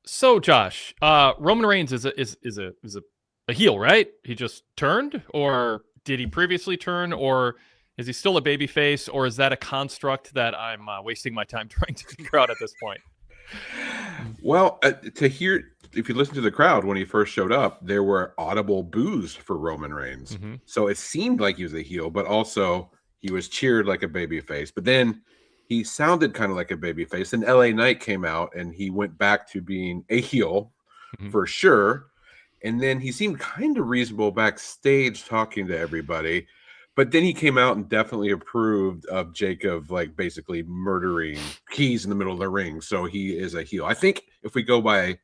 So Josh, Roman Reigns is a heel, right? He just turned, or did he previously turn, or is he still a babyface, or is that a construct that I'm wasting my time trying to figure out at this point? Well, if you listen to the crowd when he first showed up, there were audible boos for Roman Reigns. Mm-hmm. So it seemed like he was a heel, but also he was cheered like a babyface. But then he sounded kind of like a babyface. And LA Knight came out and he went back to being a heel Mm-hmm. for sure. And then he seemed kind of reasonable backstage talking to everybody. But then he came out and definitely approved of Jacob, like basically murdering Keys in the middle of the ring. So he is a heel. I think if we go by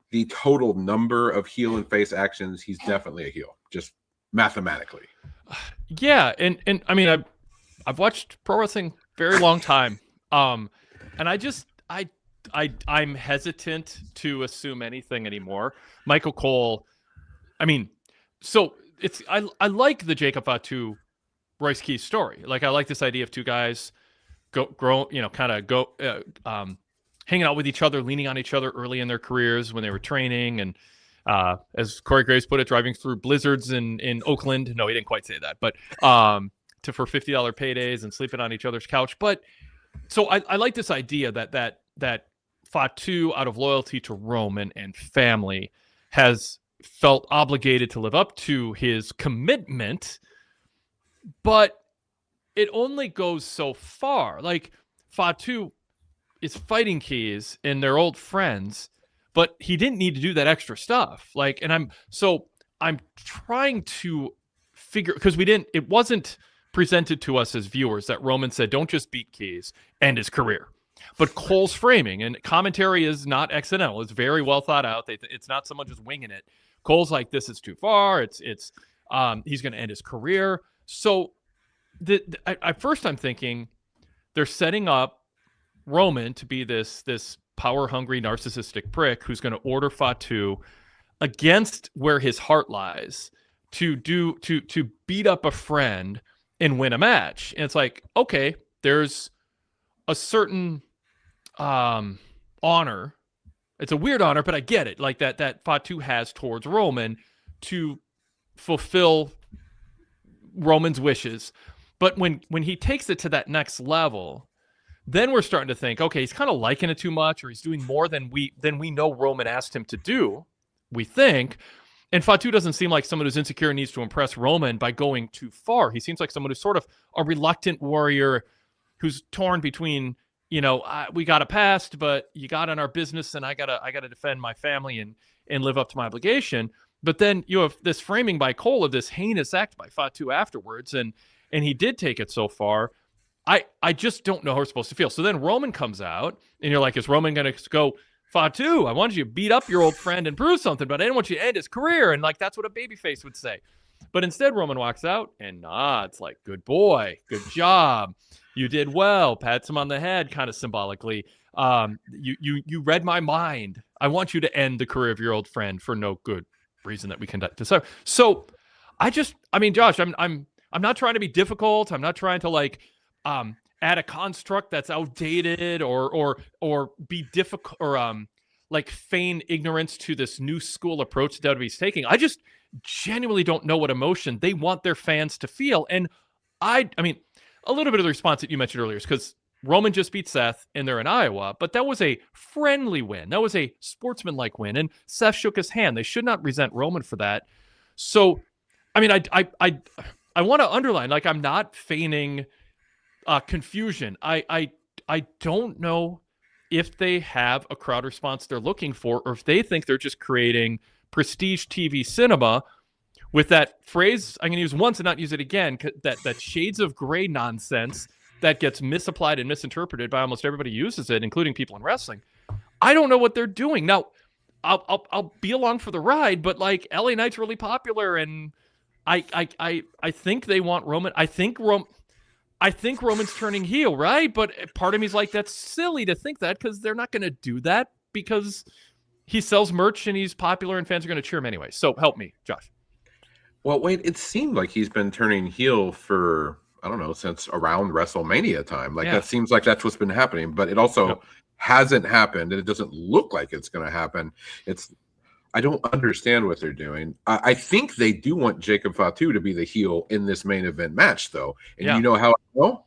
the total number of heel and face actions, he's definitely a heel, just mathematically. Yeah, and I mean, I've watched pro wrestling very long time, and I'm hesitant to assume anything anymore. Michael Cole, I mean, so I like the Jacob Fatu Royce Keys story. Like I like this idea of two guys hanging out with each other, leaning on each other early in their careers when they were training, and as Corey Graves put it, driving through blizzards in Oakland. No, he didn't quite say that, but for $50 paydays and sleeping on each other's couch. But so I like this idea that Fatu, out of loyalty to Roman and family, has felt obligated to live up to his commitment, but it only goes so far. Like Fatu is fighting Keys and they're old friends, but he didn't need to do that extra stuff. Like, and I'm trying to figure, because it wasn't presented to us as viewers that Roman said, don't just beat Keys, end his career. But Cole's framing and commentary is not accidental. It's very well thought out. It's not someone just winging it. Cole's like, this is too far. He's going to end his career. So at first I'm thinking they're setting up Roman to be this power-hungry, narcissistic prick who's going to order Fatu against where his heart lies to beat up a friend and win a match. And it's like, okay, there's a certain honor. It's a weird honor, but I get it. Like that Fatu has towards Roman to fulfill Roman's wishes. But when he takes it to that next level, then we're starting to think, okay, he's kind of liking it too much, or he's doing more than we know Roman asked him to do, we think. And Fatu doesn't seem like someone who's insecure and needs to impress Roman by going too far. He seems like someone who's sort of a reluctant warrior who's torn between, we got a past, but you got in our business, and I gotta defend my family and live up to my obligation. But then you have this framing by Cole of this heinous act by Fatu afterwards, and he did take it so far. I just don't know how we're supposed to feel. So then Roman comes out, and you're like, is Roman going to go, Fatu, I wanted you to beat up your old friend and prove something, but I didn't want you to end his career. And like, that's what a babyface would say. But instead, Roman walks out and nods like, good boy, good job. You did well. Pats him on the head, kind of symbolically. You read my mind. I want you to end the career of your old friend for no good reason that we can decide. So Josh, I'm not trying to be difficult. I'm not trying to add a construct that's outdated or be difficult or feign ignorance to this new school approach that WWE's taking. I just genuinely don't know what emotion they want their fans to feel. And I mean, a little bit of the response that you mentioned earlier is because Roman just beat Seth and they're in Iowa, but that was a friendly win. That was a sportsmanlike win. And Seth shook his hand. They should not resent Roman for that. So, I mean, I want to underline, I'm not feigning confusion. I don't know if they have a crowd response they're looking for, or if they think they're just creating prestige TV cinema with that phrase I'm going to use once and not use it again, that shades of gray nonsense that gets misapplied and misinterpreted by almost everybody who uses it, including people in wrestling. I don't know what they're doing. Now, I'll be along for the ride, but LA Knight's really popular, and I think they want Roman. I think Roman's turning heel, right? But part of me is like, that's silly to think that, because they're not going to do that because he sells merch and he's popular and fans are going to cheer him anyway. So help me, Josh. Well, Wade, it seemed like he's been turning heel for I don't know, since around WrestleMania time. Like, Yeah. that seems like that's what's been happening, but it also hasn't happened, and it doesn't look like it's going to happen. I don't understand what they're doing. I think they do want Jacob Fatu to be the heel in this main event match, though. And you know how I know?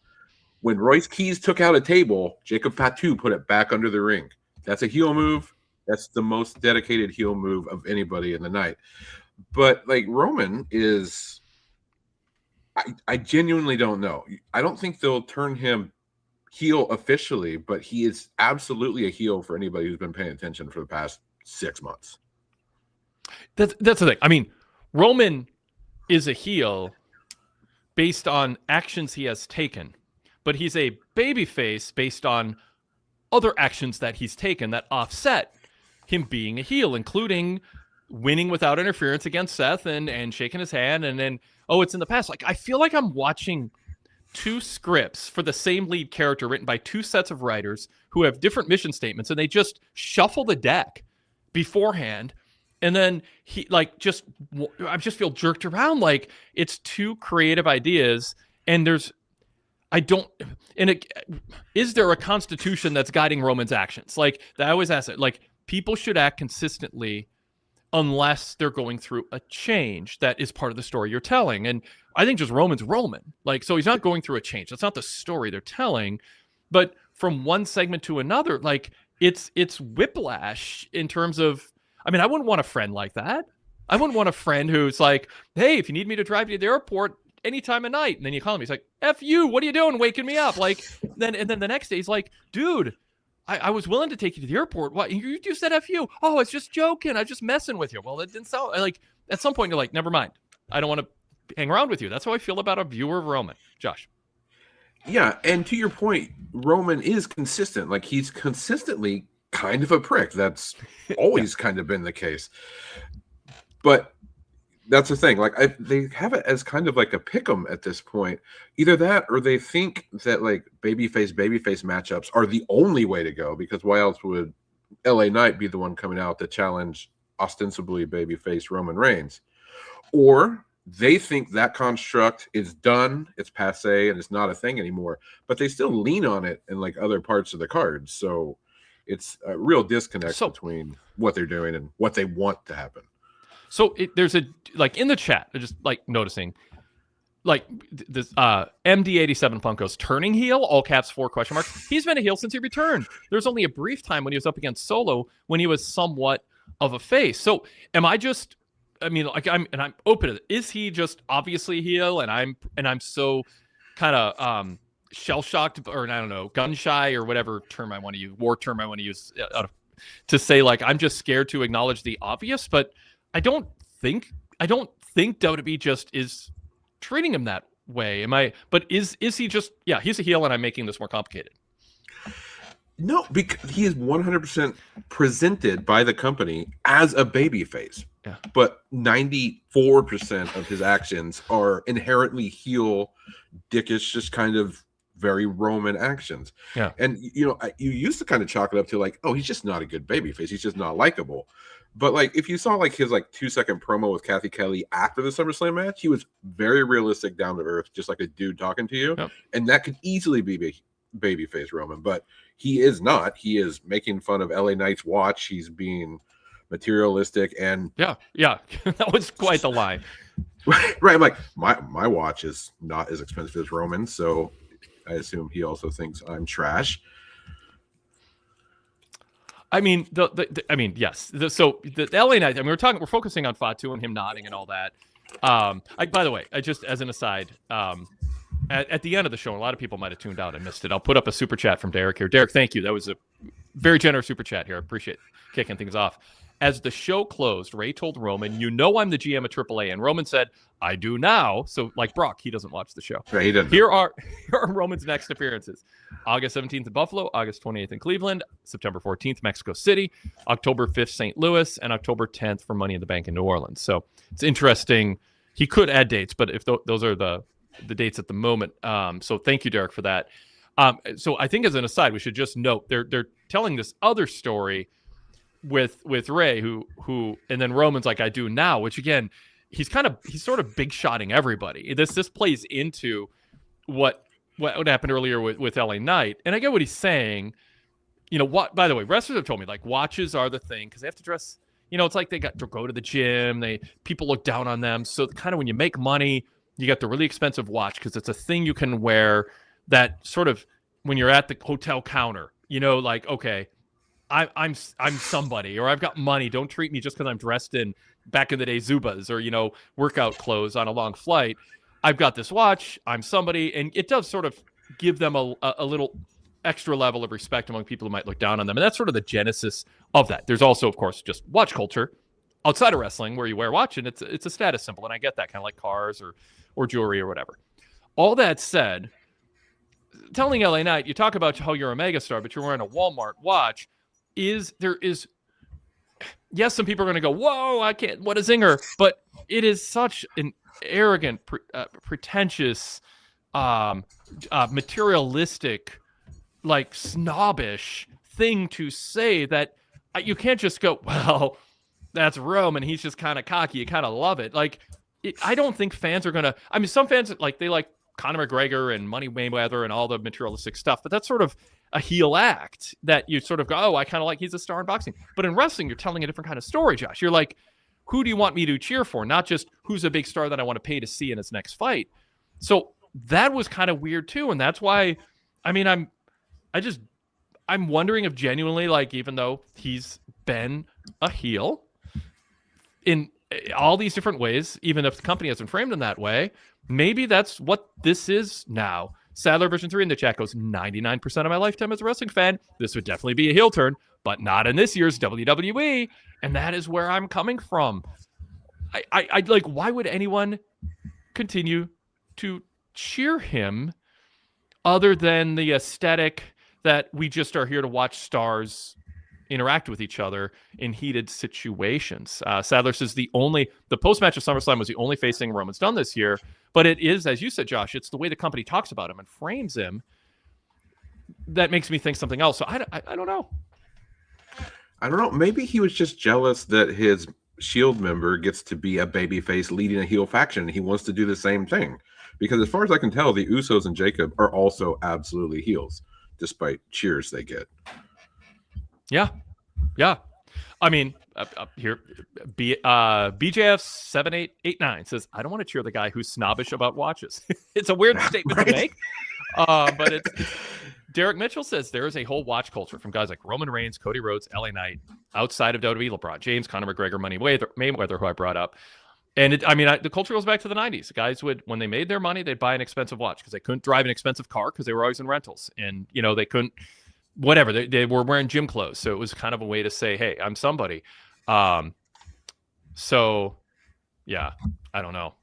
When Royce Keys took out a table, Jacob Fatu put it back under the ring. That's a heel move. That's the most dedicated heel move of anybody in the night. But like Roman is, I genuinely don't know. I don't think they'll turn him heel officially, but he is absolutely a heel for anybody who's been paying attention for the past 6 months. That's the thing. I mean, Roman is a heel based on actions he has taken, but he's a babyface based on other actions that he's taken that offset him being a heel, including winning without interference against Seth and shaking his hand. And then, it's in the past. Like, I feel like I'm watching two scripts for the same lead character written by two sets of writers who have different mission statements, and they just shuffle the deck beforehand. And then I just feel jerked around. Like, it's two creative ideas, and is there a constitution that's guiding Roman's actions? Like, I always ask it. Like, people should act consistently unless they're going through a change that is part of the story you're telling. And I think just Roman's Roman. Like, so he's not going through a change. That's not the story they're telling. But from one segment to another, like, it's whiplash in terms of, I mean, I wouldn't want a friend like that. I wouldn't want a friend who's like, hey, if you need me to drive you to the airport any time of night, and then you call him, he's like, F you, what are you doing waking me up? Like, then the next day he's like, dude, I was willing to take you to the airport. What, you said F you? Oh, it's just joking. I was just messing with you. Well, it didn't sound like, at some point you're like, never mind. I don't want to hang around with you. That's how I feel about a viewer of Roman. Josh. Yeah, and to your point, Roman is consistent. Like, he's consistently kind of a prick. That's always kind of been the case. But that's the thing. Like, they have it as kind of like a pick'em at this point. Either that, or they think that like babyface matchups are the only way to go, because why else would LA Knight be the one coming out to challenge ostensibly babyface Roman Reigns? Or they think that construct is done, it's passe, and it's not a thing anymore, but they still lean on it in like other parts of the card. So it's a real disconnect between what they're doing and what they want to happen. So there's like in the chat, I'm just like noticing, like this MD87 Funko's turning heel, all caps 4 question marks. He's been a heel since he returned. There's only a brief time when he was up against Solo when he was somewhat of a face. So am I just, I mean, like I'm open to it. Is he just obviously a heel and I'm so kind of shell shocked, or I don't know, gun shy, or whatever term I want to use, war term I want to use to say, like, I'm just scared to acknowledge the obvious, but I don't think WWE just is treating him that way. But is he just, he's a heel and I'm making this more complicated? No, because he is 100% presented by the company as a babyface. Yeah. But 94% of his actions are inherently heel, dickish, just kind of very Roman actions. Yeah. And, you used to kind of chalk it up to like, oh, he's just not a good babyface. He's just not likable. But like, if you saw like his like 2-second promo with Kathy Kelly after the SummerSlam match, he was very realistic, down to earth, just like a dude talking to you. Yep. And that could easily be babyface Roman, but he is not. He is making fun of LA Knight's watch. He's being materialistic and yeah, that was quite the lie. Right. I'm like, my watch is not as expensive as Roman, so I assume he also thinks I'm trash. I mean, yes. So the LA Knight. I mean, we're focusing on Fatu and him nodding and all that. By the way, I just as an aside, at the end of the show, a lot of people might have tuned out and missed it. I'll put up a super chat from Derek here. Derek, thank you. That was a very generous super chat here. I appreciate kicking things off. As the show closed, Ray told Roman, I'm the GM of AAA. And Roman said, I do now. So like Brock, he doesn't watch the show. Yeah, he doesn't. Here are Roman's next appearances. August 17th in Buffalo, August 28th in Cleveland, September 14th, Mexico City, October 5th, St. Louis, and October 10th for Money in the Bank in New Orleans. So it's interesting. He could add dates, but if those are the dates at the moment. So thank you, Derek, for that. So I think as an aside, we should just note they're telling this other story with Ray, who and then Roman's like, I do now, which again, he's sort of big shotting everybody. This plays into what happened earlier with LA Knight, and I get what he's saying. What? By the way, wrestlers have told me like watches are the thing because they have to dress. It's like they got to go to the gym. People look down on them. So kind of when you make money, you get the really expensive watch because it's a thing you can wear. That sort of when you're at the hotel counter, like okay, I'm somebody, or I've got money. Don't treat me just because I'm dressed in back in the day Zubas or workout clothes on a long flight. I've got this watch. I'm somebody, and it does sort of give them a little extra level of respect among people who might look down on them, and that's sort of the genesis of that. There's also, of course, just watch culture outside of wrestling where you wear a watch, and it's a status symbol, and I get that, kind of like cars or jewelry or whatever. All that said, telling LA Knight, you talk about how you're a megastar, but you're wearing a Walmart watch. Yes, some people are going to go, whoa, I can't, what a zinger. But it is such an arrogant, pretentious, materialistic, like snobbish thing to say that you can't just go, well, that's Rome and he's just kind of cocky. You kind of love it. Like, I don't think fans are going to, some fans, like, they like Conor McGregor and Money Mayweather and all the materialistic stuff, but that's sort of a heel act that you sort of go, oh, I kind of like he's a star in boxing. But in wrestling, you're telling a different kind of story, Josh. You're like, who do you want me to cheer for? Not just who's a big star that I want to pay to see in his next fight. So that was kind of weird too. And that's why, I'm wondering if genuinely, like, even though he's been a heel in all these different ways, even if the company hasn't framed him that way, maybe that's what this is now. Sadler version 3 in the chat goes, 99% of my lifetime as a wrestling fan, this would definitely be a heel turn, but not in this year's WWE. And that is where I'm coming from. I like, why would anyone continue to cheer him other than the aesthetic that we just are here to watch stars interact with each other in heated situations? Sadler says the post-match of SummerSlam was the only facing Roman's done this year, but it is, as you said, Josh, it's the way the company talks about him and frames him that makes me think something else. So I don't know. I don't know. Maybe he was just jealous that his Shield member gets to be a babyface leading a heel faction. He wants to do the same thing because as far as I can tell, the Usos and Jacob are also absolutely heels, despite cheers they get. Yeah. Here, BJF7889 says, I don't want to cheer the guy who's snobbish about watches. It's a weird statement to make, but it's Derek Mitchell says there is a whole watch culture from guys like Roman Reigns, Cody Rhodes, LA Knight, outside of WWE, LeBron James, Conor McGregor, Money Mayweather, who I brought up. And the culture goes back to the 90s. Guys when they made their money, they'd buy an expensive watch because they couldn't drive an expensive car because they were always in rentals. And, they couldn't, whatever, they were wearing gym clothes. So it was kind of a way to say, hey, I'm somebody. So yeah, I don't know.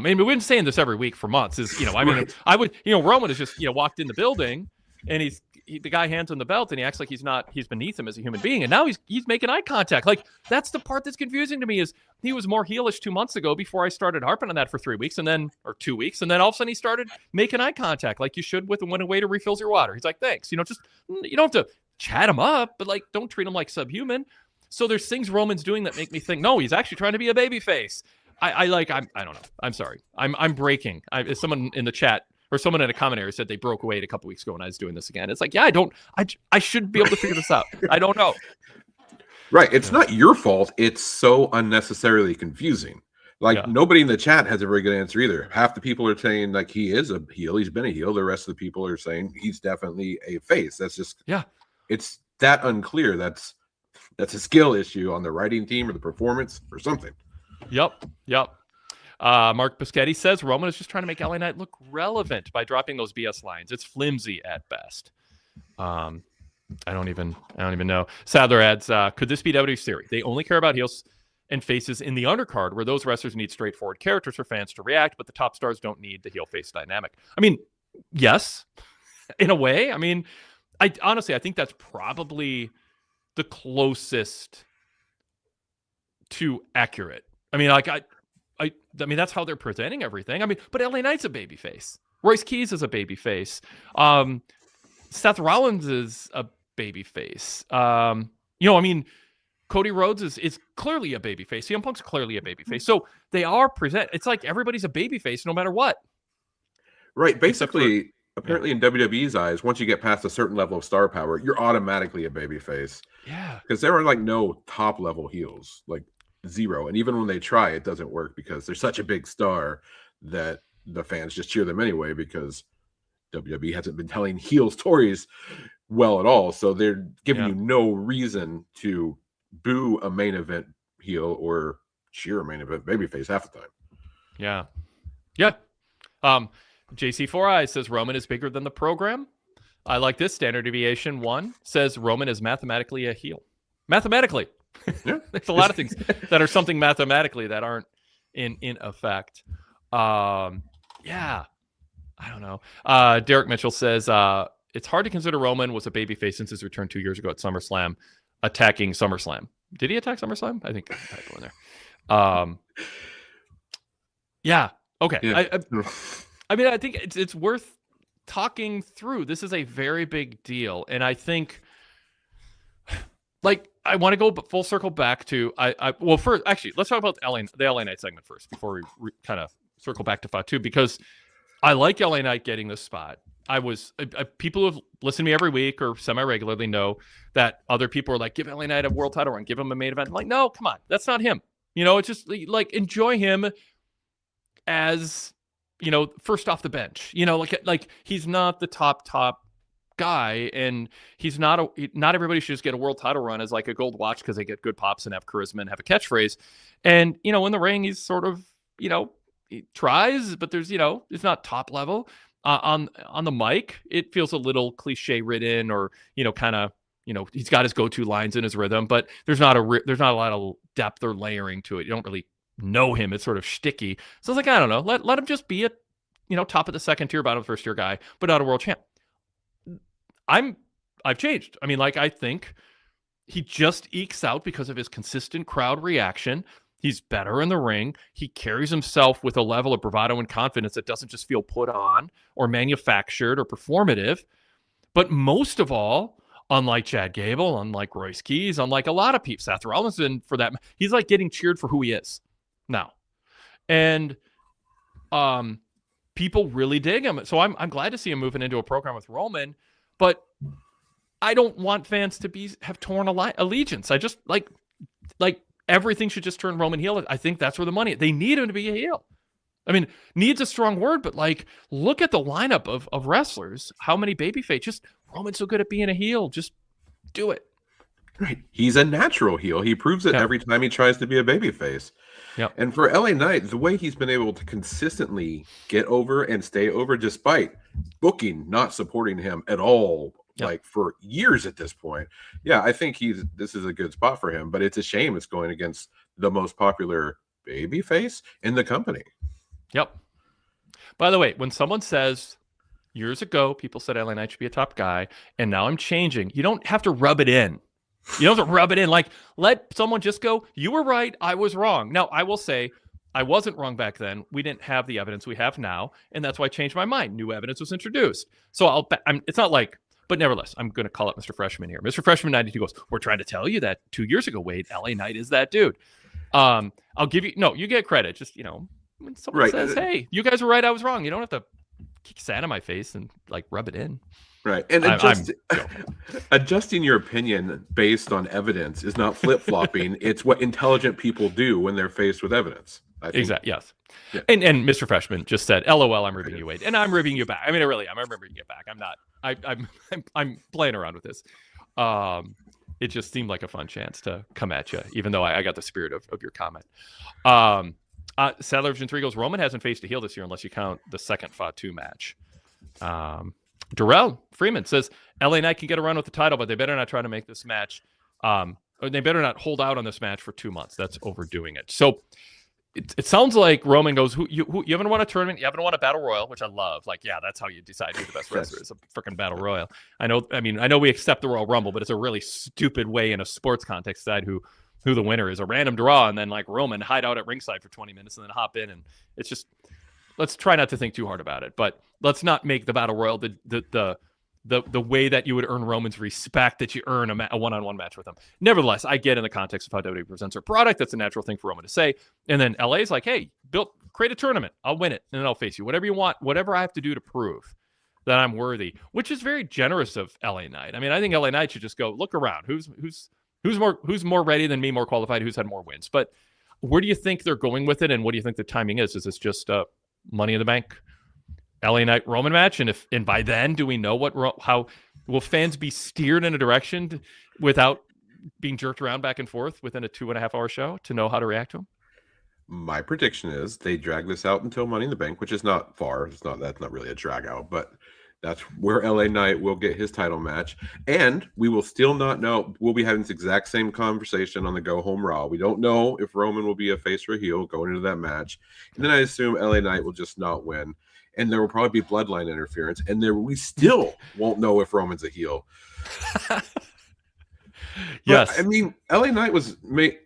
We've been saying this every week for months right. Roman has just, walked in the building and the guy hands him the belt and he acts like he's beneath him as a human being. And now he's making eye contact. Like, that's the part that's confusing to me is he was more heelish 2 months ago before I started harping on that for 3 weeks or 2 weeks. And then all of a sudden he started making eye contact like you should when a waiter refills your water. He's like, thanks. Just, you don't have to chat him up, but like, don't treat him like subhuman. So there's things Roman's doing that make me think, no, he's actually trying to be a babyface. I don't know. I'm sorry. I'm breaking. Someone in the chat or someone in a comment area said they broke Wade a couple weeks ago and I was doing this again. It's like, yeah, I should be able to figure this out. I don't know. Right. It's not your fault. It's so unnecessarily confusing. Like, nobody in the chat has a very good answer either. Half the people are saying like he is a heel. He's been a heel. The rest of the people are saying he's definitely a face. That's just, it's that unclear. That's a skill issue on the writing team or the performance or something. Yep. Mark Biscotti says Roman is just trying to make LA Knight look relevant by dropping those BS lines. It's flimsy at best. I don't even know. Sadler adds, could this be WWE's theory? They only care about heels and faces in the undercard where those wrestlers need straightforward characters for fans to react, but the top stars don't need the heel face dynamic. Yes, in a way. I honestly think that's probably the closest to accurate. That's how they're presenting everything. But LA Knight's a babyface. Royce Keys is a babyface. Seth Rollins is a babyface. Cody Rhodes is clearly a babyface. CM Punk's clearly a babyface. So they are present. It's like everybody's a babyface no matter what. Right. Except for Basically, apparently in WWE's eyes, once you get past a certain level of star power, you're automatically a babyface. yeah, Because there are like no top level heels, like zero. And even when they try, it doesn't work because they're such a big star that the fans just cheer them anyway because WWE hasn't been telling heel stories well at all. So they're giving yeah, you no reason to boo a main event heel or cheer a main event babyface half the time. yeah, yeah. JC4I says Roman is bigger than the program. I like this. Standard deviation 1 says Roman is mathematically a heel. Mathematically. Yeah. There's a lot of things that are something mathematically that aren't in effect. Yeah. I don't know. Derek Mitchell says it's hard to consider Roman was a babyface since his return 2 years ago at SummerSlam, attacking SummerSlam. Did he attack SummerSlam? I think I typo in there. Yeah. Okay. Yeah. I mean, I think it's worth talking through. This is a very big deal, and I think, like, I want to go full circle back to well, first, actually, let's talk about the LA Knight segment first before we kind of circle back to Fatu, because I like LA Knight getting this spot. People who have listened to me every week or semi-regularly know that other people are like, give LA Knight a world title run, give him a main event. I'm like, no, come on, that's not him. It's just like enjoy him as, first off the bench. Like he's not the top guy, and he's not everybody should just get a world title run as like a gold watch because they get good pops and have charisma and have a catchphrase. And in the ring, he's sort of he tries, but there's it's not top level. On the mic, it feels a little cliche ridden, or kind of he's got his go-to lines in his rhythm, but there's not a lot of depth or layering to it. You don't really know him. It's sort of shticky. So it's like, I don't know, let him just be a top of the second tier, bottom of the first tier guy, but not a world champ. I've changed. I mean, like, I think he just ekes out because of his consistent crowd reaction. He's better in the ring. He carries himself with a level of bravado and confidence that doesn't just feel put on or manufactured or performative. But most of all, unlike Chad Gable, unlike Royce Keys, unlike a lot of people, Seth Rollins, and for that, he's like getting cheered for who he is now. And people really dig him. So I'm glad to see him moving into a program with Roman, but I don't want fans to have torn allegiance. I just like everything should just turn Roman heel. I think that's where the money. They need him to be a heel. I mean, needs a strong word, but like, look at the lineup of wrestlers. How many babyface? Just Roman's so good at being a heel. Just do it. Right. He's a natural heel. He proves it every time he tries to be a babyface. Yeah. And for LA Knight, the way he's been able to consistently get over and stay over despite booking not supporting him at all, like for years at this point. Yeah, I think this is a good spot for him, but it's a shame it's going against the most popular babyface in the company. Yep. By the way, when someone says years ago people said LA Knight should be a top guy, and now I'm changing, you don't have to rub it in. You don't have to rub it in. Like, let someone just go, you were right, I was wrong. Now, I will say, I wasn't wrong back then. We didn't have the evidence we have now, and that's why I changed my mind. New evidence was introduced. So it's not like, but nevertheless, I'm going to call up Mr. Freshman here. Mr. Freshman 92 goes, we're trying to tell you that 2 years ago, Wade, LA Knight is that dude. I'll give you, no, you get credit. Just, when someone says, hey, you guys were right, I was wrong, you don't have to kick sand in my face and like rub it in. Right. And adjusting your opinion based on evidence is not flip-flopping. It's what intelligent people do when they're faced with evidence. Exactly. Yes. Yeah. And Mr. Freshman just said, LOL, I'm ribbing you, Wade. And I'm ribbing you back. I mean, I'm ribbing you back. I'm not. I'm playing around with this. It just seemed like a fun chance to come at you, even though I got the spirit of your comment. Sadler Vision 3 goes, Roman hasn't faced a heel this year unless you count the second Fatu match. Darrell Freeman says LA Knight can get a run with the title, but they better not try to make this match. Or they better not hold out on this match for 2 months. That's overdoing it. So it sounds like Roman goes, you haven't won a tournament, you haven't won a battle royal, which I love. Like, yeah, that's how you decide who the best wrestler is, a freaking battle royal. I know we accept the Royal Rumble, but it's a really stupid way in a sports context to decide who the winner is. A random draw, and then like Roman hide out at ringside for 20 minutes and then hop in, and it's just, let's try not to think too hard about it. But let's not make the battle royal the the way that you would earn Roman's respect that you earn a one-on-one match with him. Nevertheless, I get in the context of how WWE presents their product. That's a natural thing for Roman to say. And then LA's like, hey, create a tournament. I'll win it, and then I'll face you. Whatever you want, whatever I have to do to prove that I'm worthy, which is very generous of LA Knight. I mean, I think LA Knight should just go look around. Who's more ready than me, more qualified, who's had more wins. But where do you think they're going with it, and what do you think the timing is? Is this just Money in the Bank LA Knight Roman match, and by then, do we know how will fans be steered in a direction without being jerked around back and forth within a 2.5 hour show to know how to react to him? My prediction is they drag this out until Money in the Bank, which is not far. That's not really a drag out, but that's where LA Knight will get his title match, and we will still not know. We'll be having this exact same conversation on the Go Home Raw. We don't know if Roman will be a face or a heel going into that match, and then I assume LA Knight will just not win. And there will probably be bloodline interference, and we still won't know if Roman's a heel. Yes, I mean, LA Knight made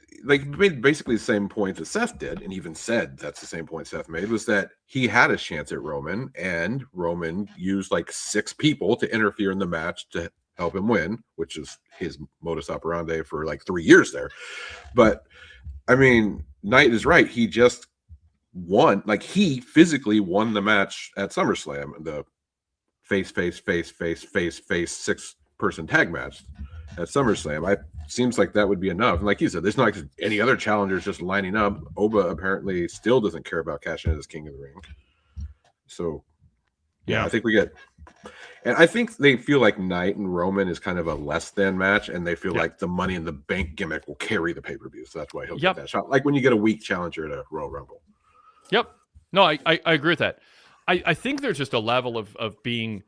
basically the same point that Seth did, and even said that's the same point Seth made, was that he had a chance at Roman, and Roman used like 6 people to interfere in the match to help him win, which is his modus operandi for like 3 years there. But I mean, Knight is right. He just won, like he physically won the match at SummerSlam, the face 6-person tag match at SummerSlam. Seems like that would be enough. And like you said, there's not like any other challengers just lining up. Oba apparently still doesn't care about cashing in as King of the Ring. So yeah, I think we get, and I think they feel like Knight and Roman is kind of a less than match, and they feel like the Money in the Bank gimmick will carry the pay-per-view. So that's why he'll get that shot. Like when you get a weak challenger at a Royal Rumble. Yep. No, I agree with that. I think there's just a level of being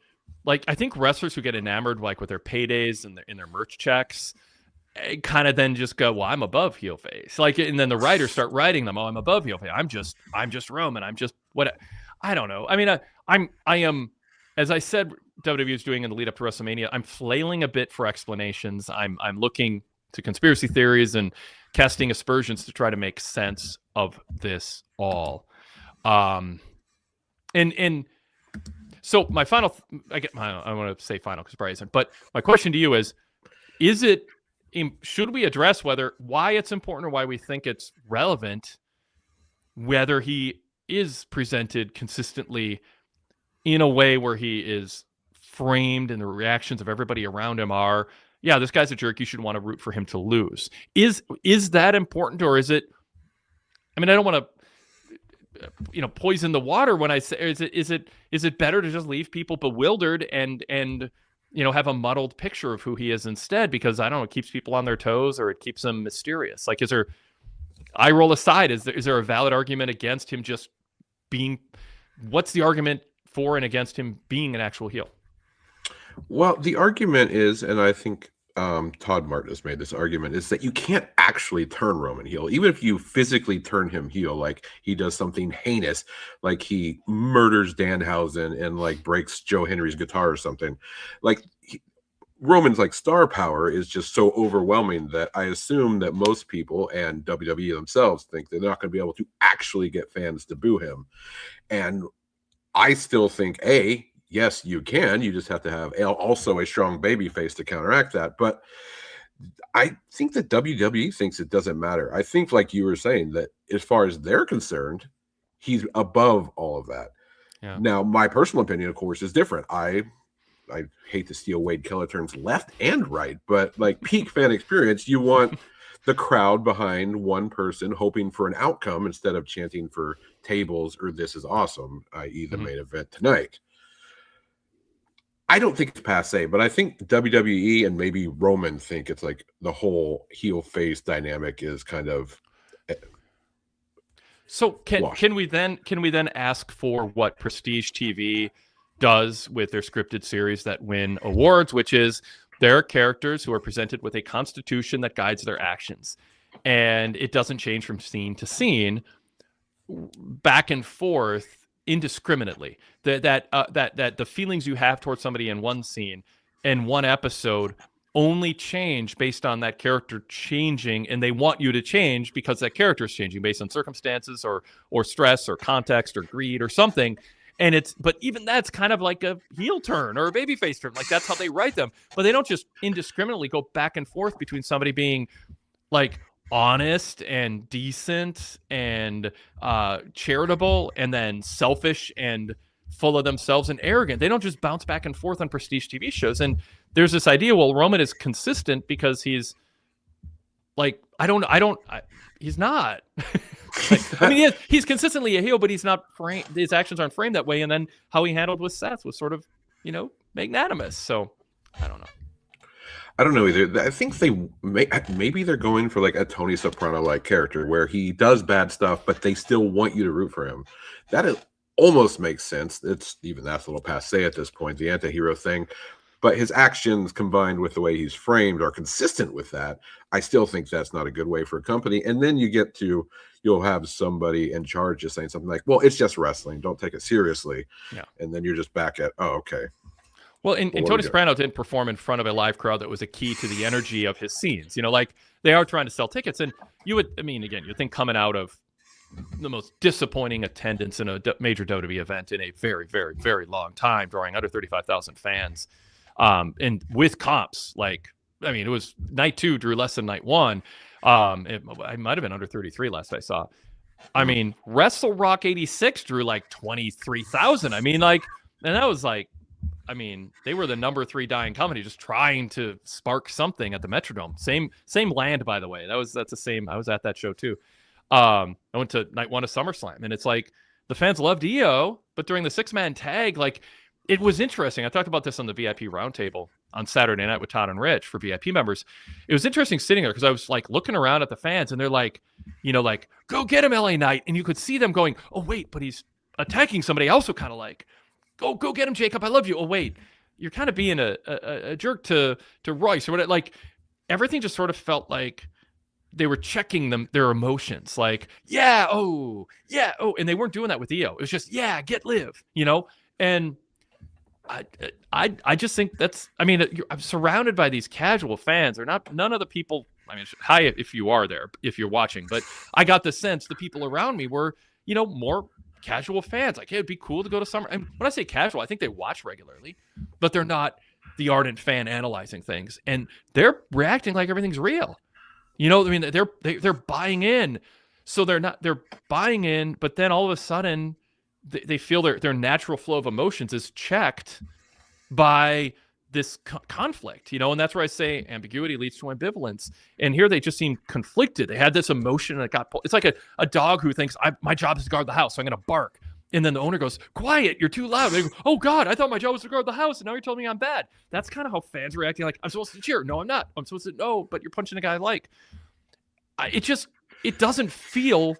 like, I think wrestlers who get enamored like with their paydays and their merch checks kind of then just go, well, I'm above heel face. Like, and then the writers start writing them, oh, I'm above heel face. I'm just Roman. I'm just what I don't know. I mean, I am, as I said, WWE is doing in the lead up to WrestleMania. I'm flailing a bit for explanations. I'm looking to conspiracy theories and casting aspersions to try to make sense of this all. And so my final, I want to say final because probably isn't, but my question to you is it, should we address why it's important or why we think it's relevant, whether he is presented consistently in a way where he is framed and the reactions of everybody around him are, yeah, this guy's a jerk, you should want to root for him to lose. Is that important, or is it, I mean, I don't want to poison the water when I say, is it better to just leave people bewildered and have a muddled picture of who he is instead, because I don't know, it keeps people on their toes or it keeps them mysterious. Like, I roll aside, is there a valid argument against him just being, what's the argument for and against him being an actual heel? Well, the argument is, and I think Todd Martin has made this argument, is that you can't actually turn Roman heel. Even if you physically turn him heel, like he does something heinous, like he murders Danhausen and like breaks Joe Henry's guitar or something, like Roman's like star power is just so overwhelming that I assume that most people and WWE themselves think they're not going to be able to actually get fans to boo him. And I still think, yes, you can. You just have to have also a strong baby face to counteract that. But I think that WWE thinks it doesn't matter. I think, like you were saying, that as far as they're concerned, he's above all of that. Yeah. Now, my personal opinion, of course, is different. I hate to steal Wade Keller terms left and right, but like peak fan experience, you want the crowd behind one person hoping for an outcome instead of chanting for tables or this is awesome, i.e. the main event tonight. I don't think it's passe, but I think WWE and maybe Roman think it's like the whole heel face dynamic is kind of. So can we then ask for what Prestige TV does with their scripted series that win awards, which is there are characters who are presented with a constitution that guides their actions, and it doesn't change from scene to scene, back and forth indiscriminately. That the feelings you have towards somebody in one scene and one episode only change based on that character changing, and they want you to change because that character is changing based on circumstances or stress or context or greed or something. But even that's kind of like a heel turn or a babyface turn. Like that's how they write them. But they don't just indiscriminately go back and forth between somebody being like honest and decent and charitable and then selfish and full of themselves and arrogant. They don't just bounce back and forth on prestige TV shows. And there's this idea, well, Roman is consistent because he's like, he's not. Like, I mean, he's consistently a heel, but he's not framed. His actions aren't framed that way. And then how he handled with Seth was sort of, magnanimous. So I don't know. I don't know either. I think maybe they're going for like a Tony Soprano like character where he does bad stuff, but they still want you to root for him. Almost makes sense. That's a little passe at this point, the anti-hero thing. But his actions combined with the way he's framed are consistent with that. I still think that's not a good way for a company. And then you'll have somebody in charge just saying something like, well, it's just wrestling. Don't take it seriously. Yeah. And then you're just back at, oh, okay. Well, and Tony Soprano didn't perform in front of a live crowd that was a key to the energy of his scenes. Like they are trying to sell tickets. And you think coming out of the most disappointing attendance in a major WWE event in a very, very, very long time, drawing under 35,000 fans. And with comps, it was night 2 drew less than night 1. It might have been under 33 last I saw. I mean, Wrestle Rock 86 drew like 23,000. And that was they were the number 3 dying company just trying to spark something at the Metrodome. Same land, by the way. That's the same. I was at that show too. I went to night 1 of SummerSlam, and it's like the fans loved EO, but during the 6-man tag, it was interesting. I talked about this on the VIP roundtable on Saturday night with Todd and Rich for VIP members. It was interesting sitting there because I was looking around at the fans and they're go get him, LA Knight. And you could see them going, oh, wait, but he's attacking somebody else who kind of go get him, Jacob. I love you. Oh, wait, you're kind of being a jerk to Royce or whatever. Everything just sort of felt like they were checking their emotions. Yeah, oh, and they weren't doing that with EO. It was just, yeah, get Liv, and I just think I'm surrounded by these casual fans. They're none of the people. Hi if you are there, if you're watching, but I got the sense the people around me were, more casual fans. Hey, it'd be cool to go to Summer. And when I say casual, I think they watch regularly, but they're not the ardent fan analyzing things, and they're reacting like everything's real. They're buying in, so they're buying in, but then all of a sudden they feel their natural flow of emotions is checked by this conflict, and that's where I say ambiguity leads to ambivalence. And here they just seem conflicted. They had this emotion and it's like a dog who thinks my job is to guard the house, so I'm going to bark. And then the owner goes, quiet, you're too loud. They go, oh God, I thought my job was to guard the house, and now you're telling me I'm bad. That's kind of how fans are reacting. I'm supposed to cheer. No, I'm not. I'm supposed to, no, but you're punching a guy it doesn't feel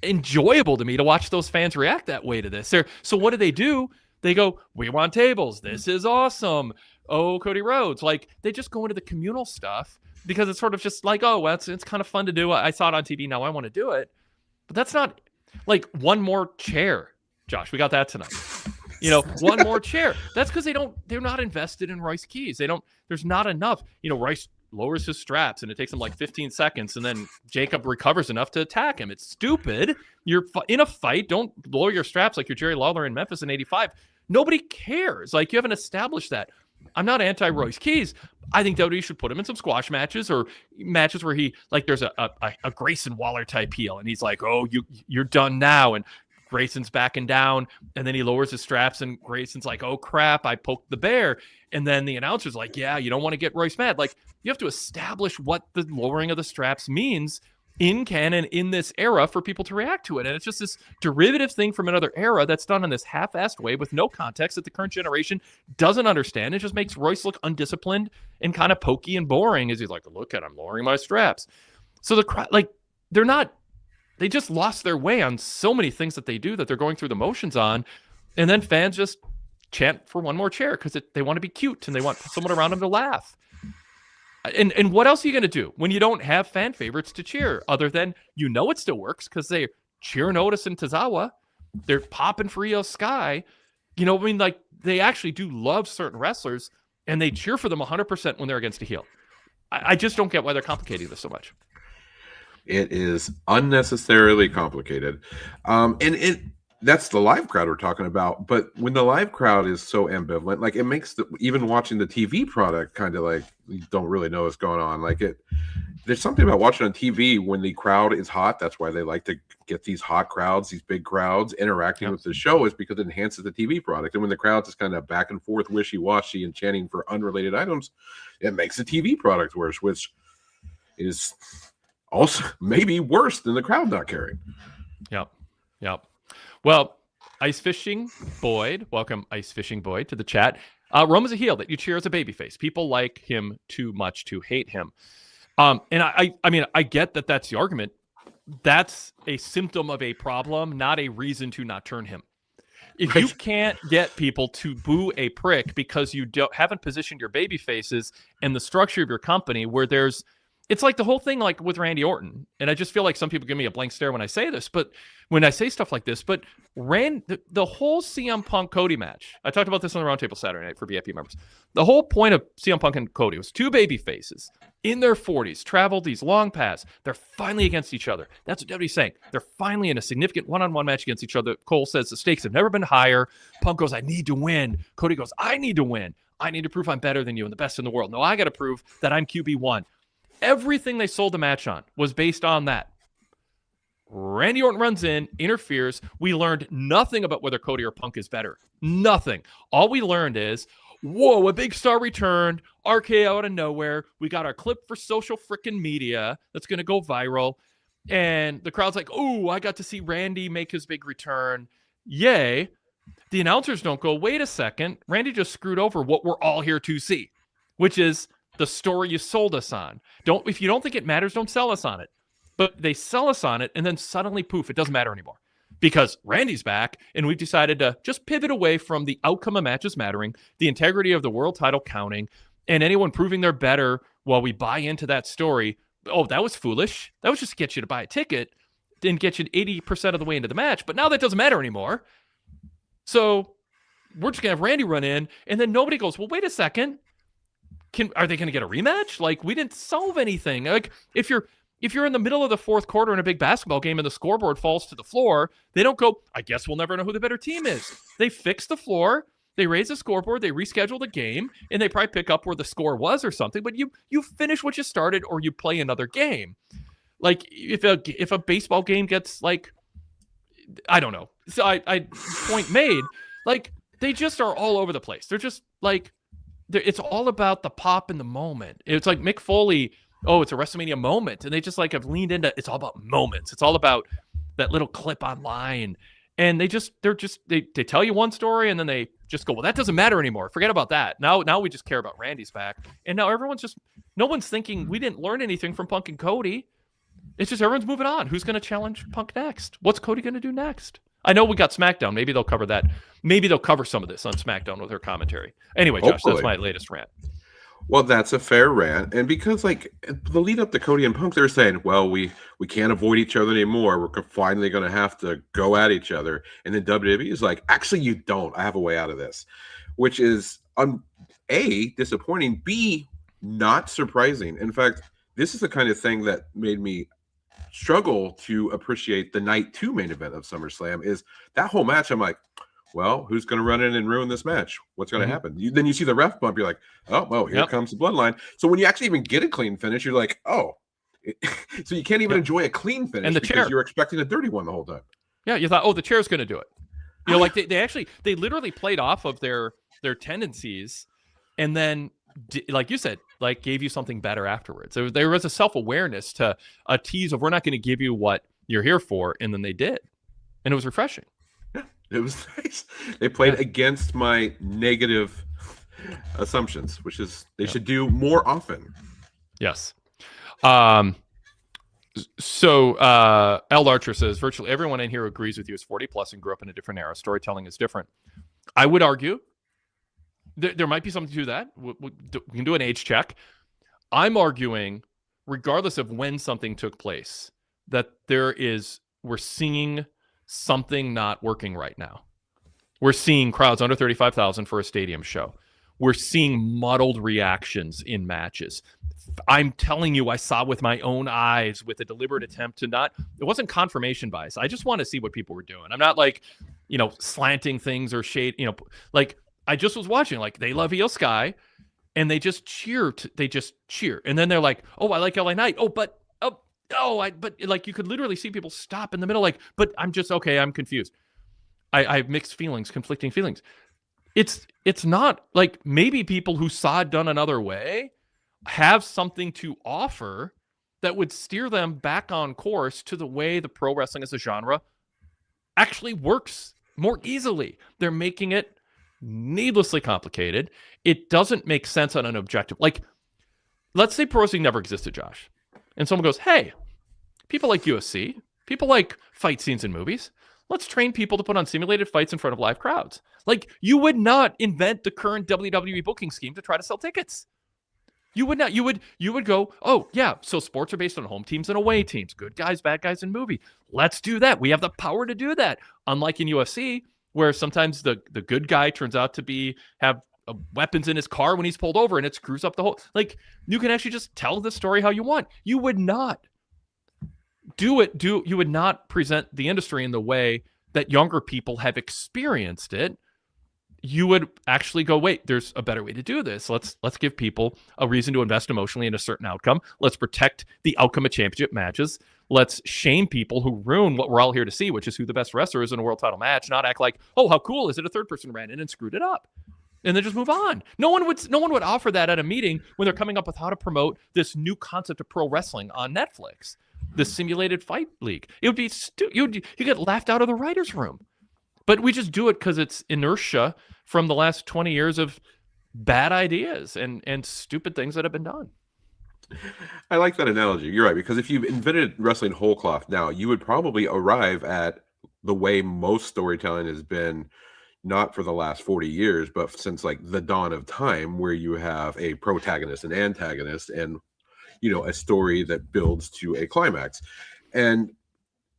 enjoyable to me to watch those fans react that way to this. So what do? They go, we want tables. This is awesome. Oh, Cody Rhodes. They just go into the communal stuff because it's sort of just it's kind of fun to do. I saw it on TV. Now I want to do it. But that's not one more chair. Josh, we got that tonight. One more chair. That's because they're not invested in Royce Keys. There's not enough. Royce lowers his straps and it takes him 15 seconds and then Jacob recovers enough to attack him. It's stupid. You're in a fight. Don't lower your straps like you're Jerry Lawler in Memphis in 85. Nobody cares. You haven't established that. I'm not anti-Royce Keys. I think WWE should put him in some squash matches or matches where he there's a Grayson Waller type heel and he's oh, you're done now, and Grayson's backing down, and then he lowers his straps, and Grayson's oh crap, I poked the bear. And then the announcer's yeah, you don't want to get Royce mad. You have to establish what the lowering of the straps means in canon in this era for people to react to it. And it's just this derivative thing from another era that's done in this half-assed way with no context that the current generation doesn't understand. It just makes Royce look undisciplined and kind of pokey and boring as he's look at, I'm lowering my straps. So the crowd, they just lost their way on so many things that they do that they're going through the motions on. And then fans just chant for one more chair because they want to be cute and they want someone around them to laugh. And what else are you going to do when you don't have fan favorites to cheer other than, it still works because they cheer Otis and Tozawa. They're popping for Io Sky. They actually do love certain wrestlers and they cheer for them 100% when they're against a heel. I just don't get why they're complicating this so much. It is unnecessarily complicated. And That's the live crowd we're talking about. But when the live crowd is so ambivalent, like it makes even watching the TV product kind of like you don't really know what's going on. Like there's something about watching on TV when the crowd is hot. That's why they like to get these hot crowds, these big crowds interacting with the show, is because it enhances the TV product. And when the crowd's just kind of back and forth, wishy-washy, and chanting for unrelated items, it makes the TV product worse, which is also maybe worse than the crowd not caring. Yep. Well, Ice Fishing Boyd, welcome Ice Fishing Boyd to the chat. Roman's a heel that you cheer as a babyface. People like him too much to hate him. And I mean, I get that that's the argument. That's a symptom of a problem, not a reason to not turn him. If you can't get people to boo a prick because you haven't positioned your baby faces and the structure of your company where it's like the whole thing like with Randy Orton. And I just feel like some people give me a blank stare when I say this, but when I say stuff like this, but the whole CM Punk Cody match, I talked about this on the Roundtable Saturday night for VIP members. The whole point of CM Punk and Cody was two baby faces in their 40s, traveled these long paths. They're finally against each other. That's what WWE's saying. They're finally in a significant one-on-one match against each other. Cole says the stakes have never been higher. Punk goes, I need to win. Cody goes, I need to win. I need to prove I'm better than you and the best in the world. No, I got to prove that I'm QB1. Everything they sold the match on was based on that. Randy Orton runs in, interferes. We learned nothing about whether Cody or Punk is better. Nothing. All we learned is, whoa, a big star returned, RKO out of nowhere. We got our clip for social freaking media that's going to go viral. And the crowd's like, oh, I got to see Randy make his big return. Yay. The announcers don't go, wait a second. Randy just screwed over what we're all here to see, which is the story you sold us on. If you don't think it matters, don't sell us on it. But they sell us on it, and then suddenly, poof, it doesn't matter anymore. Because Randy's back, and we've decided to just pivot away from the outcome of matches mattering, the integrity of the world title counting, and anyone proving they're better while we buy into that story. Oh, that was foolish. That was just to get you to buy a ticket, didn't get you 80% of the way into the match. But now that doesn't matter anymore. So we're just going to have Randy run in, and then nobody goes, well, wait a second. Are they going to get a rematch? Like, we didn't solve anything. Like, if you're in the middle of the fourth quarter in a big basketball game and the scoreboard falls to the floor, they don't go, I guess we'll never know who the better team is. They fix the floor, they raise the scoreboard, they reschedule the game, and they probably pick up where the score was or something. But you finish what you started, or you play another game. Like, if a baseball game gets, like, I don't know. So I point made. Like, they just are all over the place. They're just like, it's all about the pop in the moment. It's like Mick Foley, oh, it's a WrestleMania moment. And they just like have leaned into, it's all about moments. It's all about that little clip online. And they tell you one story and then they just go, well, that doesn't matter anymore. Forget about that. Now we just care about Randy's back. And now no one's thinking we didn't learn anything from Punk and Cody. It's just everyone's moving on. Who's going to challenge Punk next? What's Cody going to do next? I know we got SmackDown. Maybe they'll cover that. Maybe they'll cover some of this on SmackDown with her commentary. Anyway, Josh, Hopefully. That's my latest rant. Well, that's a fair rant. And because, like, the lead up to Cody and Punk, they're saying, well, we can't avoid each other anymore. We're finally going to have to go at each other. And then WWE is like, actually, you don't. I have a way out of this, which is, A, disappointing, B, not surprising. In fact, this is the kind of thing that made me struggle to appreciate the night 2 main event of SummerSlam. Is that whole match, I'm like, well, who's going to run in and ruin this match? What's going to happen? Then you see the ref bump. You're like, oh, well, here comes the bloodline. So when you actually even get a clean finish, you're like, oh. So you can't even enjoy a clean finish and the because chair. You're expecting a dirty one the whole time. Yeah, you thought, oh, the chair's going to do it. You know, like they literally played off of their tendencies and then, like you said, like gave you something better afterwards. There was a self-awareness to a tease of we're not going to give you what you're here for, and then they did. And it was refreshing. It was nice. They played against my negative assumptions, which is they should do more often. Yes. So L. Archer says, virtually everyone in here agrees with you is 40 plus and grew up in a different era. Storytelling is different. I would argue there might be something to that. We can do an age check. I'm arguing, regardless of when something took place, that we're seeing something not working right now. We're seeing crowds under 35,000 for a stadium show. we're seeing muddled reactions in matches. I'm telling you, I saw with my own eyes with a deliberate attempt to not, it wasn't confirmation bias. I just want to see what people were doing. I'm not like, slanting things or shade, like I just was watching, like they love Io Sky and they just cheer. And then they're like, oh, I like LA Knight. Oh, but, but like you could literally see people stop in the middle. Like, but I'm just, okay, I'm confused. I have mixed feelings, conflicting feelings. It's not like maybe people who saw it done another way have something to offer that would steer them back on course to the way the pro wrestling as a genre actually works more easily. They're making it needlessly complicated. It doesn't make sense on an objective. Like, let's say pro wrestling never existed, Josh, and someone goes, hey, people like UFC, people like fight scenes in movies. Let's train people to put on simulated fights in front of live crowds. Like, you would not invent the current WWE booking scheme to try to sell tickets. You would not. You would go, oh, yeah, so sports are based on home teams and away teams, good guys, bad guys in movie. Let's do that. We have the power to do that. Unlike in UFC, where sometimes the good guy turns out to have weapons in his car when he's pulled over and it screws up the whole, like, you can actually just tell the story how you want. You would not you would not present the industry in the way that younger people have experienced it. You would actually go, wait, there's a better way to do this. Let's give people a reason to invest emotionally in a certain outcome. Let's protect the outcome of championship matches. Let's shame people who ruin what we're all here to see, which is who the best wrestler is in a world title match, not act like, oh, how cool is it? A third person ran in and screwed it up. And then just move on. No one would offer that at a meeting when they're coming up with how to promote this new concept of pro wrestling on Netflix, the simulated fight league. It would be you get laughed out of the writer's room. But we just do it because it's inertia from the last 20 years of bad ideas and stupid things that have been done. I like that analogy. You're right, because if you invented wrestling whole cloth now, you would probably arrive at the way most storytelling has been, not for the last 40 years, but since like the dawn of time, where you have a protagonist and antagonist and, a story that builds to a climax. And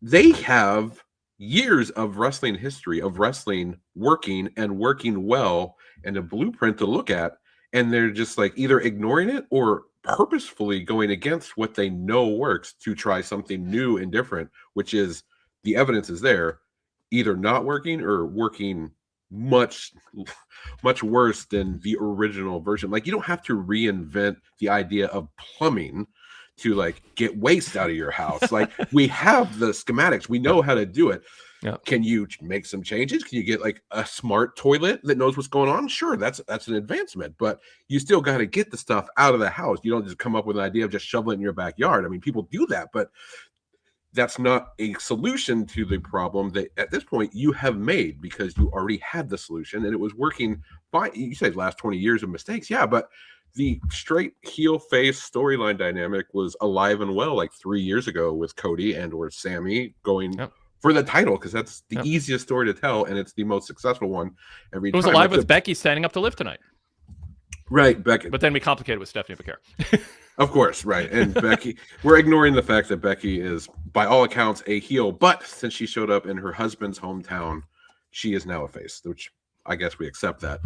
they have years of wrestling history, of wrestling working and working well, and a blueprint to look at, and they're just like either ignoring it or purposefully going against what they know works to try something new and different, which is, the evidence is there, either not working or working much worse than the original version. Like, you don't have to reinvent the idea of plumbing to like get waste out of your house. Like, we have the schematics, we know how to do it. Yeah. Can you make some changes? Can you get like a smart toilet that knows what's going on? Sure, that's an advancement, but you still got to get the stuff out of the house. You don't just come up with an idea of just shoveling it in your backyard. I mean, people do that, but that's not a solution to the problem that at this point you have made, because you already had the solution and it was working fine. You said last 20 years of mistakes. Yeah, but the straight heel face storyline dynamic was alive and well like 3 years ago with Cody and or Sammy going for the title, because that's the easiest story to tell and it's the most successful one every time. It was alive with Becky standing up to live tonight. Right, Becky. But then we complicated with Stephanie McCare. Of course, right. And Becky, we're ignoring the fact that Becky is, by all accounts, a heel. But since she showed up in her husband's hometown, she is now a face, which I guess we accept that.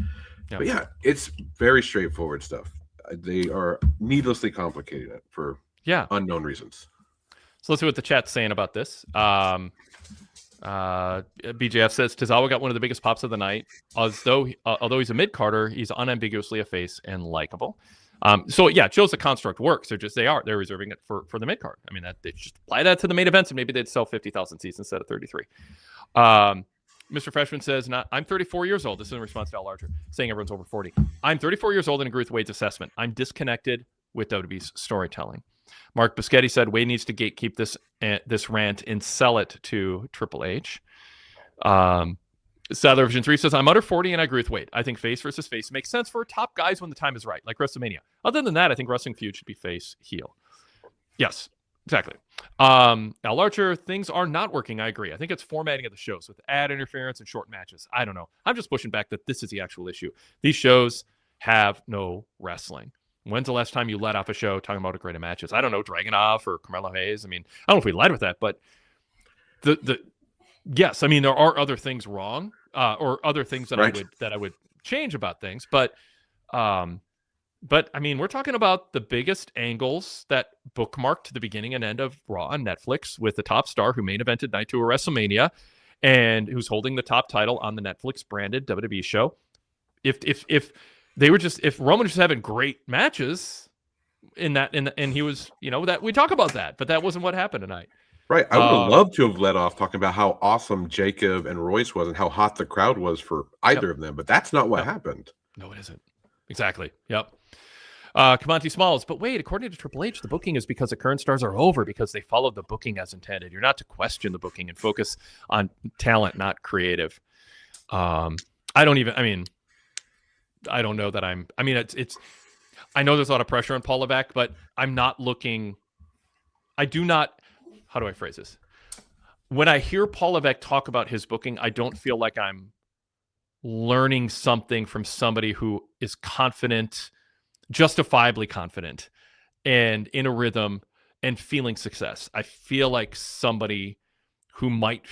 Yeah. But yeah, it's very straightforward stuff. They are needlessly complicated for unknown reasons. So let's see what the chat's saying about this. BJF says Tozawa got one of the biggest pops of the night. Although he's a mid-carder, he's unambiguously a face and likable. So yeah, it shows the construct works. They're reserving it for the mid-card. I mean, that they just apply that to the main events and maybe they'd sell 50,000 seats instead of 33. Mr. Freshman says, I'm 34 years old. This is in response to Al Larger saying everyone's over 40. I'm 34 years old and agree with Wade's assessment. I'm disconnected with WWE's storytelling. Mark Biscotti said Wade needs to gatekeep this rant and sell it to Triple H. Sadler Vision 3 says, I'm under 40 and I agree with Wade. I think face versus face makes sense for top guys when the time is right, like WrestleMania. Other than that, I think Wrestling Feud should be face heel. Yes, exactly. Al Larcher, things are not working. I agree. I think it's formatting of the shows with ad interference and short matches. I don't know. I'm just pushing back that this is the actual issue. These shows have no wrestling. When's the last time you let off a show talking about a great matches? I don't know, Dragunov or Carmelo Hayes. I mean, I don't know if we led with that, but yes, I mean, there are other things wrong or other things that I would change about things, but But I mean, we're talking about the biggest angles that bookmarked the beginning and end of Raw on Netflix with the top star who main evented Night 2 of WrestleMania and who's holding the top title on the Netflix branded WWE show. If Roman was just having great matches and he was, that we talk about that, but that wasn't what happened tonight. Right. I would have loved to have led off talking about how awesome Jacob and Royce was and how hot the crowd was for either of them, but that's not what happened. No, it isn't. Exactly. Yep. Kamonti Smalls, but wait, according to Triple H, the booking is because the current stars are over because they followed the booking as intended. You're not to question the booking and focus on talent, not creative. I don't know that it's I know there's a lot of pressure on Paul Levesque, but I'm not looking. I do not. How do I phrase this? When I hear Paul Levesque talk about his booking, I don't feel like I'm learning something from somebody who is confident, justifiably confident, and in a rhythm and feeling success. I feel like somebody who might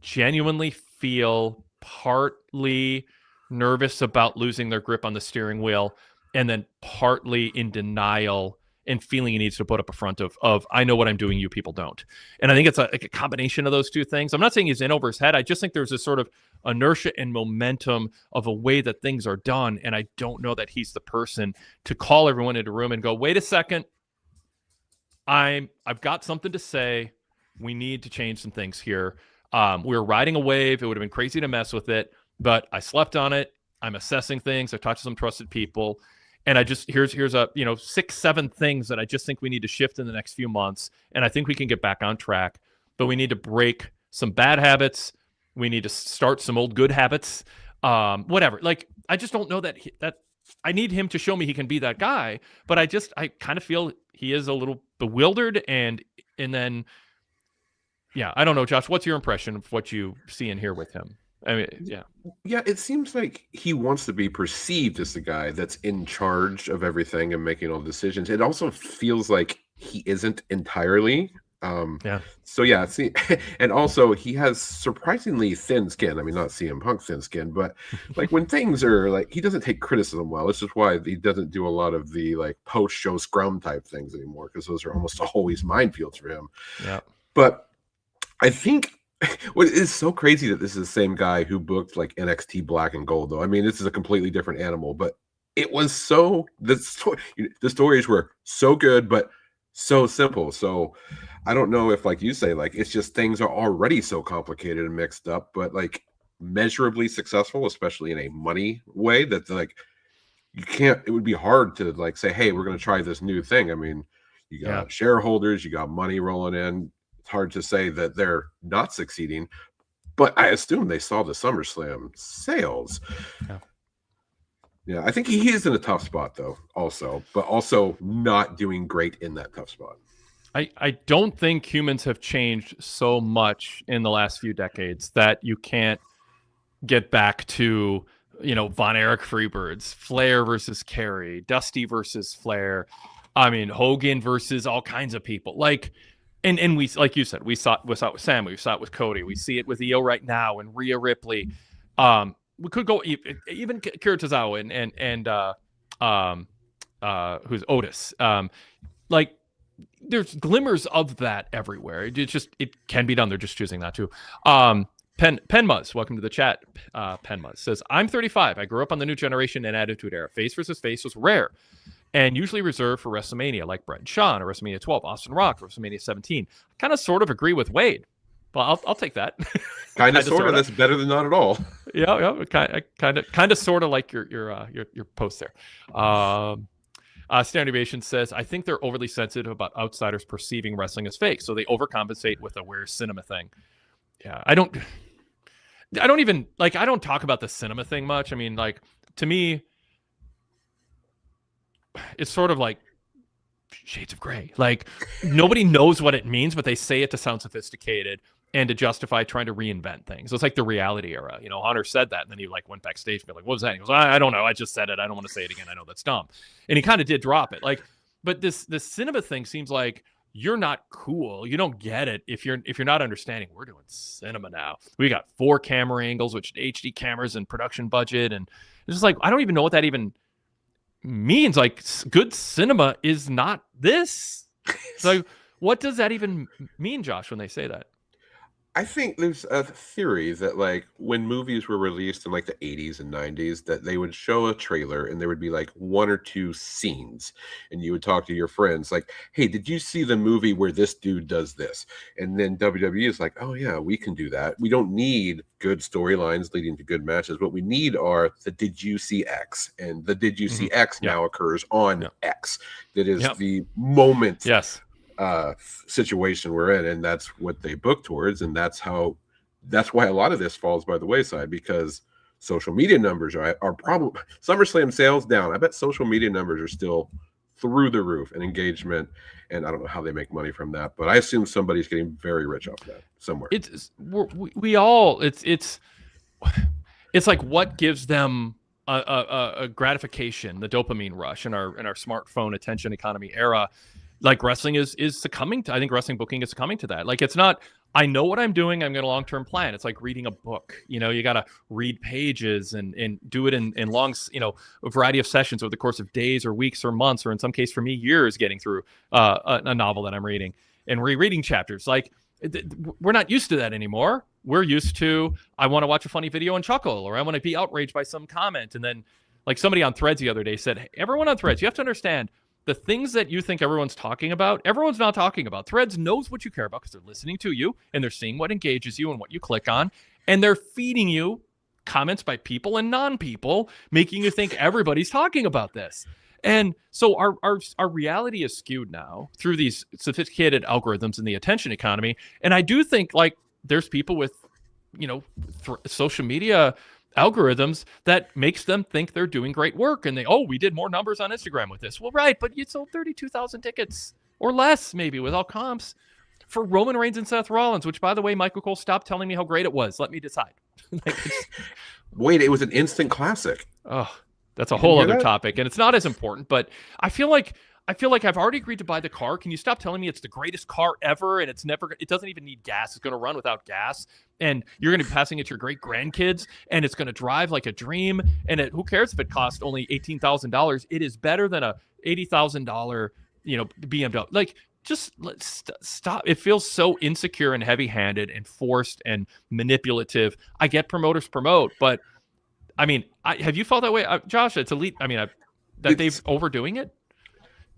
genuinely feel partly nervous about losing their grip on the steering wheel and then partly in denial and feeling he needs to put up a front of I know what I'm doing, you people don't. And I think it's a combination of those two things. I'm not saying he's in over his head. I just think there's this sort of inertia and momentum of a way that things are done. And I don't know that he's the person to call everyone into a room and go, wait a second, I've got something to say. We need to change some things here. We were riding a wave. It would have been crazy to mess with it, but I slept on it. I'm assessing things. I've talked to some trusted people. And I just, here's a, 6-7 things that I just think we need to shift in the next few months. And I think we can get back on track, but we need to break some bad habits. We need to start some old good habits. Whatever. Like, I just don't know that I need him to show me he can be that guy, but I kind of feel he is a little bewildered. And then, yeah, I don't know, Josh, what's your impression of what you see and hear with him? I mean, yeah. Yeah, it seems like he wants to be perceived as the guy that's in charge of everything and making all the decisions. It also feels like he isn't entirely. So yeah, see, and also he has surprisingly thin skin. I mean, not CM Punk thin skin, but like when things are like, he doesn't take criticism well. It's just why he doesn't do a lot of the like post-show scrum type things anymore, because those are almost always minefields for him. Yeah. But I think what is so crazy that this is the same guy who booked like NXT Black and Gold, though. I mean, this is a completely different animal, but it was the stories were so good, but so simple. So I don't know if, like you say, like it's just things are already so complicated and mixed up, but like measurably successful, especially in a money way, that like it would be hard to like say, hey, we're going to try this new thing. I mean, you got shareholders, you got money rolling in. It's hard to say that they're not succeeding, but I assume they saw the SummerSlam sales. Yeah, I think he is in a tough spot, though, but also not doing great in that tough spot. I don't think humans have changed so much in the last few decades that you can't get back to, Von Erich Freebirds, Flair versus Kerry, Dusty versus Flair. I mean, Hogan versus all kinds of people. Like, and we, like you said, we saw it with Sam, we saw it with Cody, we see it with EO right now and Rhea Ripley. We could go even Kira Tozawa and who's Otis. Like, there's glimmers of that everywhere. It can be done. They're just choosing not to. Penmuzz, welcome to the chat. Penmuzz says, I'm 35. I grew up on the New Generation and Attitude Era. Face versus face was rare and usually reserved for WrestleMania, like Bret and Shawn, or WrestleMania 12, Austin Rock, or WrestleMania 17. I kind of sort of agree with Wade. Well, I'll take that. Kind of, sort of. That's better than not at all. Yeah. Kind of, sort of like your post there. Standard Deviation says, I think they're overly sensitive about outsiders perceiving wrestling as fake, so they overcompensate with a weird cinema thing. Yeah, I don't even like. I don't talk about the cinema thing much. I mean, like, to me, it's sort of like Shades of Grey. Like, nobody knows what it means, but they say it to sound sophisticated and to justify trying to reinvent things. So it's like the reality era. Hunter said that, and then he like went backstage and be like, what was that? And he goes, I don't know. I just said it. I don't want to say it again. I know that's dumb. And he kind of did drop it. Like, but this cinema thing seems like you're not cool. You don't get it if you're not understanding. We're doing cinema now. We got 4 camera angles, which HD cameras and production budget, and it's just like, I don't even know what that even means. Like, good cinema is not this. So what does that even mean, Josh, when they say that? I think there's a theory that like when movies were released in like the 80s and 90s that they would show a trailer and there would be like one or two scenes and you would talk to your friends like, "Hey, did you see the movie where this dude does this?" And then WWE is like, "Oh yeah, we can do that. We don't need good storylines leading to good matches. What we need are the did you see X?" And the did you see X now occurs on X. That is the moment situation we're in, and that's what they book towards, and that's why a lot of this falls by the wayside, because social media numbers are probably SummerSlam sales down. I bet social media numbers are still through the roof, and engagement, and I don't know how they make money from that, but I assume somebody's getting very rich off that somewhere. It's like what gives them a gratification, the dopamine rush in our smartphone attention economy era. Like wrestling is succumbing to, I think wrestling booking is succumbing to that. Like, it's not, I know what I'm doing, I'm going to long-term plan. It's like reading a book. You know, you got to read pages and do it in long, a variety of sessions over the course of days or weeks or months, or in some case for me, years, getting through a novel that I'm reading and rereading chapters. Like, we're not used to that anymore. We're used to, I want to watch a funny video and chuckle, or I want to be outraged by some comment. And then, like, somebody on Threads the other day said, "Hey, everyone on Threads, you have to understand, the things that you think everyone's talking about, everyone's not talking about. Threads knows what you care about because they're listening to you and they're seeing what engages you and what you click on. And they're feeding you comments by people and non-people, making you think everybody's talking about this." And so our reality is skewed now through these sophisticated algorithms in the attention economy. And I do think, like, there's people with, social media algorithms that makes them think they're doing great work, and we did more numbers on Instagram with this. Well, right, but you sold 32,000 tickets or less, maybe, with all comps, for Roman Reigns and Seth Rollins, which, by the way, Michael Cole, stopped telling me how great it was. Let me decide. Wait, it was an instant classic. Oh, that's a whole other topic, and it's not as important, but I feel like I've already agreed to buy the car. Can you stop telling me it's the greatest car ever, and it doesn't even need gas. It's going to run without gas, and you're going to be passing it to your great grandkids, and it's going to drive like a dream. And who cares if it costs only $18,000? It is better than a $80,000, BMW. Like, just stop. It feels so insecure and heavy-handed and forced and manipulative. I get promoters promote, but I mean, have you felt that way, Josh? It's elite. I mean, they've overdoing it.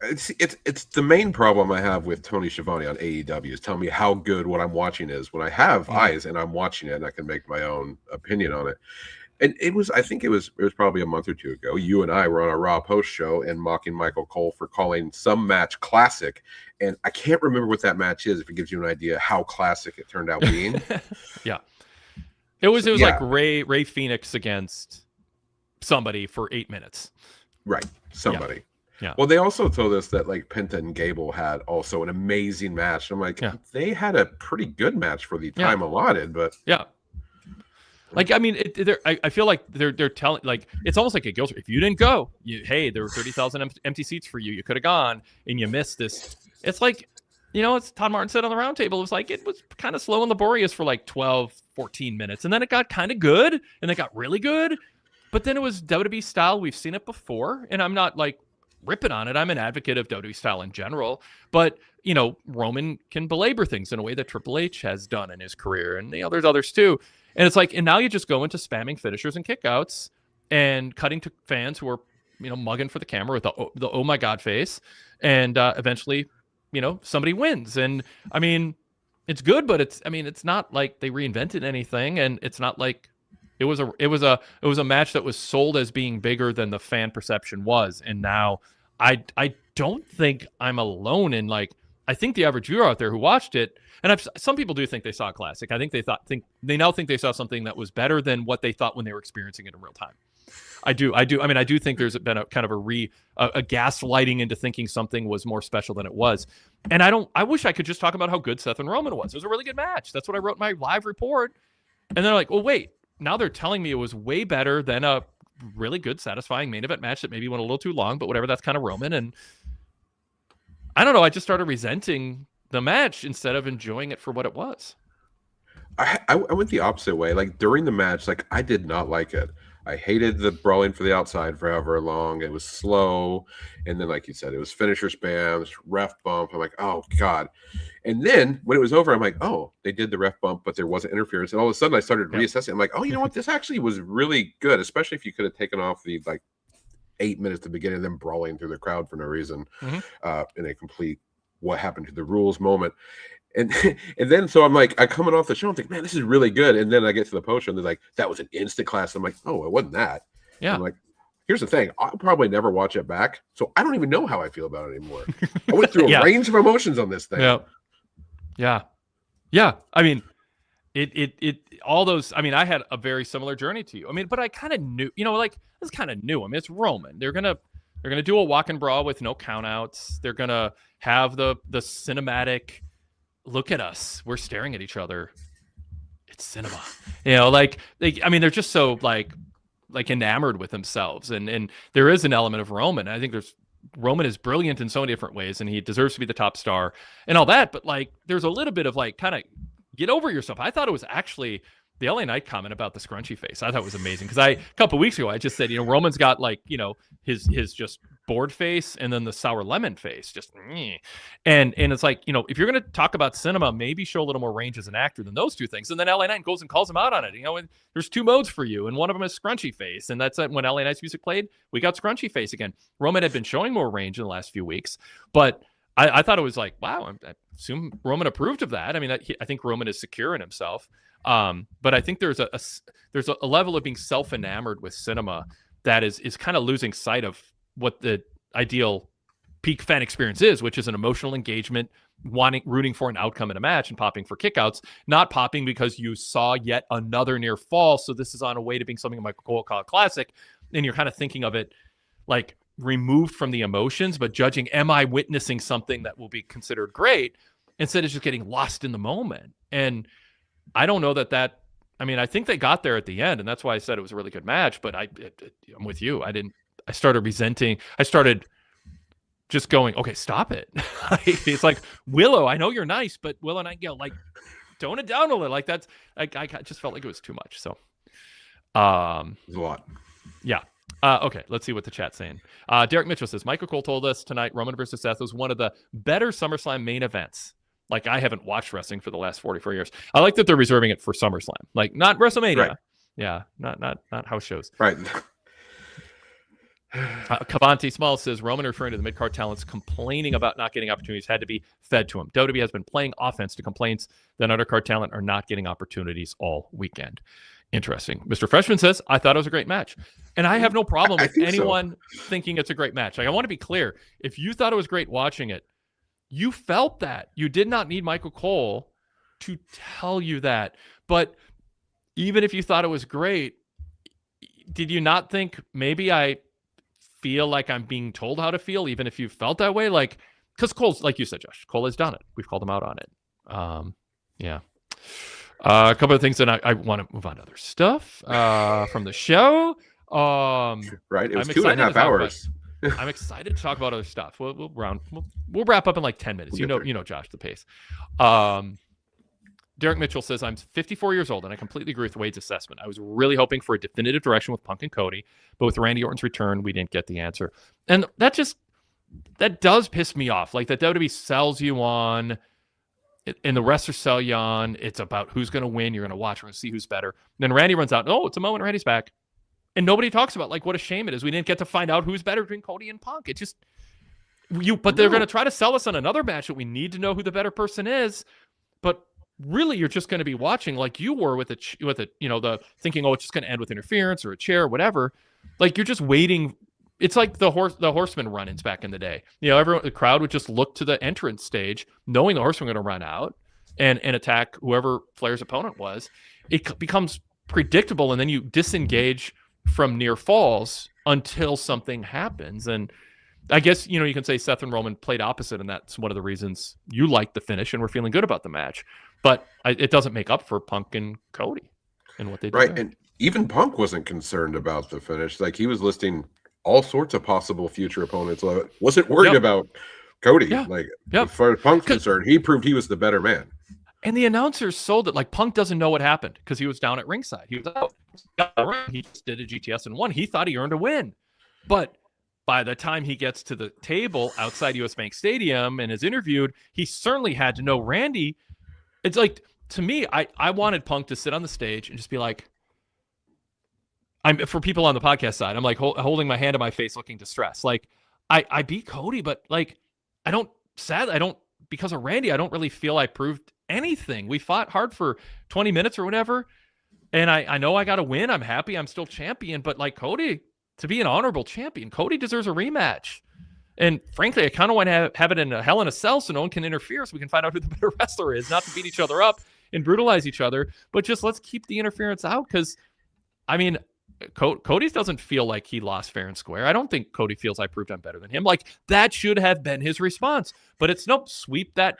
It's the main problem I have with Tony Schiavone on AEW is telling me how good what I'm watching is when I have eyes and I'm watching it and I can make my own opinion on it. And I think it was probably a month or two ago. You and I were on a Raw post show and mocking Michael Cole for calling some match classic. And I can't remember what that match is, if it gives you an idea how classic it turned out being. Yeah. It was like Ray Phoenix against somebody for 8 minutes. Right. Somebody. Yeah. Well, they also told us that like Penta and Gable had also an amazing match. I'm like, they had a pretty good match for the time allotted, but like, I mean, I feel like they're telling, like, it's almost like a guilt. If you didn't go, there were 30,000 empty seats for you. You could have gone, and you missed this. It's like, as Todd Martin said on the roundtable, it was like, it was kind of slow and laborious for like 12, 14 minutes. And then it got kind of good, and it got really good. But then it was WWE style. We've seen it before, and I'm not like ripping on it. I'm an advocate of WWE style in general, but Roman can belabor things in a way that Triple H has done in his career, and there's others too. And it's like, and now you just go into spamming finishers and kickouts and cutting to fans who are mugging for the camera with the oh my god face, and eventually somebody wins. And I mean, it's good, but it's not like they reinvented anything, and it's not like it was a match that was sold as being bigger than the fan perception was. And now I don't think I'm alone in, like, I think the average viewer out there who watched it, and some people do think they saw a classic. I think they now think they saw something that was better than what they thought when they were experiencing it in real time. I do. I mean, I do think there's been a kind of a gaslighting into thinking something was more special than it was. And I wish I could just talk about how good Seth and Roman was. It was a really good match. That's what I wrote in my live report. And they're like, well, wait. Now they're telling me it was way better than a really good, satisfying main event match that maybe went a little too long, but whatever, that's kind of Roman. And I don't know, I just started resenting the match instead of enjoying it for what it was. I went the opposite way. Like, during the match, like, I did not like it. I hated the brawling for the outside for however long. It was slow. And then, like you said, it was finisher spams, ref bump. I'm like, oh, God. And then when it was over, I'm like, oh, they did the ref bump, but there wasn't interference. And all of a sudden I started reassessing. I'm like, oh, you know what? This actually was really good, especially if you could have taken off the 8 minutes at the beginning of them brawling through the crowd for no reason in a complete what happened to the rules moment. And then so I'm like, I coming off the show, I'm thinking, man, this is really good. And then I get to the post show and they're like, that was an instant class. I'm like, oh, it wasn't that. Yeah. I'm like, here's the thing. I'll probably never watch it back. So I don't even know how I feel about it anymore. I went through a range of emotions on this thing. Yeah. I mean, it all those, I mean, I had a very similar journey to you. I mean, but I kind of knew, it's kind of new. I mean, it's Roman. They're going to do a walk and brawl with no countouts. They're going to have the cinematic, look at us. We're staring at each other. It's cinema. They're just so like enamored with themselves. And there is an element of Roman. I think Roman is brilliant in so many different ways, and he deserves to be the top star and all that. But there's a little bit of kind of get over yourself. I thought it was actually the LA Knight comment about the scrunchy face. I thought it was amazing because a couple of weeks ago I just said, Roman's got his just bored face and then the sour lemon face, just and it's like, if you're going to talk about cinema, maybe show a little more range as an actor than those two things. And then LA Knight goes and calls him out on it. There's two modes for you, and one of them is scrunchy face, and that's when LA Knight's music played, we got scrunchy face again. Roman had been showing more range in the last few weeks, but I thought it was like, wow, I assume Roman approved of that. I mean, I think Roman is secure in himself. But I think there's a level of being self-enamored with cinema that is kind of losing sight of what the ideal peak fan experience is, which is an emotional engagement, rooting for an outcome in a match and popping for kickouts, not popping because you saw yet another near fall. So this is on a way to being something Michael Cole called classic. And you're kind of thinking of it like removed from the emotions, but judging, am I witnessing something that will be considered great, instead of just getting lost in the moment. And I don't know that I think they got there at the end, and that's why I said it was a really good match, but I'm with you. I started resenting. I started just going, okay, stop it. It's like, Willow, I know you're nice, but Willow Nightingale, tone it down a little. I just felt like it was too much. So, it was a lot. Yeah. Okay, let's see what the chat's saying. Derek Mitchell says, Michael Cole told us tonight Roman versus Seth was one of the better SummerSlam main events. I haven't watched wrestling for the last 44 years. I like that they're reserving it for SummerSlam, not WrestleMania. Right. Yeah, not house shows. Right. Cavanti Small says, Roman, referring to the mid-card talents complaining about not getting opportunities, had to be fed to him. WWE has been playing offense to complaints that undercard talent are not getting opportunities all weekend. Interesting. Mr. Freshman says, I thought it was a great match. And I have no problem with anyone thinking it's a great match. I want to be clear. If you thought it was great watching it, you felt that. You did not need Michael Cole to tell you that. But even if you thought it was great, did you not think, maybe I feel like I'm being told how to feel, even if you felt that way? Because Cole's, like you said, Josh, Cole has done it. We've called him out on it. Yeah. A couple of things that I want to move on to other stuff from the show. Right. It was 2.5 hours. I'm excited to talk about other stuff. We'll wrap up in 10 minutes. You know, Josh, the pace. Derek Mitchell says, I'm 54 years old, and I completely agree with Wade's assessment. I was really hoping for a definitive direction with Punk and Cody, but with Randy Orton's return, we didn't get the answer. And that does piss me off. That WWE sells you on, and the wrestlers sell you on, it's about who's going to win. You're going to watch. We're going to see who's better. And then Randy runs out. Oh, it's a moment. Randy's back. And nobody talks about what a shame it is. We didn't get to find out who's better between Cody and Punk. It just but they're going to try to sell us on another match that we need to know who the better person is. But really, you're just going to be watching like you were with the thinking, oh, it's just going to end with interference or a chair or whatever. You're just waiting. It's like the Horseman run-ins back in the day. The crowd would just look to the entrance stage, knowing the Horseman were going to run out and attack whoever Flair's opponent was. It becomes predictable, and then you disengage from near falls until something happens. And I guess, you can say Seth and Roman played opposite, and that's one of the reasons you liked the finish and we're feeling good about the match. But it doesn't make up for Punk and Cody and what they did. Right. There. And even Punk wasn't concerned about the finish. He was listing all sorts of possible future opponents. Wasn't worried about Cody. Yeah. As far as Punk's concerned, he proved he was the better man. And the announcers sold it Punk doesn't know what happened because he was down at ringside. He was out. he just did a GTS and won. He thought he earned a win. But by the time he gets to the table outside US Bank Stadium and is interviewed, he certainly had to know Randy. It's like, to me, I wanted Punk to sit on the stage and just be like, for people on the podcast side, I'm like holding my hand to my face, looking distressed. Like, I beat Cody, but like, because of Randy, I don't really feel I proved anything. We fought hard for 20 minutes or whatever. And I know I got to win. I'm happy I'm still champion, but like Cody, to be an honorable champion, Cody deserves a rematch. And frankly, I kind of want to have it in a Hell in a Cell so no one can interfere, so we can find out who the better wrestler is, not to beat each other up and brutalize each other, but just let's keep the interference out. Because, I mean, Cody doesn't feel like he lost fair and square. I don't think Cody feels I proved I'm better than him. Like, that should have been his response. But it's nope, sweep that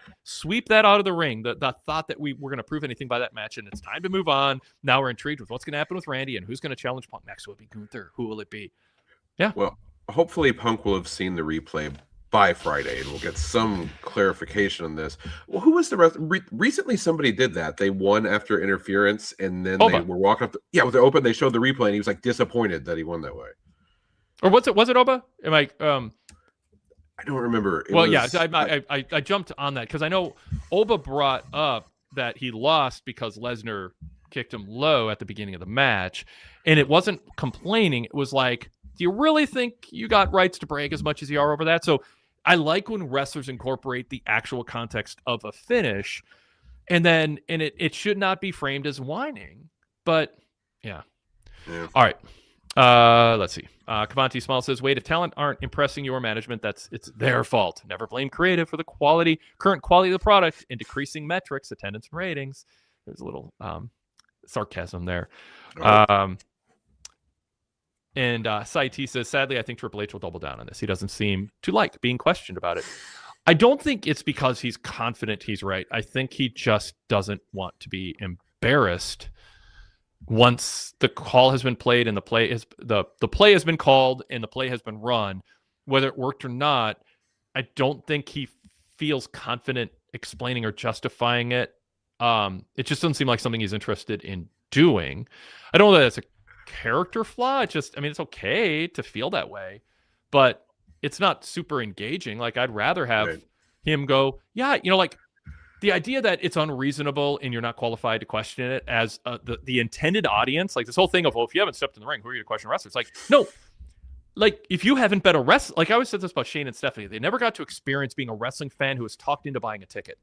out of the ring. The thought that we were going to prove anything by that match, and it's time to move on. Now we're intrigued with what's going to happen with Randy and who's going to challenge Punk next. Will it be Gunther? Who will it be? Yeah. Well, hopefully Punk will have seen the replay by Friday, and we'll get some clarification on this. Well, who was the rest? Recently, somebody did that. They won after interference, and then they were walking up. With the open, they showed the replay, and he was like disappointed that he won that way. Or was it Oba? Am I? I don't remember. I jumped on that because I know Oba brought up that he lost because Lesnar kicked him low at the beginning of the match, and it wasn't complaining. It was like, do you really think you got rights to brag as much as you are over that? So I like when wrestlers incorporate the actual context of a finish, and it should not be framed as whining. But yeah. All right. Let's see. Kavanti Small says, Wade, if talent aren't impressing your management, it's their fault. Never blame creative for the current quality of the product and decreasing metrics, attendance, and ratings. There's a little sarcasm there. And Saiti says, sadly, I think Triple H will double down on this. He doesn't seem to like being questioned about it. I don't think it's because he's confident he's right. I think he just doesn't want to be embarrassed once the call has been played and the play has been called and the play has been run, whether it worked or not. I don't think he feels confident explaining or justifying it. It just doesn't seem like something he's interested in doing. I don't know that it's a character flaw. It's okay to feel that way, but it's not super engaging. Like, I'd rather have him go, like the idea that it's unreasonable and you're not qualified to question it as the intended audience. Like, this whole thing of, well, if you haven't stepped in the ring, who are you to question wrestlers? Like, no, like, if you haven't been a wrestler, like I always said this about Shane and Stephanie, they never got to experience being a wrestling fan who was talked into buying a ticket.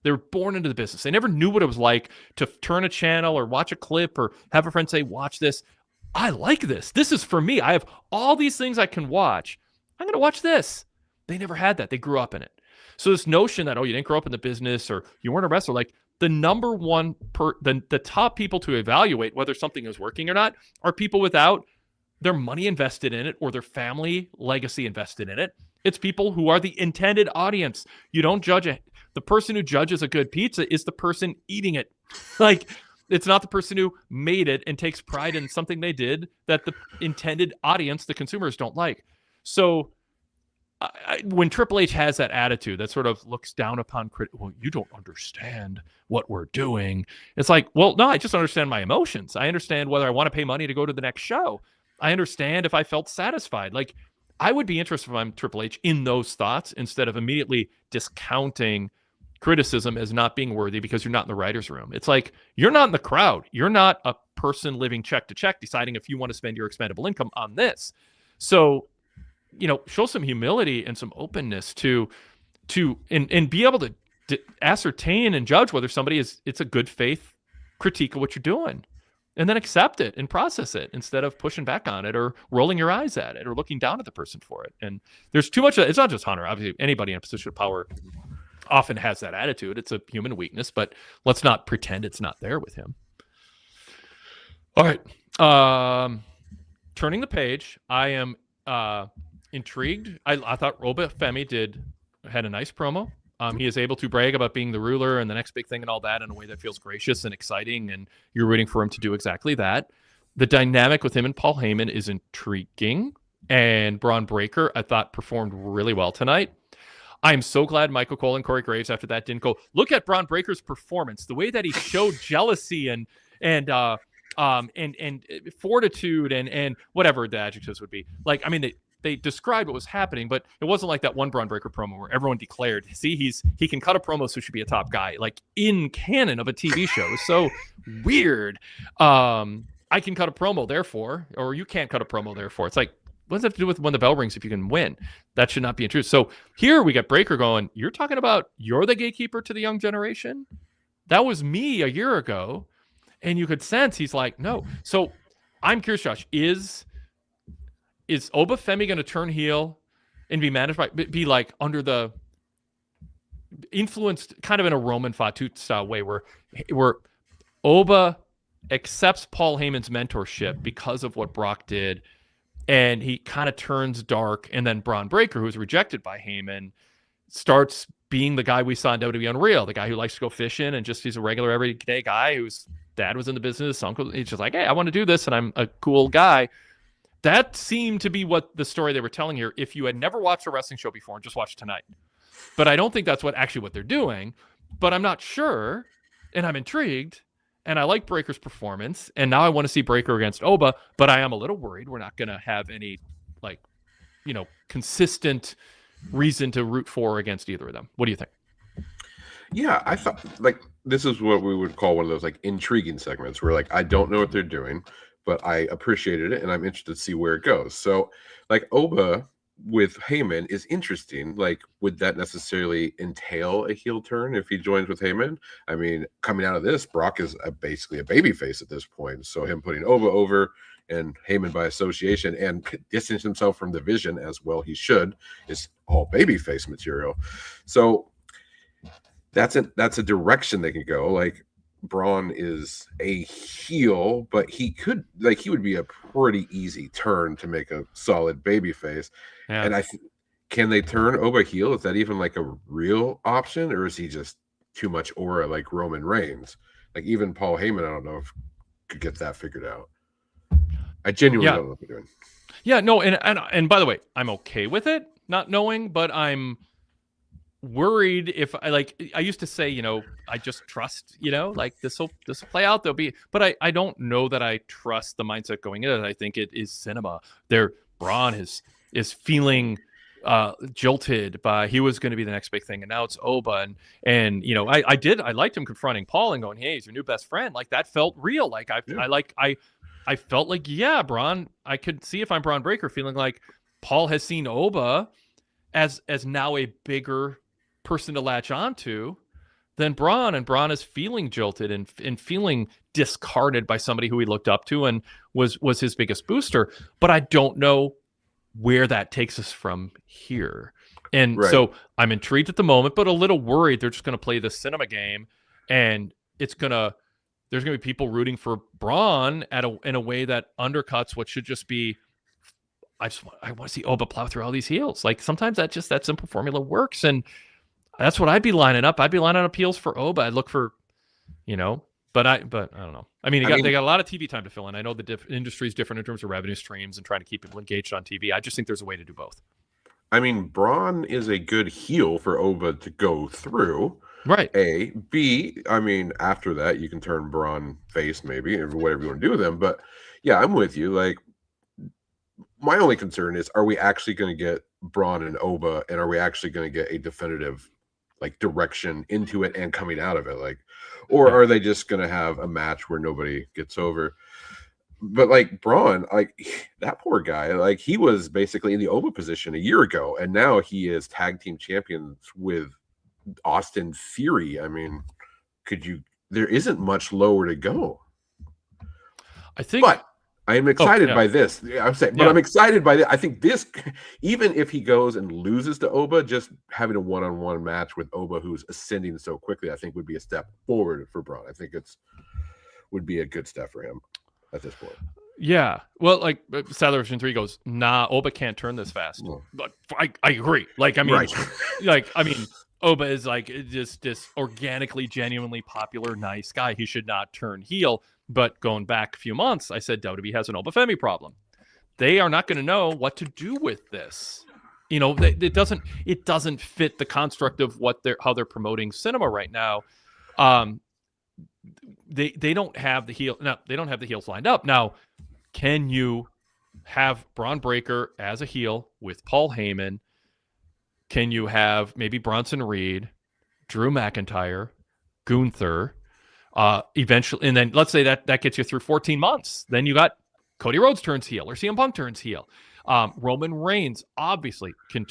They were born into the business. They never knew what it was like to turn a channel or watch a clip or have a friend say, watch this. I like this. This is for me. I have all these things I can watch. I'm going to watch this. They never had that. They grew up in it. So this notion that, you didn't grow up in the business or you weren't a wrestler, like the number one, the top people to evaluate whether something is working or not are people without their money invested in it or their family legacy invested in it. It's people who are the intended audience. You don't judge it. The person who judges a good pizza is the person eating it. Like, it's not the person who made it and takes pride in something they did that the intended audience, the consumers, don't like. So when Triple H has that attitude that sort of looks down upon well, you don't understand what we're doing. It's like, well, no, I just understand my emotions. I understand whether I want to pay money to go to the next show. I understand if I felt satisfied. Like, I would be interested if I'm Triple H in those thoughts instead of immediately discounting criticism as not being worthy because you're not in the writer's room. It's like, you're not in the crowd. You're not a person living check to check deciding if you want to spend your expendable income on this. So, show some humility and some openness to be able to ascertain and judge whether somebody it's a good faith critique of what you're doing, and then accept it and process it instead of pushing back on it or rolling your eyes at it or looking down at the person for it. And there's too much. It's not just Hunter. Obviously, anybody in a position of power often has that attitude. It's a human weakness, but let's not pretend it's not there with him. All right. Turning the page, I am intrigued. I thought Oba Femi had a nice promo. He is able to brag about being the ruler and the next big thing and all that in a way that feels gracious and exciting, and you're rooting for him to do exactly that. The dynamic with him and Paul Heyman is intriguing, and Braun Breaker, I thought, performed really well tonight. I'm so glad Michael Cole and Corey Graves after that didn't go, look at Braun Breaker's performance, the way that he showed jealousy and and fortitude and whatever the adjectives would be. Like, I mean, they described what was happening, but it wasn't like that one Braun Breaker promo where everyone declared, see, he can cut a promo, so he should be a top guy, like in canon of a TV show. So weird. I can cut a promo, therefore, or you can't cut a promo, therefore. It's like, what does that have to do with when the bell rings if you can win? That should not be true. So here we got Breaker going, you're talking about you're the gatekeeper to the young generation? That was me a year ago. And you could sense he's like, no. So I'm curious, Josh, is Obafemi going to turn heel and be managed by, be like under the influenced kind of in a Roman Fatu style way where Oba accepts Paul Heyman's mentorship because of what Brock did, and he kind of turns dark, and then Braun Breaker, who's rejected by Heyman, starts being the guy we saw in WWE Unreal, the guy who likes to go fishing and just he's a regular everyday guy whose dad was in the business, uncle. He's just like, hey, I want to do this, and I'm a cool guy. That seemed to be what the story they were telling here. If you had never watched a wrestling show before and just watched tonight, but I don't think that's what they're doing. But I'm not sure, and I'm intrigued. And I like Breaker's performance, and now I want to see Breaker against Oba, but I am a little worried we're not going to have any, like, consistent reason to root for against either of them. What do you think? Yeah, I thought, like, this is what we would call one of those, like, intriguing segments where, like, I don't know what they're doing, but I appreciated it, and I'm interested to see where it goes. So, like, Oba with Heyman is interesting. Like, would that necessarily entail a heel turn if he joins with Heyman? I mean, coming out of this, Brock is basically a babyface at this point. So him putting Oba over and Heyman by association and distancing himself from the Vision as well he should is all babyface material. So that's a direction they can go. Like, Braun is a heel, but he would be a pretty easy turn to make a solid babyface. Yeah. And can they turn Oba heel? Is that even like a real option, or is he just too much aura like Roman Reigns? Like, even Paul Heyman, I don't know if could get that figured out. I genuinely don't know what they're doing. Yeah, no, and by the way, I'm okay with it not knowing, but I'm worried if I used to say, I just trust, like this will play out. But I don't know that I trust the mindset going in it. I think it is cinema. Braun is feeling jilted by he was going to be the next big thing, and now it's Oba, and I liked him confronting Paul and going, hey, he's your new best friend. Like, that felt real. Like I felt like, yeah, Braun, I could see if I'm Braun Breaker feeling like Paul has seen Oba as now a bigger person to latch onto than Braun, and Braun is feeling jilted and feeling discarded by somebody who he looked up to and was his biggest booster. But I don't know where that takes us from here. And so I'm intrigued at the moment, but a little worried they're just going to play the cinema game, and there's going to be people rooting for Braun in a way that undercuts what should just be, I want to see Oba plow through all these heels. Like, sometimes that simple formula works, and that's what I'd be lining up. I'd be lining up heels for Oba. I'd look for, but I don't know. I mean, they got a lot of TV time to fill in. I know the industry is different in terms of revenue streams and trying to keep people engaged on TV. I just think there's a way to do both. I mean, Braun is a good heel for Oba to go through. Right. A. B, I mean, after that, you can turn Braun face maybe, or whatever you want to do with him. But yeah, I'm with you. Like, my only concern is, are we actually going to get Braun and Oba, and are we actually going to get a definitive, like, direction into it and coming out of it? Like, or are they just going to have a match where nobody gets over? But, like, Braun, like, that poor guy, like, he was basically in the Oba position a year ago, and now he is tag team champions with Austin Theory. I mean, there isn't much lower to go. I think, but I am excited by this. I'm saying, but I'm excited by this. I think this, even if he goes and loses to Oba, just having a one-on-one match with Oba, who's ascending so quickly, I think would be a step forward for Braun. I think would be a good step for him at this point. Yeah. Well, like, Sadler Version 3 goes, nah, Oba can't turn this fast. No. But I agree. Like, I mean, Oba is like just this organically, genuinely popular, nice guy. He should not turn heel. But going back a few months, I said WWE has an Obafemi problem. They are not going to know what to do with this. It doesn't fit the construct of how they're promoting cinema right now. they don't have the heel. No, they don't have the heels lined up. Now, can you have Braun Breaker as a heel with Paul Heyman? Can you have maybe Bronson Reed, Drew McIntyre, Gunther, eventually, and then let's say that gets you through 14 months. Then you got Cody Rhodes turns heel or CM Punk turns heel. Roman Reigns obviously can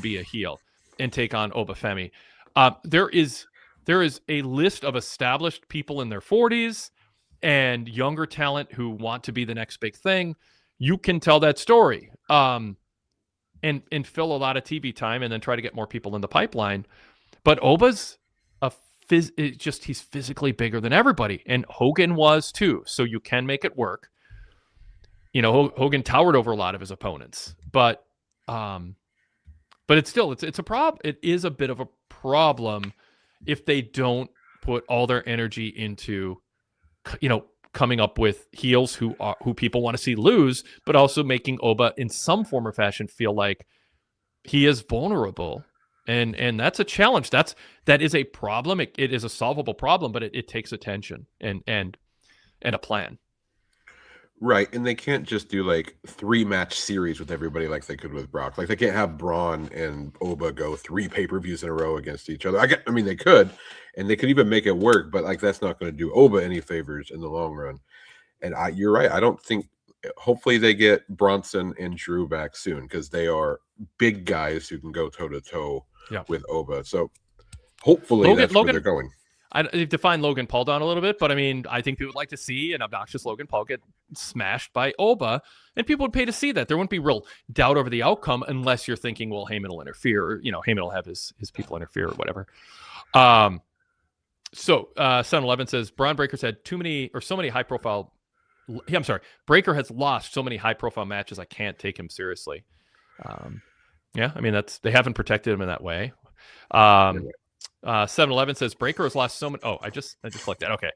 be a heel and take on Obafemi. There is a list of established people in their 40s and younger talent who want to be the next big thing. You can tell that story and fill a lot of TV time and then try to get more people in the pipeline. But Oba's he's physically bigger than everybody, and Hogan was too. So you can make it work. You know, Hogan towered over a lot of his opponents, but it's still it's a problem. It is a bit of a problem if they don't put all their energy into, you know, coming up with heels who people want to see lose, but also making Oba in some form or fashion feel like he is vulnerable. And that's a challenge. That is a problem. It is a solvable problem, but it takes attention and a plan. Right, and they can't just do like 3-match series with everybody like they could with Brock. Like they can't have Braun and Oba go 3 pay-per-views in a row against each other. I mean, they could, and they could even make it work, but like that's not going to do Oba any favors in the long run. And you're right. I don't think. Hopefully, they get Bronson and Drew back soon because they are big guys who can go toe to toe with Oba. So hopefully, that's where they're going. I've defined Logan Paul down a little bit, but I mean, I think people would like to see an obnoxious Logan Paul get smashed by Oba, and people would pay to see that. There wouldn't be real doubt over the outcome unless you're thinking, well, Heyman will interfere, or, you know, Heyman will have his people interfere or whatever. So 7-Eleven says Braun Breaker's had so many high profile. I'm sorry, Breaker has lost so many high profile matches. I can't take him seriously. Yeah, I mean they haven't protected him in that way. 7-Eleven says Breaker has lost so many. Oh, I just clicked that. Okay.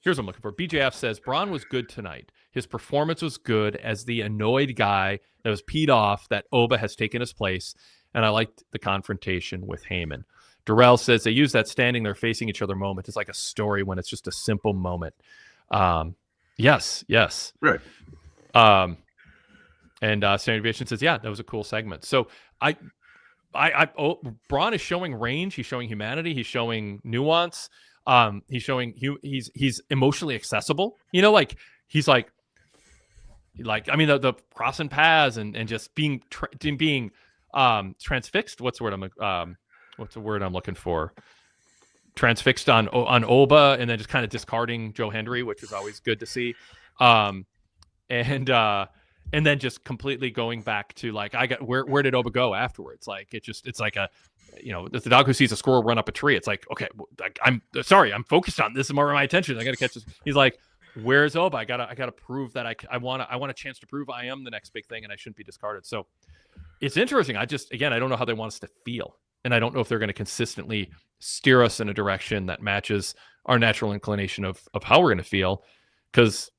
Here's what I'm looking for. BJF says Braun was good tonight. His performance was good as the annoyed guy that was peed off that Oba has taken his place, and I liked the confrontation with Heyman. Darrell says they use that standing there facing each other moment. It's like a story when it's just a simple moment. Yes. Right. And Standard Deviation says, yeah, that was a cool segment. So Braun is showing range. He's showing humanity. He's showing nuance. He's showing he's emotionally accessible. You know, like he's like I mean the crossing paths and just being transfixed. What's the word I'm looking for? Transfixed on Oba, and then just kind of discarding Joe Hendry, which is always good to see. And then just completely going back to like, where did Oba go afterwards? Like it's like a, you know, the dog who sees a squirrel run up a tree. It's like, okay, I'm sorry, I'm focused on this. More of my attention. I got to catch this. He's like, where's Oba? I gotta prove that I want a chance to prove I am the next big thing and I shouldn't be discarded. So it's interesting. I don't know how they want us to feel. And I don't know if they're going to consistently steer us in a direction that matches our natural inclination of how we're going to feel, because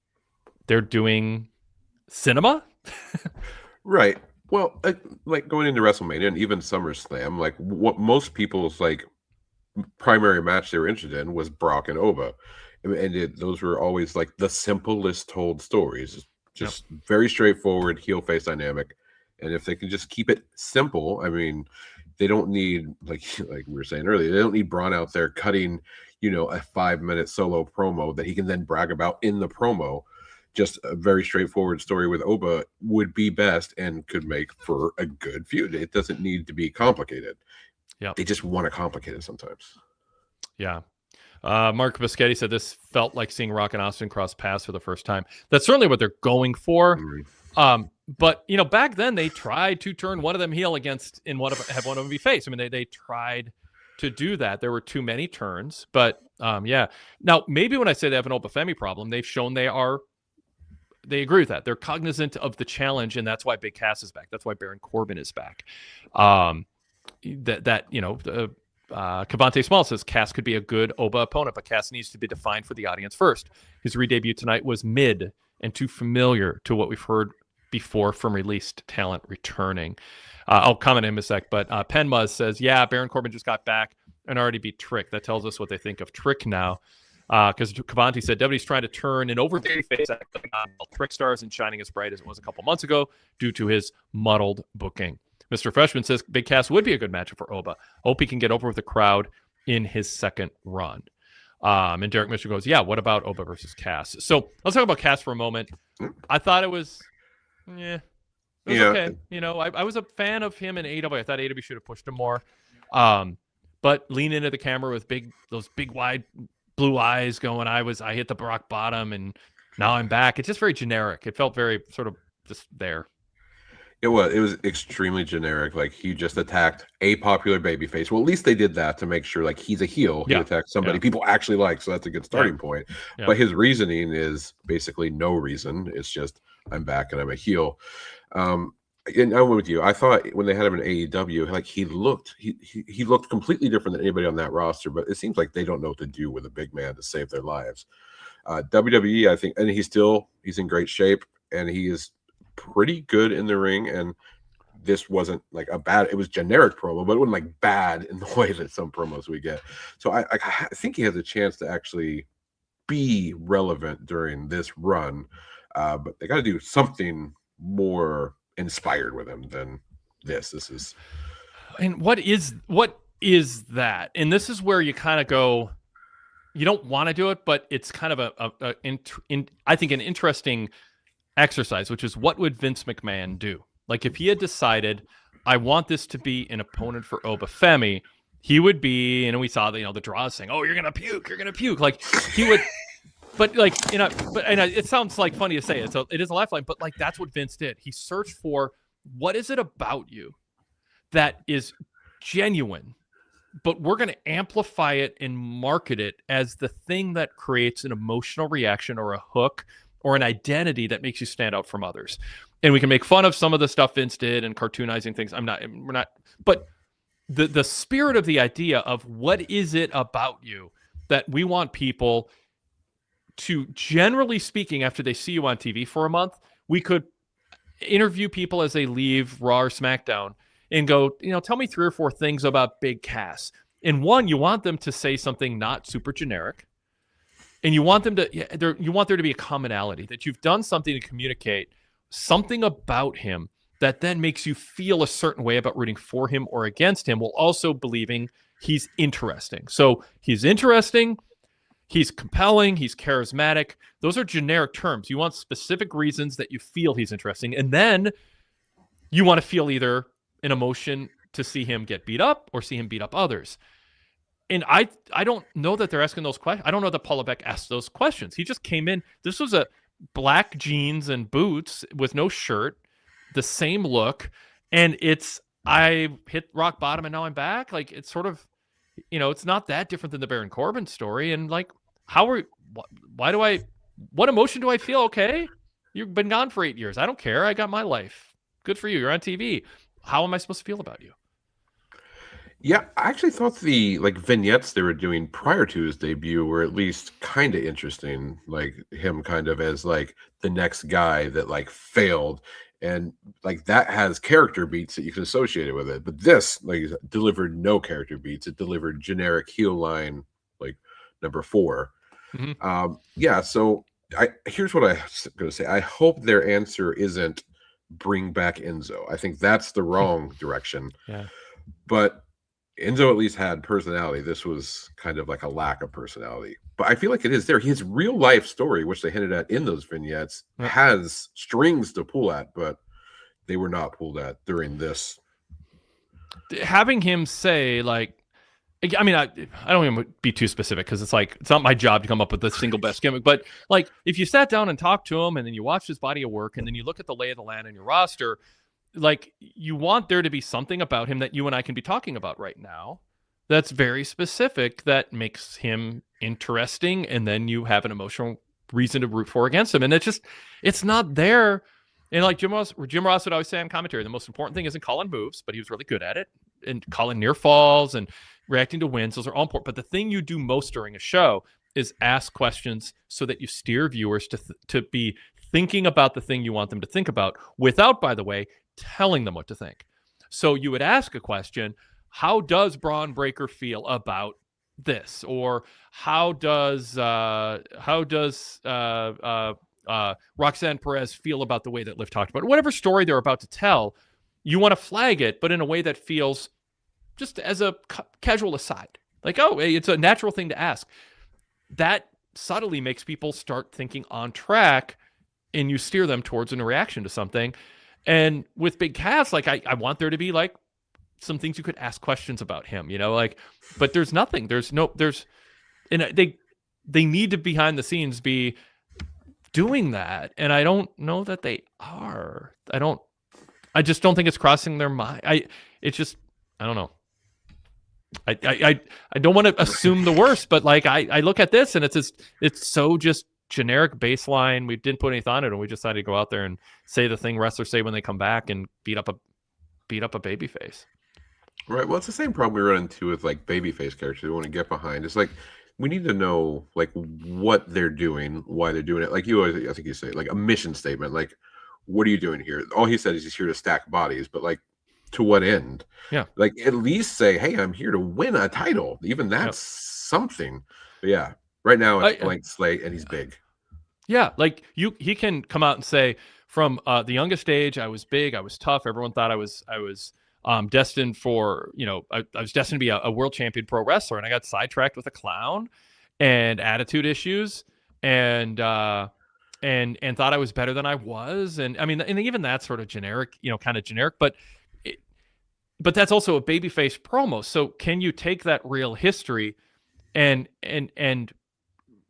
they're doing cinema. Right. Well, like going into WrestleMania and even SummerSlam, like what most people's like primary match they were interested in was Brock and Oba. And those were always like the simplest told stories, just very straightforward heel face dynamic. And if they can just keep it simple, I mean, they don't need, like we were saying earlier, they don't need Braun out there cutting, you know, a 5-minute solo promo that he can then brag about in the promo. Just a very straightforward story with Oba would be best and could make for a good feud. It doesn't need to be complicated. Yeah, they just want to complicate it sometimes. Yeah. Mark Biscotti said this felt like seeing Rock and Austin cross paths for the first time. That's certainly what they're going for. Mm-hmm. But you know, back then they tried to turn one of them heel against have one of them be face. I mean, they tried to do that. There were too many turns, but yeah. Now maybe when I say they have an Obafemi problem, they've shown they agree with that. They're cognizant of the challenge, and that's why Big Cass is back. That's why Baron Corbin is back. Cavante Small says Cass could be a good Oba opponent, but Cass needs to be defined for the audience first. His re-debut tonight was mid and too familiar to what we've heard before from released talent returning. I'll comment in a sec, but Penmuz says, yeah, Baron Corbin just got back. and already beat Trick. That tells us what they think of Trick now. Because Cavanti said WWE's trying to turn an over face Trick star isn't shining as bright as it was a couple months ago due to his muddled booking. Mr. Freshman says Big Cass would be a good matchup for Oba. Hope he can get over with the crowd in his second run. And Derek Mitchell goes, yeah, what about Oba versus Cass? So let's talk about Cass for a moment. I thought it was, okay. You know, I was a fan of him in AEW. I thought AEW should have pushed him more. But lean into the camera with those big wide blue eyes going, I hit the rock bottom and now I'm back. It's just very generic. It felt very sort of just there. It was extremely generic. Like, he just attacked a popular babyface. Well, at least they did that to make sure, like, he's a heel. He attacked somebody people actually like, so that's a good starting point. Yeah. But his reasoning is basically no reason. It's just, I'm back and I'm a heel. And I'm with you. I thought when they had him in AEW, like, he looked completely different than anybody on that roster. But it seems like they don't know what to do with a big man to save their lives. WWE, I think, and he's in great shape, and he is pretty good in the ring. And this wasn't like it was generic promo, but it wasn't like bad in the way that some promos we get. So I think he has a chance to actually be relevant during this run. But they got to do something more inspired with him than this. This is, and what is that? And this is where you kind of go, you don't want to do it, but it's kind of I think an interesting exercise, which is what would Vince McMahon do? Like, if he had decided, I want this to be an opponent for Obafemi, he would be, and we saw the draws saying, oh, you're gonna puke, like he would. But like, it sounds like funny to say it, so it is a lifeline, but like, that's what Vince did. He searched for, what is it about you that is genuine, but we're going to amplify it and market it as the thing that creates an emotional reaction or a hook or an identity that makes you stand out from others. And we can make fun of some of the stuff Vince did and cartoonizing things. We're not, but the spirit of the idea of what is it about you that we want people to, generally speaking, after they see you on TV for a month, we could interview people as they leave Raw or SmackDown and go, tell me 3 or 4 things about Big Cass. And one, you want them to say something not super generic. And you want them to, you want there to be a commonality, that you've done something to communicate something about him that then makes you feel a certain way about rooting for him or against him, while also believing he's interesting. So he's interesting, he's compelling, he's charismatic. Those are generic terms. You want specific reasons that you feel he's interesting. And then you want to feel either an emotion to see him get beat up or see him beat up others. And I don't know that they're asking those questions. I don't know that Paul Levesque asked those questions. He just came in. This was a black jeans and boots with no shirt, the same look. And I hit rock bottom and now I'm back. Like, it's sort of, it's not that different than the Baron Corbin story. And like, what emotion do I feel? Okay, you've been gone for 8 years. I don't care. I got my life. Good for you. You're on TV. How am I supposed to feel about you? Yeah, I actually thought the vignettes they were doing prior to his debut were at least kind of interesting. Like, him kind of as like the next guy that like failed, and like that has character beats that you can associate it with it. But this delivered no character beats. It delivered generic heel line, like number 4. Mm-hmm. So here's what I'm going to say. I hope their answer isn't bring back Enzo. I think that's the wrong direction. Yeah, but Enzo at least had personality. This was kind of like a lack of personality. But I feel like it is there. His real life story, which they hinted at in those vignettes, has strings to pull at, but they were not pulled at during this. Having him say, like, I mean, I don't even be too specific because it's like, it's not my job to come up with the single best gimmick. But like, if you sat down and talked to him and then you watched his body of work and then you look at the lay of the land in your roster, like, you want there to be something about him that you and I can be talking about right now that's very specific, that makes him interesting, and then you have an emotional reason to root for against him. And it's not there. And like Jim Ross would always say on commentary, the most important thing isn't calling moves, but he was really good at it, and calling near falls and reacting to wins. Those are all important. But the thing you do most during a show is ask questions so that you steer viewers to be thinking about the thing you want them to think about, without, by the way, telling them what to think. So you would ask a question: how does Braun Breaker feel about this, or how does Roxanne Perez feel about the way that Liv talked about it? Whatever story they're about to tell, you want to flag it, but in a way that feels just as a casual aside, like, oh, hey, it's a natural thing to ask. That subtly makes people start thinking on track, and you steer them towards a reaction to something. And with Big Cass, like, I want there to be like some things you could ask questions about him, like, but there's nothing. And they need to behind the scenes be doing that, and I don't know that they are. I just don't think it's crossing their mind. I don't know. I don't want to assume the worst, but like I look at this and it's so just generic baseline. We didn't put any thought into it, and we just decided to go out there and say the thing wrestlers say when they come back and beat up a babyface. Right. Well, it's the same problem we run into with like babyface characters we want to get behind. It's like we need to know like what they're doing, why they're doing it. Like you always, I think you say like a mission statement. Like, what are you doing here? All he said is he's here to stack bodies, but like, to what end? Yeah. Like at least say, hey, I'm here to win a title. Even that's something. But yeah, right now it's blank slate, and he's big. Yeah, like he can come out and say, from the youngest age, I was big, I was tough. Everyone thought I was destined for, I was destined to be a world champion pro wrestler, and I got sidetracked with a clown and attitude issues, and thought I was better than I was. And I mean, and even that's sort of generic, kind of generic, but that's also a babyface promo. So can you take that real history and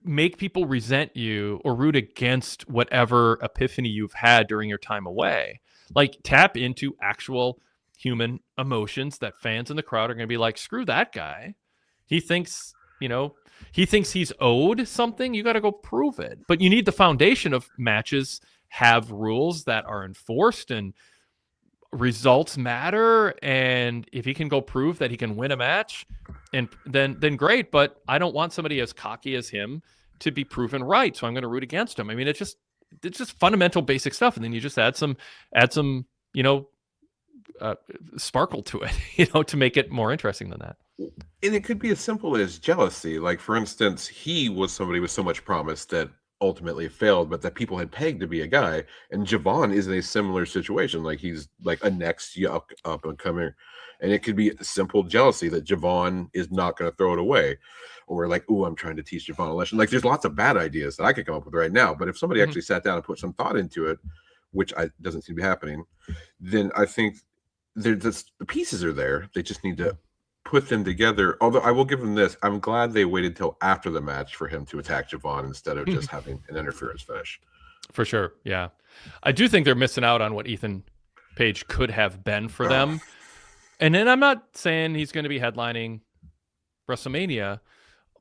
make people resent you or root against whatever epiphany you've had during your time away? Like, tap into actual human emotions that fans in the crowd are going to be like, screw that guy. He thinks he's owed something. You got to go prove it. But you need the foundation of matches have rules that are enforced, and results matter. And if he can go prove that he can win a match, and then great. But I don't want somebody as cocky as him to be proven right, so I'm going to root against him. I mean, it's just fundamental basic stuff, and then you just add some sparkle to it, to make it more interesting than that. And it could be as simple as jealousy. Like, for instance, he was somebody with so much promise that ultimately failed, but that people had pegged to be a guy. And Javon is in a similar situation. Like, he's like a next up and coming. And it could be simple jealousy that Javon is not going to throw it away. Or like, oh, I'm trying to teach Javon a lesson. Like, there's lots of bad ideas that I could come up with right now. But if somebody actually sat down and put some thought into it, which doesn't seem to be happening, then I think the pieces are there. They just need to put them together. Although I will give them this, I'm glad they waited till after the match for him to attack Javon instead of just having an interference finish. For sure. Yeah. I do think they're missing out on what Ethan Page could have been for them. And then I'm not saying he's going to be headlining WrestleMania,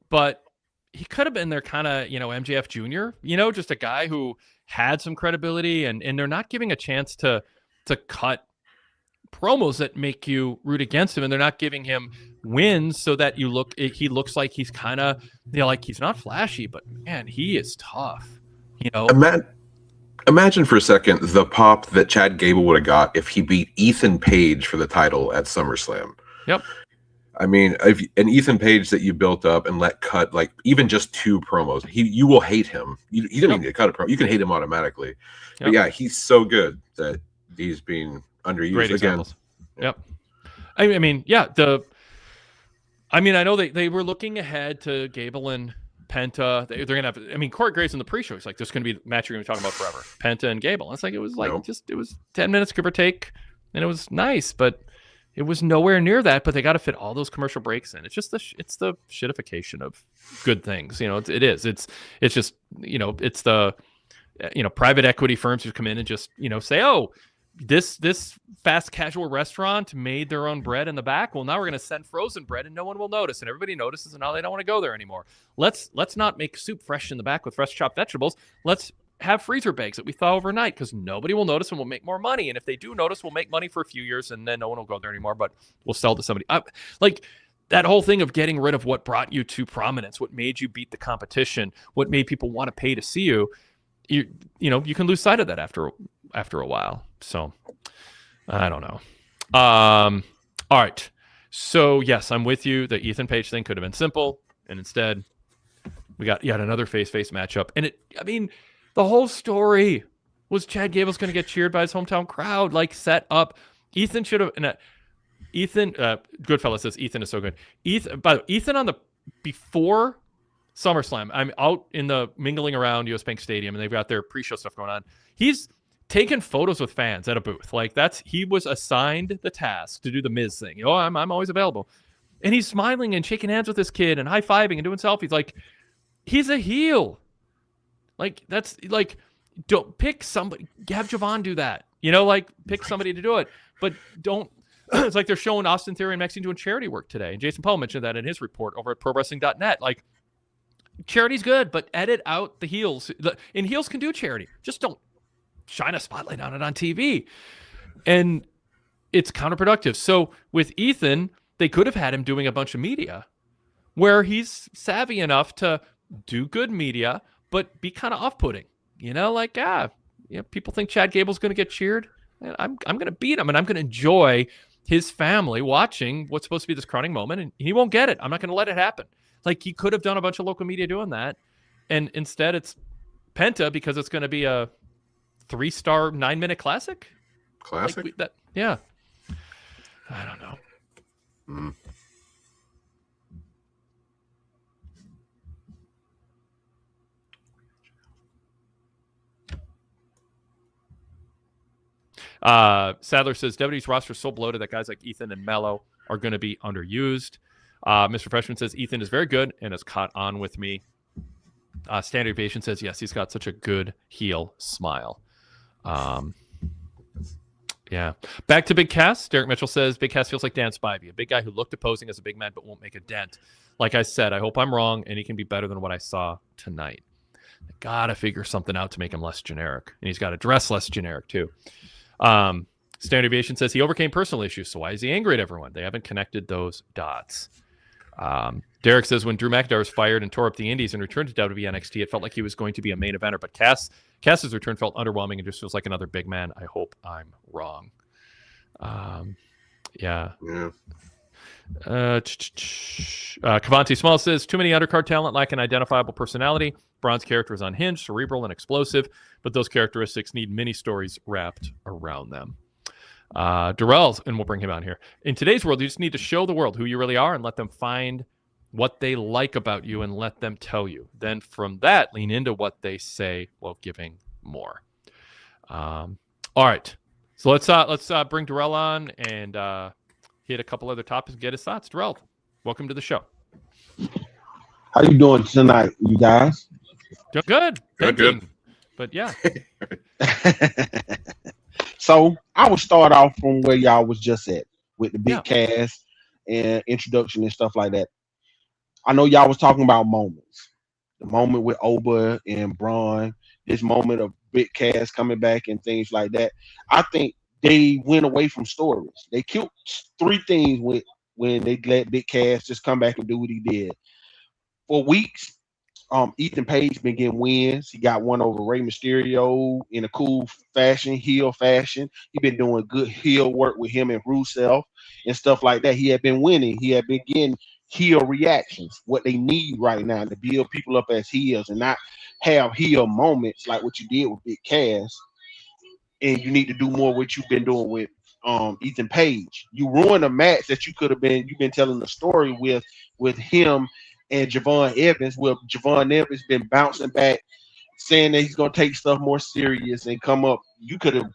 but he could have been their kind of, MJF Jr., just a guy who had some credibility, and they're not giving a chance to cut promos that make you root against him, and they're not giving him wins so that he looks like he's kind of, like, he's not flashy, but man, he is tough. Imagine for a second the pop that Chad Gable would have got if he beat Ethan Page for the title at SummerSlam. Yep. I mean, an Ethan Page that you built up and let cut like even just 2 promos, you will hate him. You don't even need to cut a promo. You can hate him automatically. Yep. But yeah, he's so good that he's being underused. Great examples. Again. Yep. I mean, yeah. I know they were looking ahead to Gable and Penta. They're gonna have. I mean, Corey Graves in the pre-show. It's like, this is gonna be the match you're gonna be talking about forever. Penta and Gable. It's like, it was like it was 10 minutes give or take, and it was nice, but it was nowhere near that. But they got to fit all those commercial breaks in. It's just it's the shitification of good things. It is. It's just it's the private equity firms who come in and just say, oh, this fast casual restaurant made their own bread in the back. Well, now we're going to send frozen bread and no one will notice, and everybody notices, and now they don't want to go there anymore. Let's not make soup fresh in the back with fresh chopped vegetables. Let's have freezer bags that we thaw overnight, because nobody will notice and we'll make more money. And if they do notice, we'll make money for a few years, and then no one will go there anymore, but we'll sell to somebody. Like that whole thing of getting rid of what brought you to prominence, what made you beat the competition, what made people want to pay to see you. You can lose sight of that after a while. So I don't know. All right. So yes, I'm with you. The Ethan Page thing could have been simple, and instead we got yet another face-face matchup. And the whole story was Chad Gable's going to get cheered by his hometown crowd, like set up. Ethan should have. Ethan, Goodfellas says Ethan is so good. Ethan on the before SummerSlam, I'm out in the mingling around US Bank Stadium, and they've got their pre-show stuff going on. He's taking photos with fans at a booth. Like he was assigned the task to do the Miz thing. I'm always available, and he's smiling and shaking hands with this kid and high-fiving and doing selfies. Like he's a heel. Like that's like don't pick somebody. Have Javon do that. Like pick somebody to do it, but don't. It's like they're showing Austin Theory and Maxine doing charity work today. And Jason Paul mentioned that in his report over at ProWrestling.net. Like, charity's good, but edit out the heels. And heels can do charity. Just don't shine a spotlight on it on TV. And it's counterproductive. So with Ethan, they could have had him doing a bunch of media where he's savvy enough to do good media, but be kind of off-putting. People think Chad Gable's going to get cheered. I'm going to beat him, and I'm going to enjoy his family watching what's supposed to be this crowning moment, and he won't get it. I'm not going to let it happen. Like, he could have done a bunch of local media doing that, and instead it's Penta because it's going to be a 3-star 9-minute classic. Classic? Yeah. I don't know. Sadler says WWE's roster is so bloated that guys like Ethan and Mello are going to be underused. Mr. Freshman says Ethan is very good and has caught on with me. Standard Deviation says yes, he's got such a good heel smile. Yeah. Back to Big Cass. Derek Mitchell says Big Cass feels like Dan Spivey, a big guy who looked opposing as a big man but won't make a dent. Like I said, I hope I'm wrong and he can be better than what I saw tonight. They gotta figure something out to make him less generic, and he's got to dress less generic too. Standard Deviation says he overcame personal issues, so why is he angry at everyone? They haven't connected those dots. Derek says when Drew McIntyre was fired and tore up the Indies and returned to WWE NXT, it felt like he was going to be a main eventer, but Cass's return felt underwhelming and just feels like another big man. I hope I'm wrong. Yeah. Cavante Small says too many undercard talent, lack an identifiable personality. Braun's character is unhinged, cerebral, and explosive, but those characteristics need mini stories wrapped around them. Darrell, and we'll bring him on here. In today's world, you just need to show the world who you really are and let them find what they like about you and let them tell you. Then from that, lean into what they say while giving more. All right. So let's bring Darrell on and hit a couple other topics and get his thoughts. Darrell, welcome to the show. How you doing tonight, you guys? Doing good. Good. But yeah. So I will start off from where y'all was just at with the big cast and introduction and stuff like that. I know y'all was talking about moments. The moment with Oba and Braun, this moment of big cast coming back and things like that. I think they went away from stories. They killed 3 things when they let Big Cass just come back and do what he did. For weeks, Ethan Page been getting wins. He got one over Rey Mysterio in a cool fashion, heel fashion. He been doing good heel work with him and Rusev and stuff like that. He had been winning. He had been getting heel reactions, what they need right now to build people up as heels and not have heel moments like what you did with Big Cass. And you need to do more what you've been doing with Ethan Page. You ruined a match that you've been telling the story with him and Javon Evans, where Javon Evans been bouncing back, saying that he's gonna take stuff more serious and come up. You could have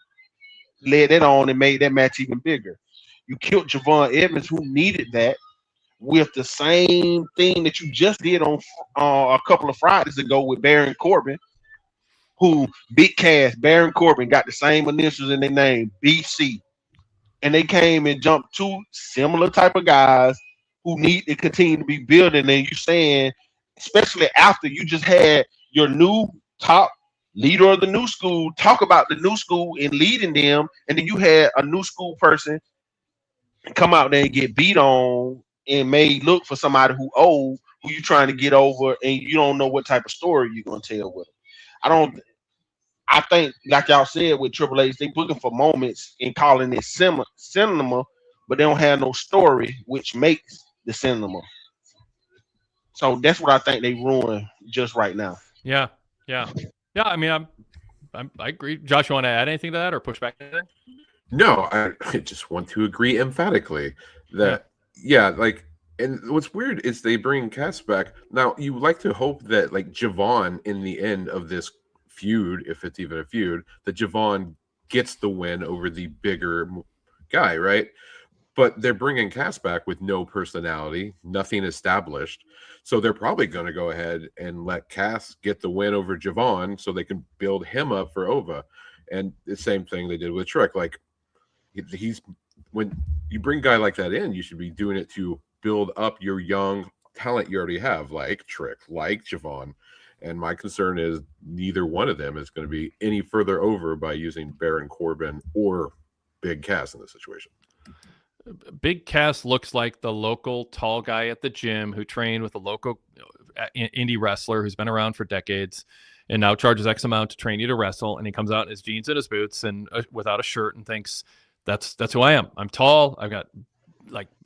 led that on and made that match even bigger. You killed Javon Evans, who needed that, with the same thing that you just did on a couple of Fridays ago with Baron Corbin, who Big Cass, Baron Corbin got the same initials in their name, BC. And they came and jumped 2 similar type of guys who need to continue to be building. And you saying, especially after you just had your new top leader of the new school talk about the new school and leading them, and then you had a new school person come out there and get beat on and made look for somebody who old, who you trying to get over, and you don't know what type of story you're gonna tell with them. I think, like y'all said with Triple H, they looking for moments and calling it cinema, but they don't have no story, which makes the cinema. So that's what I think they ruined just right now. Yeah. I mean, I agree. Josh, you want to add anything to that or push back anything? No, I just want to agree emphatically that like, and what's weird is they bring Cass back. Now you like to hope that like Javon in the end of this feud, if it's even a feud, that Javon gets the win over the bigger guy, right? But they're bringing Cass back with no personality, nothing established. So they're probably going to go ahead and let Cass get the win over Javon so they can build him up for Ova. And the same thing they did with Trick. Like, he's when you bring a guy like that in, you should be doing it to build up your young talent you already have, like Trick, like Javon. And my concern is neither one of them is going to be any further over by using Baron Corbin or Big Cass in this situation. Big Cass looks like the local tall guy at the gym who trained with a local indie wrestler who's been around for decades and now charges X amount to train you to wrestle. And he comes out in his jeans and his boots and without a shirt and thinks that's who I am. I'm tall. I've got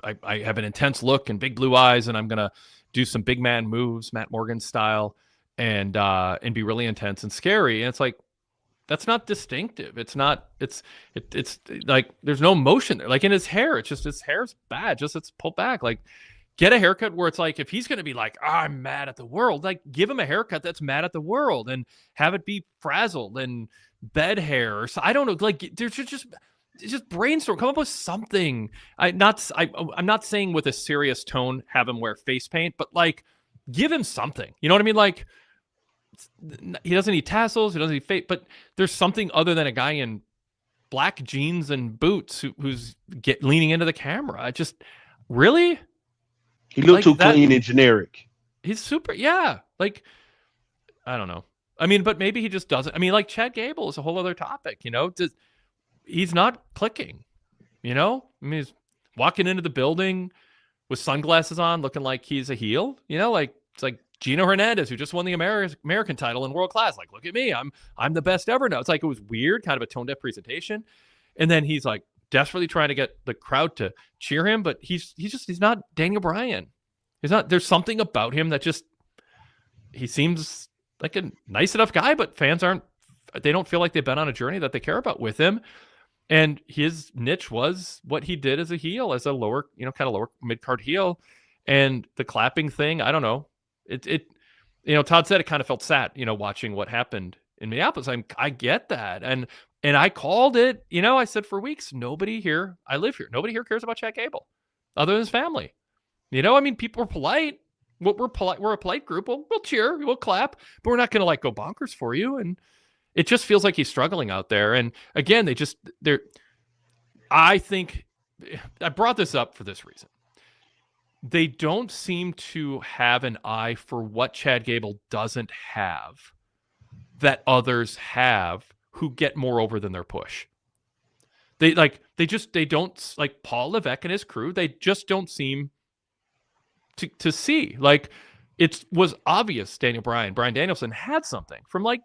I have an intense look and big blue eyes, and I'm going to do some big man moves, Matt Morgan style, and be really intense and scary. And it's like, that's not distinctive. It's not, it's like, there's no motion there. Like in his hair, it's just, his hair's bad. Just it's pulled back. Like, get a haircut where it's like, if he's going to be like, I'm mad at the world, like give him a haircut that's mad at the world and have it be frazzled and bed hair. Or so, I don't know. Like there's just brainstorm, come up with something. I'm not saying with a serious tone, have him wear face paint, but like give him something, you know what I mean? Like, he doesn't need tassels, he doesn't need face, but there's something other than a guy in black jeans and boots who's leaning into the camera. I just really, he looked too clean and generic. He's super, like I don't know. I mean, but maybe he just doesn't. I mean, like Chad Gable is a whole other topic, you know. He's not clicking, you know. I mean, he's walking into the building with sunglasses on, looking like he's a heel, you know, like it's like Gino Hernandez, who just won the American title in world class. Like, look at me, I'm the best ever now. It's like, it was weird, kind of a tone deaf presentation. And then he's like desperately trying to get the crowd to cheer him, but he's not Daniel Bryan. He's not. There's something about him that just, he seems like a nice enough guy, but fans they don't feel like they've been on a journey that they care about with him. And his niche was what he did as a heel, as a lower, you know, kind of lower mid-card heel. And the clapping thing, I don't know. It you know, Todd said it kind of felt sad, you know, watching what happened in Minneapolis. I get that. And I called it, you know, I said for weeks, nobody here, I live here, nobody here cares about Chad Gable other than his family. You know, I mean, people are polite. We're polite. We're a polite group. We'll cheer, we'll clap, but we're not going to like go bonkers for you. And it just feels like he's struggling out there. And again, I think I brought this up for this reason. They don't seem to have an eye for what Chad Gable doesn't have that others have who get more over than their push. They don't, like Paul Levesque and his crew, they just don't seem to see. Like, it was obvious Brian Danielson had something from like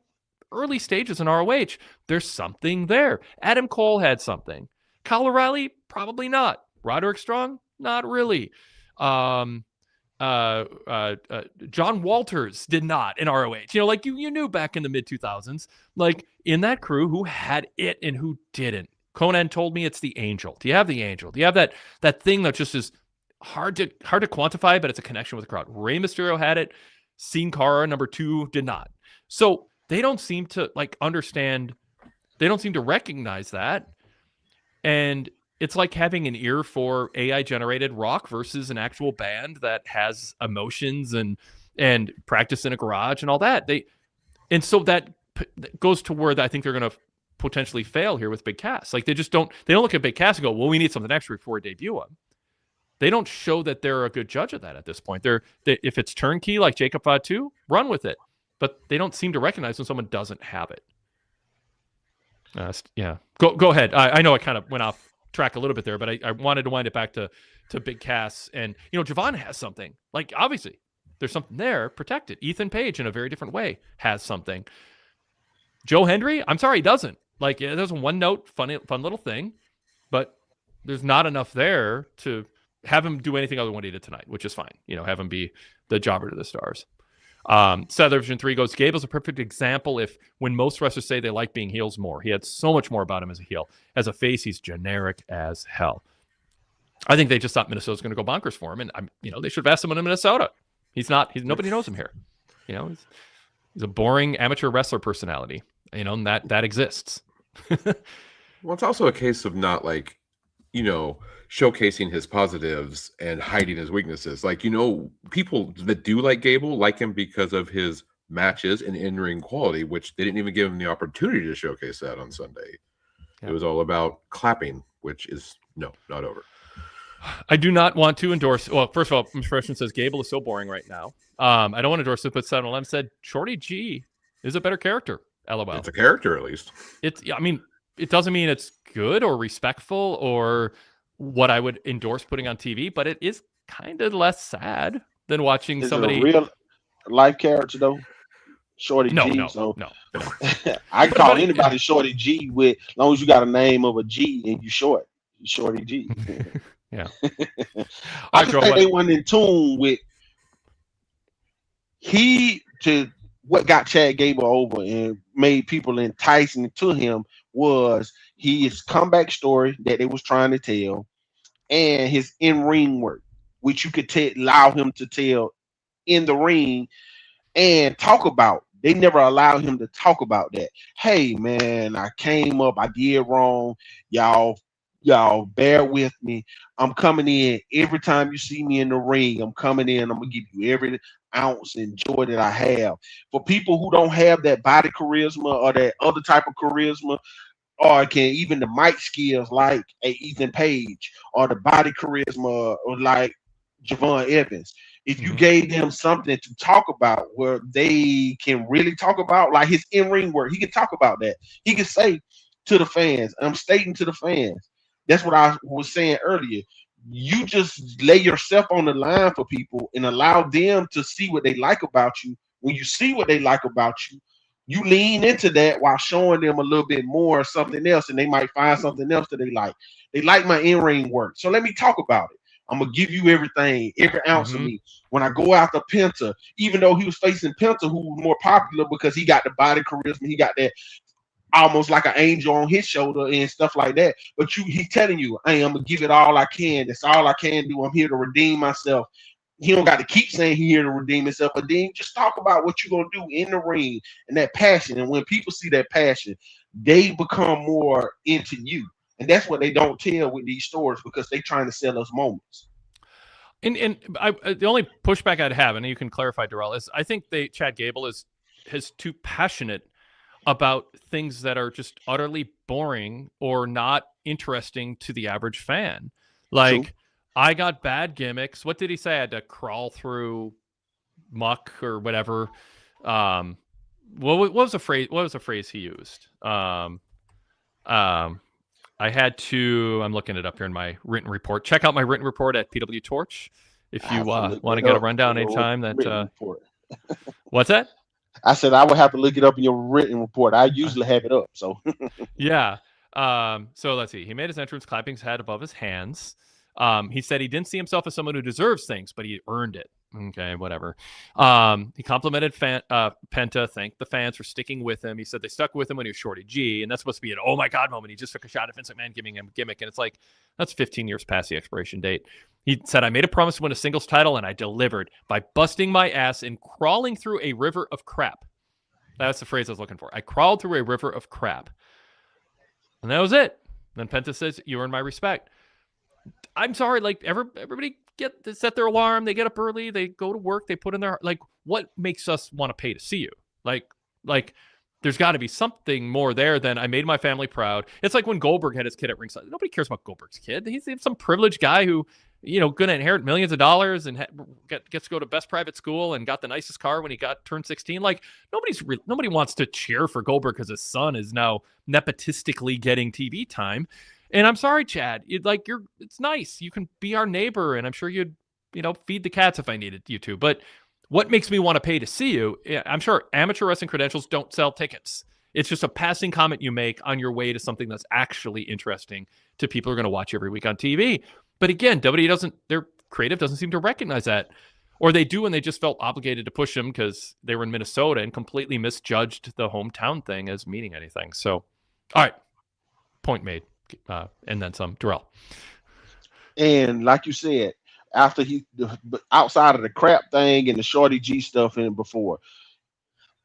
early stages in ROH. There's something there. Adam Cole had something. Kyle O'Reilly, probably not. Roderick Strong, not really. John Walters did not in ROH. You know, like you knew back in the mid 2000s, like in that crew who had it and who didn't. Conan told me it's the Angel. Do you have the Angel? Do you have that thing that just is hard to quantify, but it's a connection with the crowd? Rey Mysterio had it. Sin Cara, number 2, did not. So they don't seem to like understand. They don't seem to recognize that. And it's like having an ear for AI generated rock versus an actual band that has emotions and practice in a garage and all that. And so that goes to where I think they're going to potentially fail here with Big Cass. Like they don't look at Big Cass and go, well, we need something extra before we debut him. They don't show that they're a good judge of that at this point. If it's turnkey like Jacob Fatu, run with it. But they don't seem to recognize when someone doesn't have it. Yeah. Go ahead. I know I kind of went off track a little bit there, but I wanted to wind it back to Big Cass. And, you know, Javon has something. Like, obviously, there's something there. Protect it. Ethan Page, in a very different way, has something. Joe Hendry, I'm sorry, he doesn't. Like, yeah, there's a one-note, fun little thing. But there's not enough there to have him do anything other than what he did tonight, which is fine. Have him be the jobber to the stars. Vision 3 goes, Gable's a perfect example when most wrestlers say they like being heels more. He had so much more about him as a heel. As a face, he's generic as hell. I think they just thought Minnesota's going to go bonkers for him, and they should have asked him in Minnesota. Nobody knows him here. He's a boring amateur wrestler personality, and that exists. Well, it's also a case of not showcasing his positives and hiding his weaknesses. People that do like Gable like him because of his matches and in-ring quality, which they didn't even give him the opportunity to showcase that on Sunday. Yeah. It was all about clapping, which is not over. I do not want to endorse. Well, first of all, Mr. Freshman says Gable is so boring right now. I don't want to endorse it, but 7-Eleven said Shorty G is a better character. LOL. It's a character, at least. It doesn't mean it's good or respectful or what I would endorse putting on TV, but it is kind of less sad than watching somebody. It a real life character though? Shorty G. No. I can call anybody Shorty G as long as you got a name of a G and you short. Shorty G. Yeah. I just think they went in tune with what got Chad Gable over and made people enticing to him was his comeback story that they was trying to tell and his in-ring work, which you could allow him to tell in the ring and talk about. They never allowed him to talk about that. Hey, man, I came up. I did wrong. Y'all bear with me. I'm coming in. Every time you see me in the ring, I'm coming in. I'm going to give you every ounce and joy that I have. For people who don't have that body charisma or that other type of charisma, or even the mic skills like a Ethan Page or the body charisma or like Javon Evans, if you gave them something to talk about where they can really talk about, like his in-ring work, he can talk about that. He can say to the fans, I'm stating to the fans, that's what I was saying earlier. You just lay yourself on the line for people and allow them to see what they like about you. When you see what they like about you, you lean into that while showing them a little bit more of something else, and they might find something else that they like. They like my in-ring work, so let me talk about it. I'm going to give you everything, every ounce of me. When I go after Penta, even though he was facing Penta, who was more popular because he got the body charisma, he got that almost like an angel on his shoulder and stuff like that. But he's telling you, hey, I'm going to give it all I can. That's all I can do. I'm here to redeem myself. He don't got to keep saying he's here to redeem himself, but then just talk about what you're going to do in the ring and that passion. And when people see that passion, they become more into you. And that's what they don't tell with these stories because they're trying to sell us moments. And the only pushback I'd have, and you can clarify, Darrell, is I think Chad Gable is too passionate about things that are just utterly boring or not interesting to the average fan. Like, true. I got bad gimmicks. What did he say? I had to crawl through muck or whatever. What was the phrase? What was the phrase he used? I had to. I'm looking it up here in my written report. Check out my written report at PWTorch if you want to get a rundown anytime. That what's that? I said I would have to look it up in your written report. I usually have it up. So yeah. So let's see. He made his entrance, clapping his head above his hands. He said he didn't see himself as someone who deserves things, but he earned it. Okay, whatever. He complimented Penta, thanked the fans for sticking with him. He said they stuck with him when he was Shorty G, and that's supposed to be an oh my God moment. He just took a shot at Vince McMahon giving him a gimmick, and it's like, that's 15 years past the expiration date. He said, I made a promise to win a singles title, and I delivered by busting my ass and crawling through a river of crap. That's the phrase I was looking for. I crawled through a river of crap. And that was it. Then Penta says, you earned my respect. I'm sorry, like everybody set their alarm, they get up early, they go to work, they put in their, like, what makes us want to pay to see you? Like there's got to be something more there than I made my family proud. It's like when Goldberg had his kid at ringside. Nobody cares about Goldberg's kid. He's some privileged guy who, going to inherit millions of dollars and gets to go to best private school and got the nicest car when he turned 16. Like nobody wants to cheer for Goldberg because his son is now nepotistically getting TV time. And I'm sorry, Chad. It's nice. You can be our neighbor, and I'm sure you'd, feed the cats if I needed you to. But what makes me want to pay to see you? I'm sure amateur wrestling credentials don't sell tickets. It's just a passing comment you make on your way to something that's actually interesting to people who are going to watch every week on TV. But again, WWE their creative doesn't seem to recognize that. Or they do, and they just felt obligated to push him because they were in Minnesota and completely misjudged the hometown thing as meaning anything. So, all right, point made, and then some. Darrell. And like you said, after outside of the crap thing and the Shorty G stuff and before,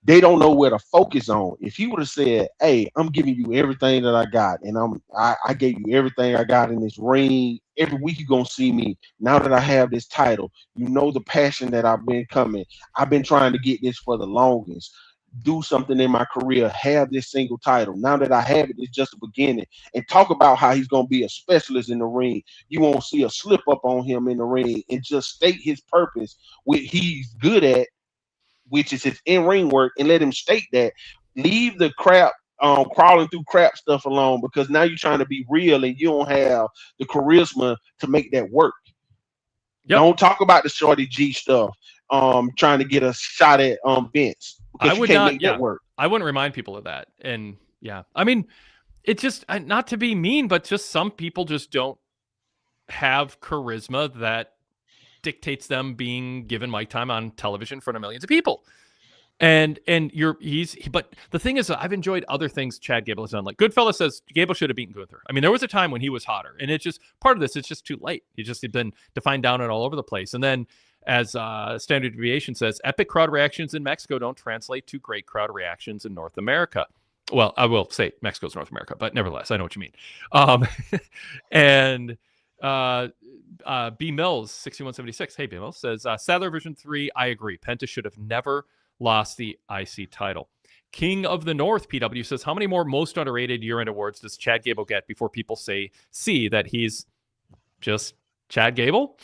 they don't know where to focus on. If he would have said, "Hey, I'm giving you everything that I got, and I gave you everything I got in this ring. Every week you're gonna see me. Now that I have this title, you know the passion that I've been coming. I've been trying to get this for the longest. Do something in my career. Have this single title. Now that I have it, it's just the beginning." And talk about how he's gonna be a specialist in the ring. You won't see a slip up on him in the ring, and just state his purpose, what he's good at, which is his in-ring work, and let him state that. Leave the crap, crawling through crap stuff alone, because now you're trying to be real and you don't have the charisma to make that work. Yep. Don't talk about the Shorty G stuff, trying to get a shot at Vince, because you can't make that work. I wouldn't remind people of that. And yeah, I mean, it's just, not to be mean, but just some people just don't have charisma that dictates them being given mic time on television in front of millions of people. But the thing is, I've enjoyed other things Chad Gable has done. Like Goodfellas says, Gable should have beaten Gunther. I mean, there was a time when he was hotter, and it's just part of this. It's just too late. He just had been defined down and all over the place. And then, as Standard Deviation says, epic crowd reactions in Mexico don't translate to great crowd reactions in North America. Well, I will say Mexico's North America, but nevertheless, I know what you mean. And B Mills 6176. Hey, B Mills says Sadler Vision 3. I agree. Penta should have never lost the IC title. King of the North PW says, how many more most underrated year-end awards does Chad Gable get before people see that he's just Chad Gable?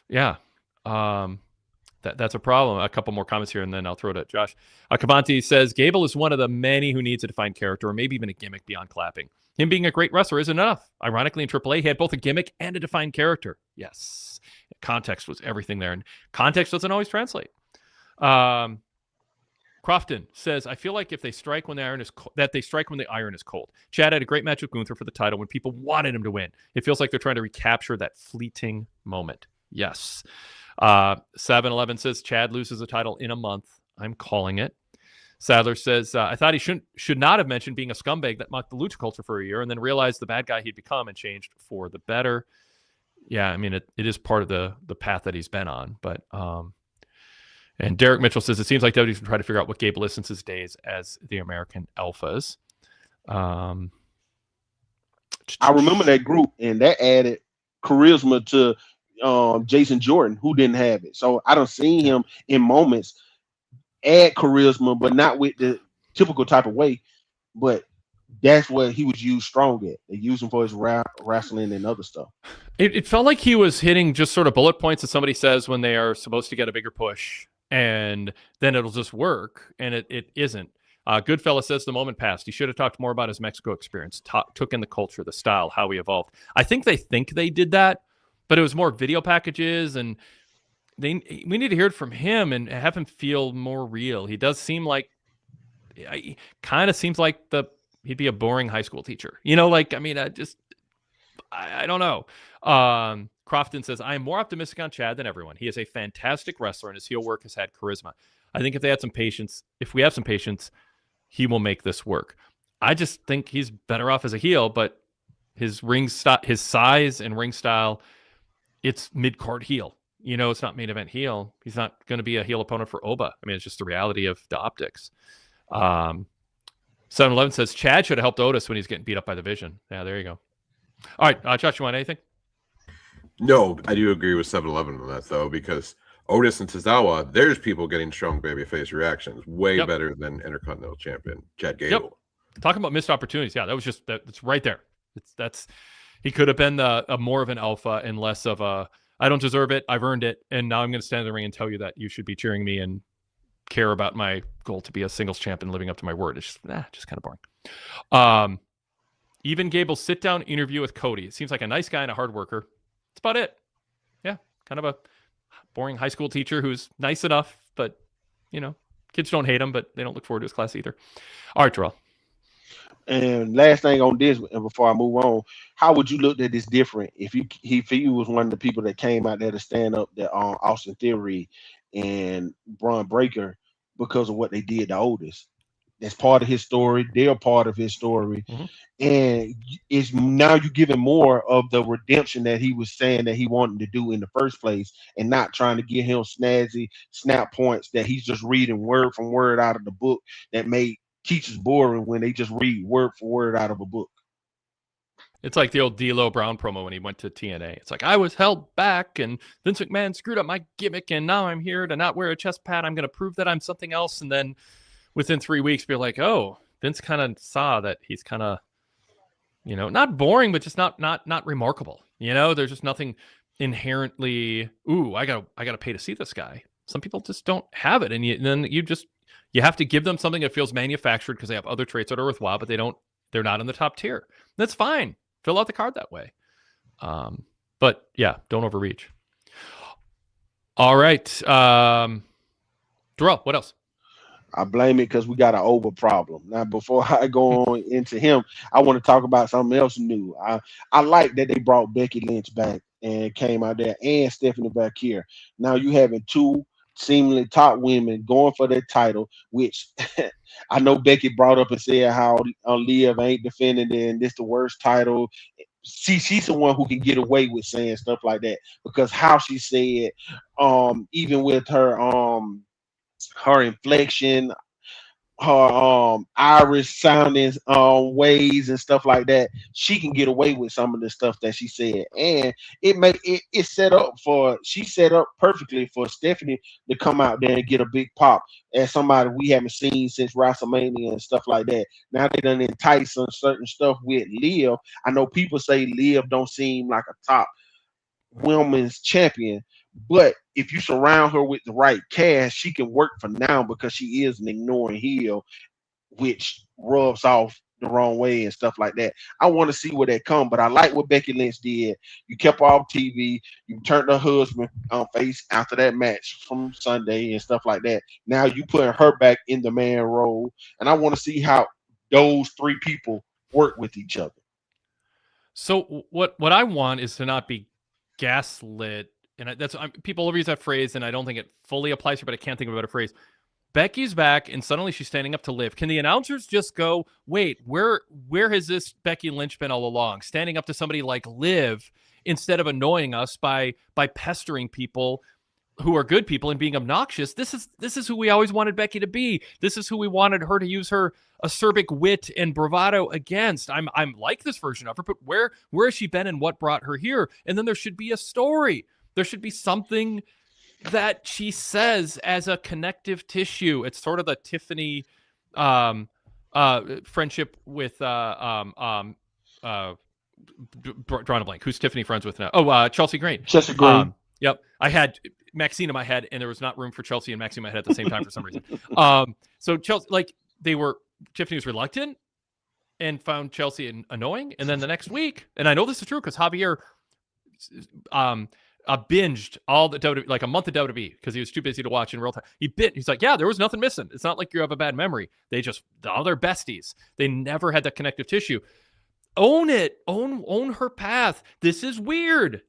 Yeah. That's a problem. A couple more comments here, and then I'll throw it at Josh. Cavanti says, Gable is one of the many who needs a defined character, or maybe even a gimmick beyond clapping. Him being a great wrestler isn't enough. Ironically, in AAA, he had both a gimmick and a defined character. Yes. Context was everything there, and context doesn't always translate. Crofton says, I feel like if they strike when the iron is that they strike when the iron is cold. Chad had a great match with Gunther for the title when people wanted him to win. It feels like they're trying to recapture that fleeting moment. Yes. 7-Eleven says Chad loses the title in a month. I'm calling it. Sadler says, I thought he should not have mentioned being a scumbag that mocked the lucha culture for a year and then realized the bad guy he'd become and changed for the better. Yeah, I mean, it is part of the path that he's been on. But and Derek Mitchell says, it seems like WWE's been trying to figure out what Gable is since his days as the American Alphas. I remember that group, and that added charisma to Jason Jordan, who didn't have it. So I don't see him in moments add charisma, but not with the typical type of way. But that's what he was used strong at. They used him for his wrestling and other stuff. It felt like he was hitting just sort of bullet points that somebody says when they are supposed to get a bigger push, and then it'll just work, and it isn't. Goodfella says the moment passed. He should have talked more about his Mexico experience, took in the culture, the style, how he evolved. I think they did that, but it was more video packages, and we need to hear it from him and have him feel more real. He does seem like, he kind of seems like he'd be a boring high school teacher. You know, like, I mean, I don't know. Crofton says, I am more optimistic on Chad than everyone. He is a fantastic wrestler, and his heel work has had charisma. I think if we have some patience, he will make this work. I just think he's better off as a heel, but his size and ring style, it's mid-card heel. You know, it's not main event heel. He's not going to be a heel opponent for Oba. I mean, it's just the reality of the optics. 7-Eleven says Chad should have helped Otis when he's getting beat up by the Vision. Yeah, there you go. All right, Josh, you want anything? No, I do agree with 7-Eleven on that, though, because Otis and Tozawa, there's people getting strong babyface reactions way better than Intercontinental Champion Chad Gable. Yep. Talking about missed opportunities. Yeah, that was just that's right there. He could have been a more of an alpha and less of a I don't deserve it, I've earned it, and now I'm going to stand in the ring and tell you that you should be cheering me and care about my goal to be a singles champion, living up to my word. It's just kind of boring. Even Gable's sit-down interview with Cody. It seems like a nice guy and a hard worker. That's about it. Yeah, kind of a boring high school teacher who's nice enough, but, you know, kids don't hate him, but they don't look forward to his class either. All right, Terrell. And last thing on this, and before I move on, how would you look at this different if he was one of the people that came out there to stand up that Austin Theory and Braun Breaker because of what they did to Otis? That's part of his story. They're part of his story, Mhm. and it's now you giving more of the redemption that he was saying that he wanted to do in the first place, and not trying to get him snazzy snap points that he's just reading word from word out of the book that made teachers boring when they just read word for word out of a book. It's like the old D'Lo Brown promo when he went to TNA. It's like, I was held back and Vince McMahon screwed up my gimmick and now I'm here to not wear a chest pad. I'm going to prove that I'm something else. And then within 3 weeks, be like, oh, Vince kind of saw that he's kind of, not boring, but just not remarkable. There's just nothing inherently, ooh, I gotta pay to see this guy. Some people just don't have it. And then you have to give them something that feels manufactured because they have other traits that are worthwhile, but they're not in the top tier. That's fine. Fill out the card that way. But yeah, don't overreach. All right. Darrell, what else? I blame it because we got an over problem. Now, before I go on into him, I want to talk about something else new. I like that they brought Becky Lynch back and came out there, and Stephanie back here. Now you having two seemingly top women going for their title, which I know Becky brought up and said how Liv ain't defending it and this the worst title. She's the one who can get away with saying stuff like that because how she said, even with her inflection, her Irish sounding ways and stuff like that, she can get away with some of the stuff that she said, and it she set up perfectly for Stephanie to come out there and get a big pop as somebody we haven't seen since WrestleMania and stuff like that. Now they done entice some certain stuff with Liv. I know people say Liv don't seem like a top women's champion, but if you surround her with the right cast, she can work for now because she is an ignoring heel, which rubs off the wrong way and stuff like that. I want to see where that come, but I like what Becky Lynch did. You kept her off TV. You turned her husband face after that match from Sunday and stuff like that. Now you putting her back in the man role, and I want to see how those three people work with each other. So what I want is to not be gaslit, and people will use that phrase, and I don't think it fully applies here, but I can't think of a better phrase. Becky's back, and suddenly she's standing up to Liv. Can the announcers just go, wait, where has this Becky Lynch been all along? Standing up to somebody like Liv instead of annoying us by pestering people who are good people and being obnoxious. This is who we always wanted Becky to be. This is who we wanted her to use her acerbic wit and bravado against. I'm like this version of her, but where has she been and what brought her here? And then there should be a story. There should be something that she says as a connective tissue. It's sort of the Tiffany friendship with drawing a blank. Who's Tiffany friends with now? Oh, Chelsea Green. Chelsea Green. Yep. I had Maxine in my head, and there was not room for Chelsea and Maxine in my head at the same time for some reason. So Chelsea, Tiffany was reluctant and found Chelsea annoying, and then the next week, and I know this is true because Javier binged all the WWE, like a month of WWE because he was too busy to watch in real time. He's like, yeah, there was nothing missing. It's not like you have a bad memory. They're besties. They never had that connective tissue. Own it. Own her path. This is weird.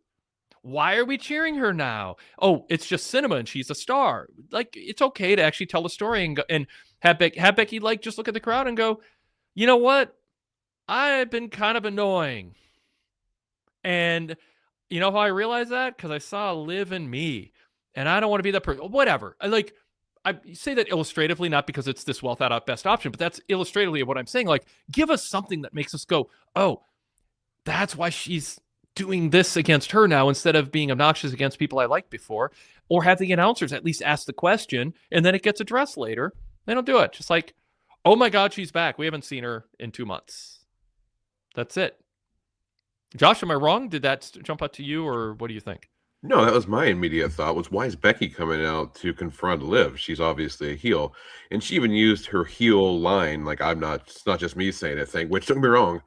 Why are we cheering her now? Oh, it's just cinema and she's a star. Like, it's okay to actually tell a story and have Becky just look at the crowd and go, you know what? I've been kind of annoying. And you know how I realized that? Because I saw Liv in me. And I don't want to be that person. Whatever. I say that illustratively, not because it's this well thought out best option, but that's illustratively what I'm saying. Like, give us something that makes us go, oh, that's why she's doing this against her now instead of being obnoxious against people I liked before, or have the announcers at least ask the question and then it gets addressed later. They don't do it. Just like, oh my God, she's back. We haven't seen her in 2 months. That's it. Josh, am I wrong? Did that jump out to you, or what do you think? No, that was my immediate thought was, why is Becky coming out to confront Liv? She's obviously a heel. And she even used her heel line, like, it's not just me saying a thing, which don't get me wrong.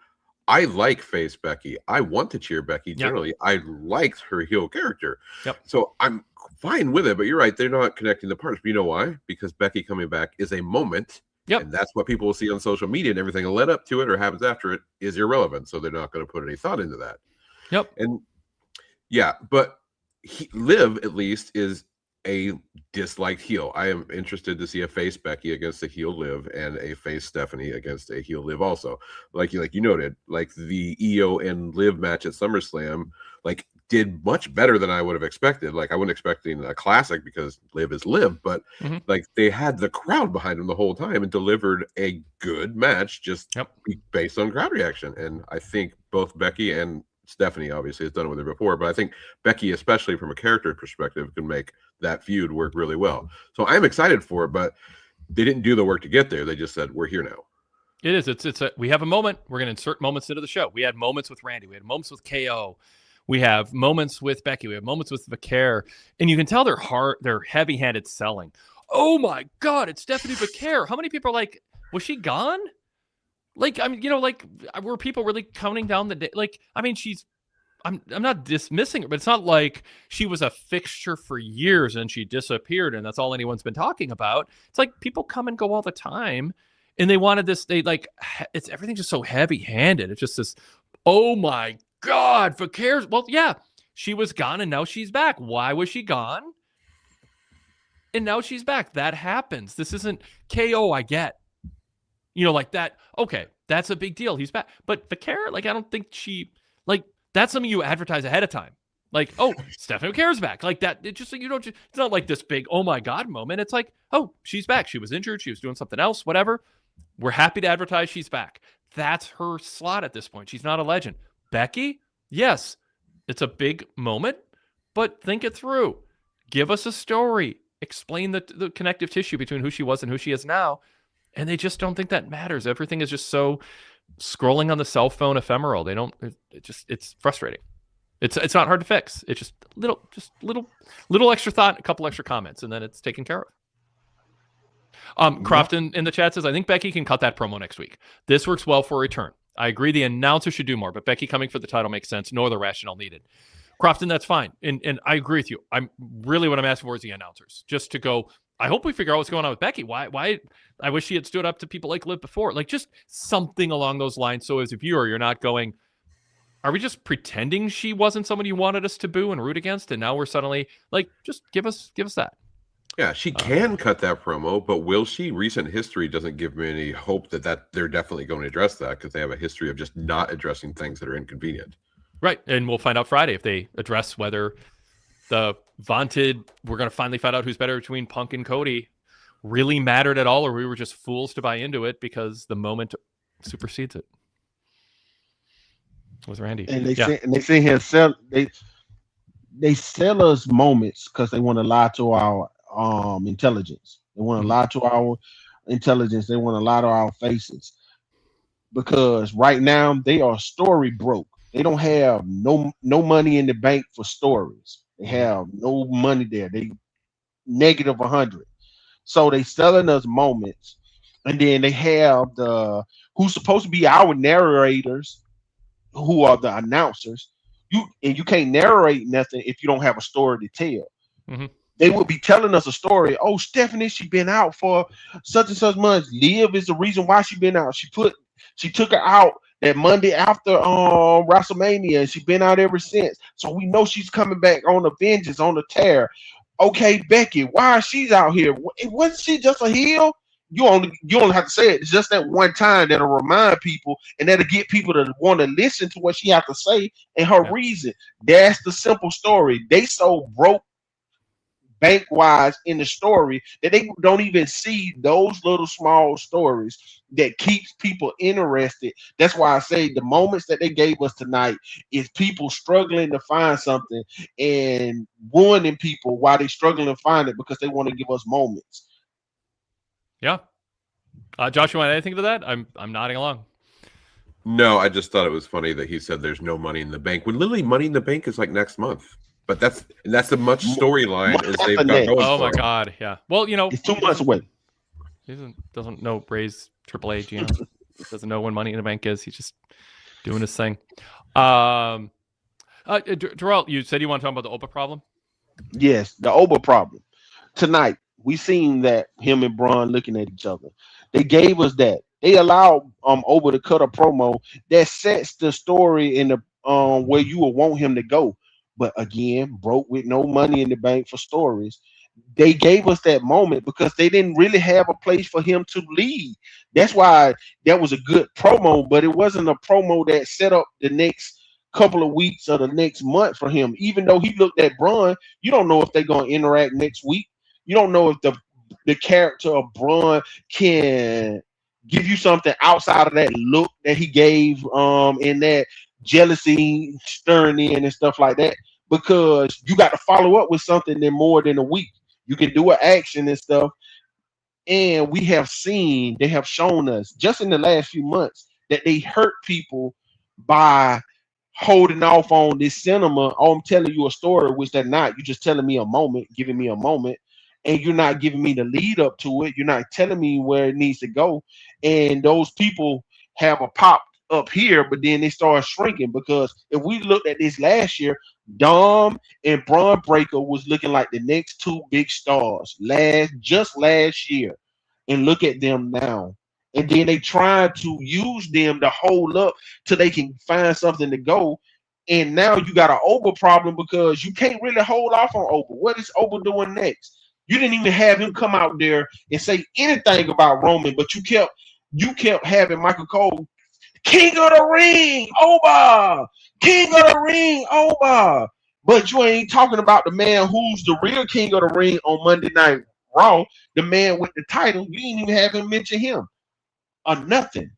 I like face Becky. I want to cheer Becky generally. Yep. I liked her heel character. Yep. So I'm fine with it, but you're right. They're not connecting the parts. But you know why? Because Becky coming back is a moment Yep. And that's what people will see on social media, and everything that led up to it or happens after it is irrelevant. So they're not going to put any thought into that. Yep. And yeah, but Liv at least is a disliked heel. I am interested to see a face Becky against a heel Liv and a face Stephanie against a heel Liv also. Like you noted, like the Io and Liv match at SummerSlam, like did much better than I would have expected. Like I wasn't expecting a classic because Liv is Liv, but like they had the crowd behind them the whole time and delivered a good match just based on crowd reaction. And I think both Becky and Stephanie obviously has done it with her before, but I think Becky, especially from a character perspective, can make that feud work really well. So I'm excited for it, but they didn't do the work to get there. They just said, we're here now. It is. We have a moment. We're going to insert moments into the show. We had moments with Randy. We had moments with KO. We have moments with Becky. We have moments with Vaquer. And you can tell they're heavy-handed selling. Oh my God, it's Stephanie Vaquer. How many people are like, was she gone? Like, I mean, like, were people really counting down the day? Like, I mean, I'm not dismissing her, but it's not like she was a fixture for years and she disappeared and that's all anyone's been talking about. It's like people come and go all the time, and they wanted this. It's everything just so heavy-handed. It's just this. Oh my God, Vaquer's. Well, yeah, she was gone and now she's back. Why was she gone? And now she's back. That happens. This isn't KO. I get. Like that. Okay, that's a big deal. He's back. But Vaquer, like, I don't think that's something you advertise ahead of time. Like, oh, Stephanie Vaquer's back. Like that. It just, it's not like this big, oh my God moment. It's like, oh, she's back. She was injured. She was doing something else, whatever. We're happy to advertise she's back. That's her slot at this point. She's not a legend. Becky, yes, it's a big moment, but think it through. Give us a story. Explain the connective tissue between who she was and who she is now. And they just don't think that matters. Everything is just so scrolling on the cell phone ephemeral. It's frustrating. It's not hard to fix. It's just little extra thought, a couple extra comments, and then it's taken care of. Crofton in the chat says, I think Becky can cut that promo next week. This works well for a return. I agree the announcer should do more, but Becky coming for the title makes sense. No other rationale needed. Crofton, that's fine. And I agree with you. What I'm asking for is the announcers. Just to go, I hope we figure out what's going on with Becky. Why? I wish she had stood up to people like Liv before. Like, just something along those lines. So as a viewer, you're not going, are we just pretending she wasn't someone you wanted us to boo and root against? And now we're suddenly like, just give us that. Yeah, she can cut that promo, but will she? Recent history doesn't give me any hope that they're definitely going to address that, because they have a history of just not addressing things that are inconvenient. Right, and we'll find out Friday if they address whether the vaunted, we're going to finally find out who's better between Punk and Cody, really mattered at all, or we were just fools to buy into it because the moment supersedes it. With Randy. And they sit here sell they sell us moments because they want to lie to our intelligence. They want to lie to our intelligence. They want to lie to our faces. Because right now they are story broke. They don't have no money in the bank for stories. They have no money there. They negative 100. So they selling us moments, and then they have who's supposed to be our narrators, who are the announcers. You can't narrate nothing if you don't have a story to tell. Mm-hmm. They will be telling us a story. Oh, Stephanie, she been out for such and such months. Liv is the reason why she been out. She took her out that Monday after WrestleMania, and she been out ever since. So we know she's coming back on a vengeance, on a tear. Okay, Becky, why she's out here? Wasn't she just a heel? You only have to say it. It's just that one time that'll remind people, and that'll get people to want to listen to what she has to say and her reason. That's the simple story. They so broke bank-wise in the story that they don't even see those little small stories that keeps people interested. That's why I say the moments that they gave us tonight is people struggling to find something and ruining people while they struggling to find it because they want to give us moments. Yeah. Josh, you want anything to that? I'm nodding along. No, I just thought it was funny that he said there's no money in the bank when literally Money in the Bank is like next month. But that's the much storyline as they've got going. Oh my God, yeah. Well, it's 2 months away. He doesn't know Ray's AAA Gino. Doesn't know when Money in the Bank is. He's just doing his thing. Darrell, you said you want to talk about the Oba problem? Yes, the Oba problem. Tonight, We seen that him and Braun looking at each other. They gave us that. They allowed Oba to cut a promo that sets the story in the where you will want him to go. But again, broke with no money in the bank for stories. They gave us that moment because they didn't really have a place for him to lead. That's why that was a good promo, but it wasn't a promo that set up the next couple of weeks or the next month for him. Even though he looked at Braun, you don't know if they're gonna interact next week. You don't know if the character of Braun can give you something outside of that look that he gave in that jealousy stirring in and stuff like that, because you got to follow up with something in more than a week. You can do an action and stuff, and they have shown us just in the last few months that they hurt people by holding off on this cinema. Oh, I'm telling you a story, which they're not. You're just telling me a moment, giving me a moment, and you're not giving me the lead up to it. You're not telling me where it needs to go. And those people have a pop up here, but then they start shrinking, because if we looked at this last year, Dom and Braun Breaker was looking like the next two big stars last year. And look at them now. And then they try to use them to hold up till they can find something to go. And now you got an Oba problem because you can't really hold off on Oba. What is Oba doing next? You didn't even have him come out there and say anything about Roman, but you kept having Michael Cole, King of the Ring, Oba, King of the Ring, Oba. But you ain't talking about the man who's the real King of the Ring on Monday Night Raw, the man with the title. You didn't even have him mention him or nothing.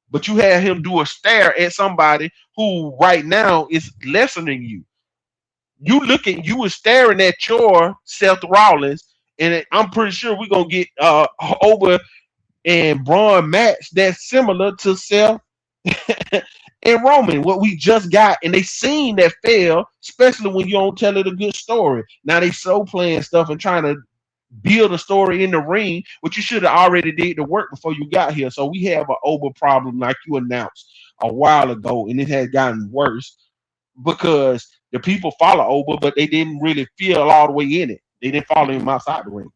But you had him do a stare at somebody who right now is lessening you. You were staring at your Seth Rollins, and I'm pretty sure we're gonna get Oba and Braun match that's similar to Seth and Roman, what we just got, and they seen that fail, especially when you don't tell it a good story. Now they so playing stuff and trying to build a story in the ring, which you should have already did the work before you got here. So we have an Oba problem, like you announced a while ago, and it has gotten worse because the people follow Oba, but they didn't really feel all the way in it. They didn't follow him outside the ring.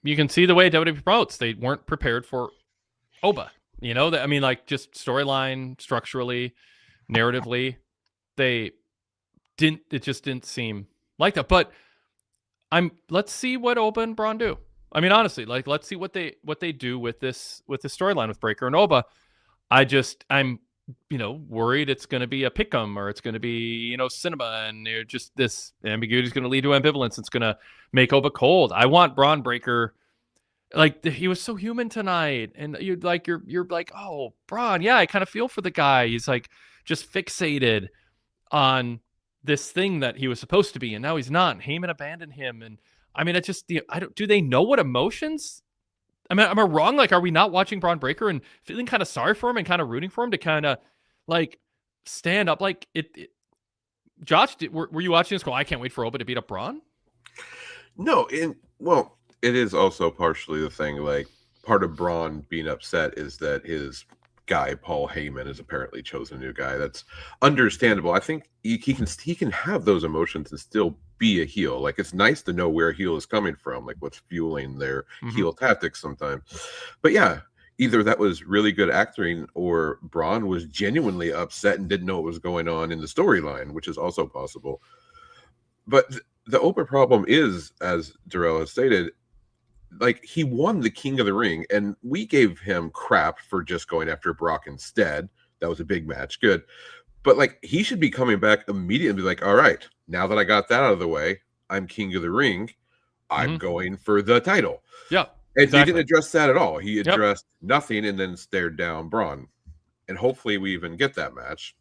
You can see the way WWE promotes. They weren't prepared for Oba. You know, I mean, like just storyline, structurally, narratively, they didn't. It just didn't seem like that. But let's see what Oba and Braun do. I mean, honestly, like let's see what they do with this storyline with Breaker and Oba. I'm worried it's going to be a pick'em, or it's going to be cinema, and just this ambiguity is going to lead to ambivalence. It's going to make Oba cold. I want Braun Breaker. Like he was so human tonight, and you're like, oh, Braun, yeah, I kind of feel for the guy. He's like just fixated on this thing that he was supposed to be, and now he's not. Heyman abandoned him, and I mean, it's just do they know what emotions? I mean, am I wrong? Like, are we not watching Braun Breaker and feeling kind of sorry for him and kind of rooting for him to kind of like stand up? Like Josh, were you watching this? Go, I can't wait for Oba to beat up Braun. No, it is also partially the thing. Like, part of Braun being upset is that his guy Paul Heyman has apparently chosen a new guy. That's understandable. I think he can have those emotions and still be a heel. Like, it's nice to know where a heel is coming from, like what's fueling their heel tactics sometimes. But yeah, either that was really good acting, or Braun was genuinely upset and didn't know what was going on in the storyline, which is also possible. But the Oba problem is, as Darrell has stated, like, he won the King of the Ring, and we gave him crap for just going after Brock instead. That was a big match, good. But like, he should be coming back immediately and be like, all right, now that I got that out of the way, I'm King of the Ring. I'm going for the title. Yeah. And exactly. he didn't address that at all. He addressed nothing and then stared down Braun. And hopefully we even get that match.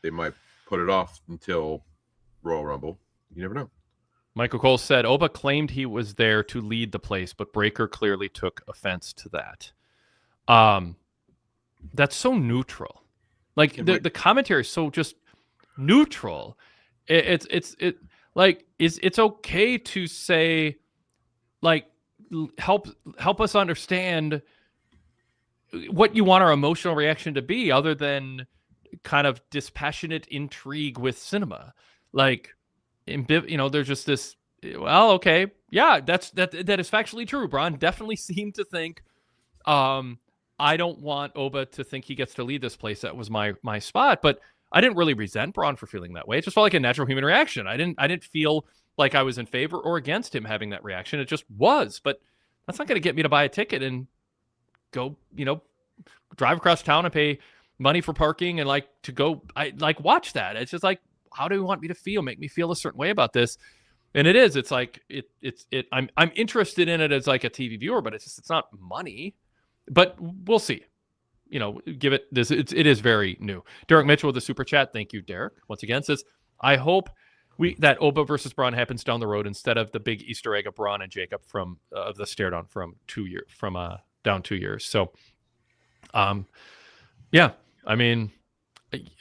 They might put it off until Royal Rumble. You never know. Michael Cole said, Oba claimed he was there to lead the place, but Breaker clearly took offense to that. That's so neutral. Like, the commentary is so just neutral. It's okay to say, like, help us understand what you want our emotional reaction to be, other than kind of dispassionate intrigue with cinema. Like, there's just this, well, okay, Yeah, that is factually true. Braun definitely seemed to think, I don't want Oba to think he gets to lead this place. That was my spot, but I didn't really resent Braun for feeling that way. It just felt like a natural human reaction. I didn't feel like I was in favor or against him having that reaction. It just was, but that's not going to get me to buy a ticket and go, drive across town and pay money for parking and watch that. It's just like, how do you want me to feel? Make me feel a certain way about this. And it is. It's like I'm interested in it as like a TV viewer, but it's not money. But we'll see. Give it this. It is very new. Derek Mitchell with the super chat. Thank you, Derek. Once again, says I hope that Oba versus Braun happens down the road instead of the big Easter egg of Braun and Jacob from the stare down from down 2 years. So, yeah. I mean,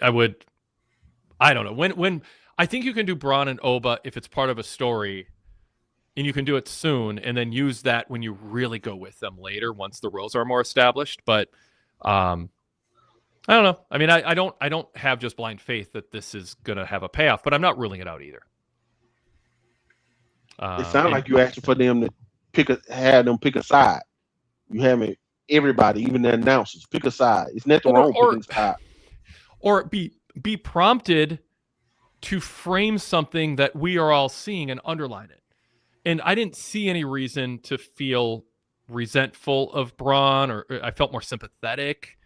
I don't know when I think you can do Braun and Oba if it's part of a story. And you can do it soon, and then use that when you really go with them later, once the roles are more established. But I don't know. I mean, I don't have just blind faith that this is gonna have a payoff, but I'm not ruling it out either. It sounds like you asked for them to have them pick a side. You haven't everybody, even the announcers, pick a side. It's nothing wrong picking a side. Or be prompted to frame something that we are all seeing and underline it. And I didn't see any reason to feel resentful of Braun, or I felt more sympathetic.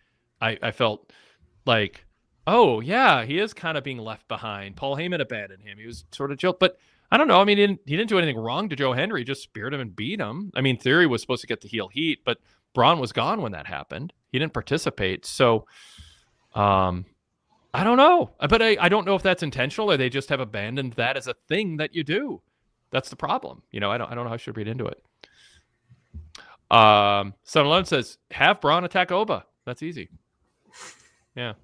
I felt like, oh, yeah, he is kind of being left behind. Paul Heyman abandoned him. He was sort of joked. But I don't know. I mean, he didn't do anything wrong to Joe Hendry. He just speared him and beat him. I mean, Theory was supposed to get the heel heat, but Braun was gone when that happened. He didn't participate. So I don't know. But I don't know if that's intentional or they just have abandoned that as a thing that you do. That's the problem. I don't know how I should read into it. 711 says, have Braun attack Oba. That's easy. Yeah.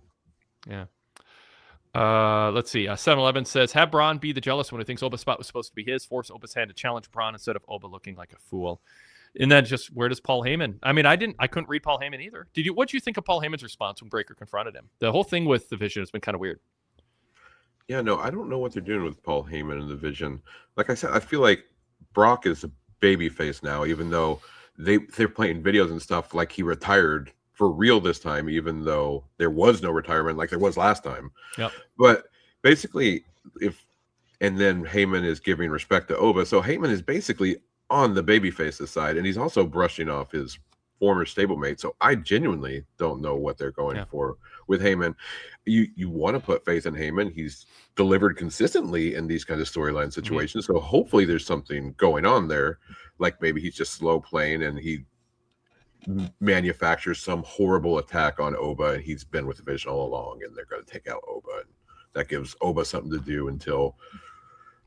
Let's see. 711 says, have Braun be the jealous one who thinks Oba's spot was supposed to be his. Force Oba's hand to challenge Braun instead of Oba looking like a fool. And then just, where does Paul Heyman? I mean, I couldn't read Paul Heyman either. What do you think of Paul Heyman's response when Breakker confronted him? The whole thing with the Vision has been kind of weird. Yeah, no, I don't know what they're doing with Paul Heyman and the Vision. Like I said, I feel like Brock is a babyface now, even though they're playing videos and stuff like he retired for real this time, even though there was no retirement like there was last time. Yep. But basically, and then Heyman is giving respect to Oba, so Heyman is basically on the babyface's side, and he's also brushing off his former stablemate. So I genuinely don't know what they're going for with Heyman. You want to put faith in Heyman. He's delivered consistently in these kind of storyline situations. So hopefully there's something going on there. Like maybe he's just slow playing and he manufactures some horrible attack on Oba, and he's been with the Vision all along, and they're going to take out Oba. And that gives Oba something to do until,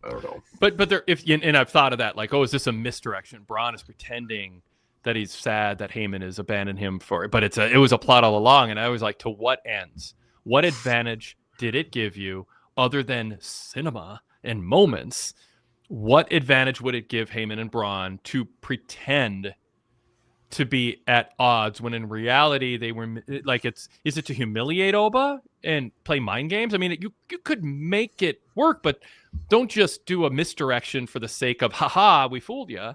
I don't know. But there, and I've thought of that, like, is this a misdirection? Braun is pretending that he's sad that Heyman has abandoned him for it, but it was a plot all along. And I was like, to what ends? What advantage did it give you other than cinema and moments? What advantage would it give Heyman and Braun to pretend to be at odds when in reality they were like, is it to humiliate Oba and play mind games? I mean, you could make it work, but don't just do a misdirection for the sake of, haha, we fooled you.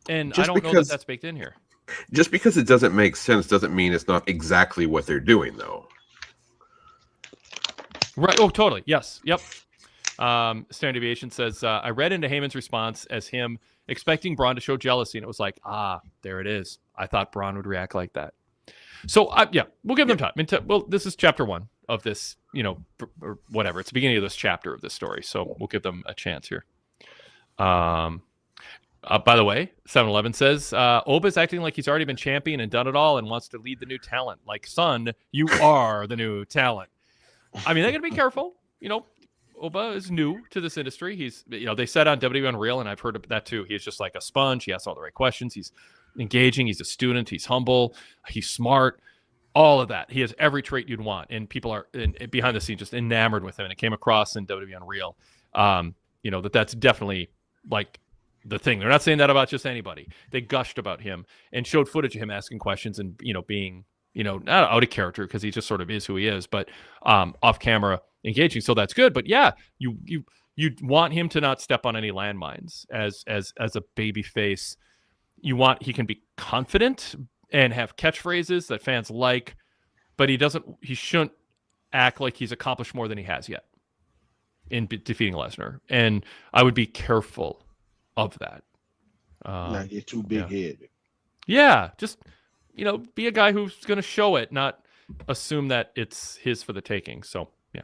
And just I don't know that that's baked in here. Just because it doesn't make sense doesn't mean it's not exactly what they're doing, though. Right. Oh, totally. Yes. Yep. Standard Deviation says, I read into Heyman's response as him expecting Braun to show jealousy, and it was like, there it is. I thought Braun would react like that. So, we'll give them time. Well, this is chapter 1 of this, or whatever. It's the beginning of this chapter of this story, so we'll give them a chance here. By the way, 711 says, Oba's acting like he's already been champion and done it all and wants to lead the new talent. Like, son, you are the new talent. I mean, they got to be careful. Oba is new to this industry. He's, they said on WWE Raw, and I've heard of that too. He's just like a sponge. He asks all the right questions. He's engaging. He's a student. He's humble. He's smart. All of that. He has every trait you'd want. And people are behind the scenes just enamored with him. And it came across in WWE Real, that's definitely like the thing. They're not saying that about just anybody. They gushed about him and showed footage of him asking questions and, being, not out of character because he just sort of is who he is, but off camera engaging. So that's good. But yeah, you you want him to not step on any landmines as a baby face. He can be confident and have catchphrases that fans like, but he shouldn't act like he's accomplished more than he has yet in defeating Lesnar. And I would be careful of that. Not get too big headed. Yeah. Just, be a guy who's going to show it, not assume that it's his for the taking. So, yeah.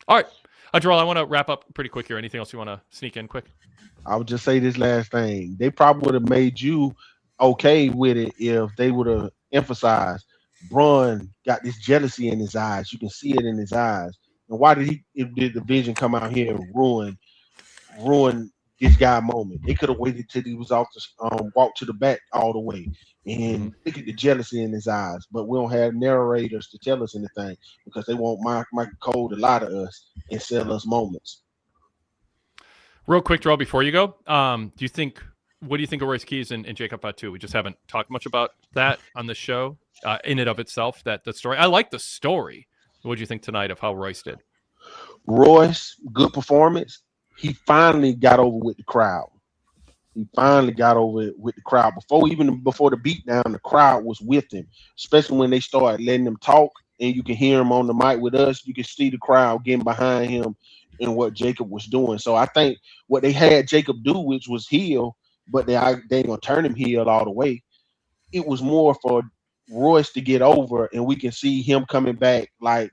All right. Jarrell, I want to wrap up pretty quick here. Anything else you want to sneak in quick? I would just say this last thing. They probably would have made you okay with it if they would have emphasized Braun got this jealousy in his eyes. You can see it in his eyes. And why did the Vision come out here and ruin this guy moment? They could have waited till he was off the walk to the back all the way. And look at the jealousy in his eyes. But we don't have narrators to tell us anything because they want Michael Cole to lie to us and sell us moments. Real quick, Jarrell, before you go, what do you think of Royce Keys and Jacob Fatu? We just haven't talked much about that on the show in and of itself, the story. I like the story. What do you think tonight of how Royce did? Royce, good performance. He finally got over with the crowd. Before the beatdown, the crowd was with him, especially when they started letting him talk and you can hear him on the mic with us. You can see the crowd getting behind him and what Jacob was doing. So I think what they had Jacob do, which was heel, but they ain't gonna turn him heel all the way. It was more for Royce to get over, and we can see him coming back like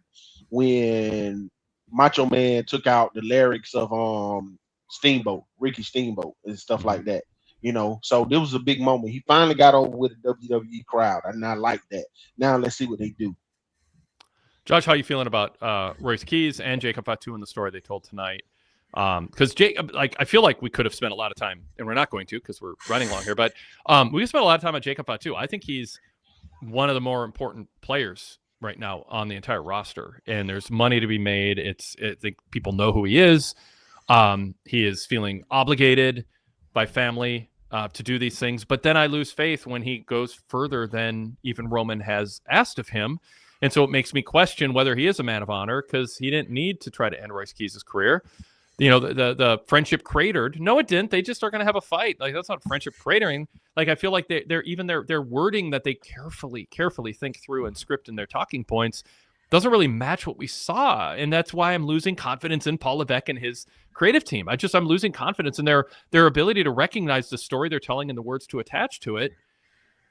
when Macho Man took out the lyrics of Ricky Steamboat and stuff like that. So there was a big moment. He finally got over with the WWE crowd, and I like that. Now let's see what they do. Josh, how are you feeling about Royce Keys and Jacob Fatu in the story they told tonight? Because I feel like we could have spent a lot of time, and we're not going to because we're running long here. But we spent a lot of time on Jacob Fatu. I think he's one of the more important players right now on the entire roster, and there's money to be made. I think people know who he is. He is feeling obligated by family to do these things, but then I lose faith when he goes further than even Roman has asked of him. And so it makes me question whether he is a man of honor, because he didn't need to try to end Royce Keys' career. The friendship cratered. No, it didn't. They just are going to have a fight. Like, that's not friendship cratering. Like, I feel like their wording that they carefully think through and script in their talking points doesn't really match what we saw. And that's why I'm losing confidence in Paul Levesque and his creative team. I'm losing confidence in their ability to recognize the story they're telling and the words to attach to it.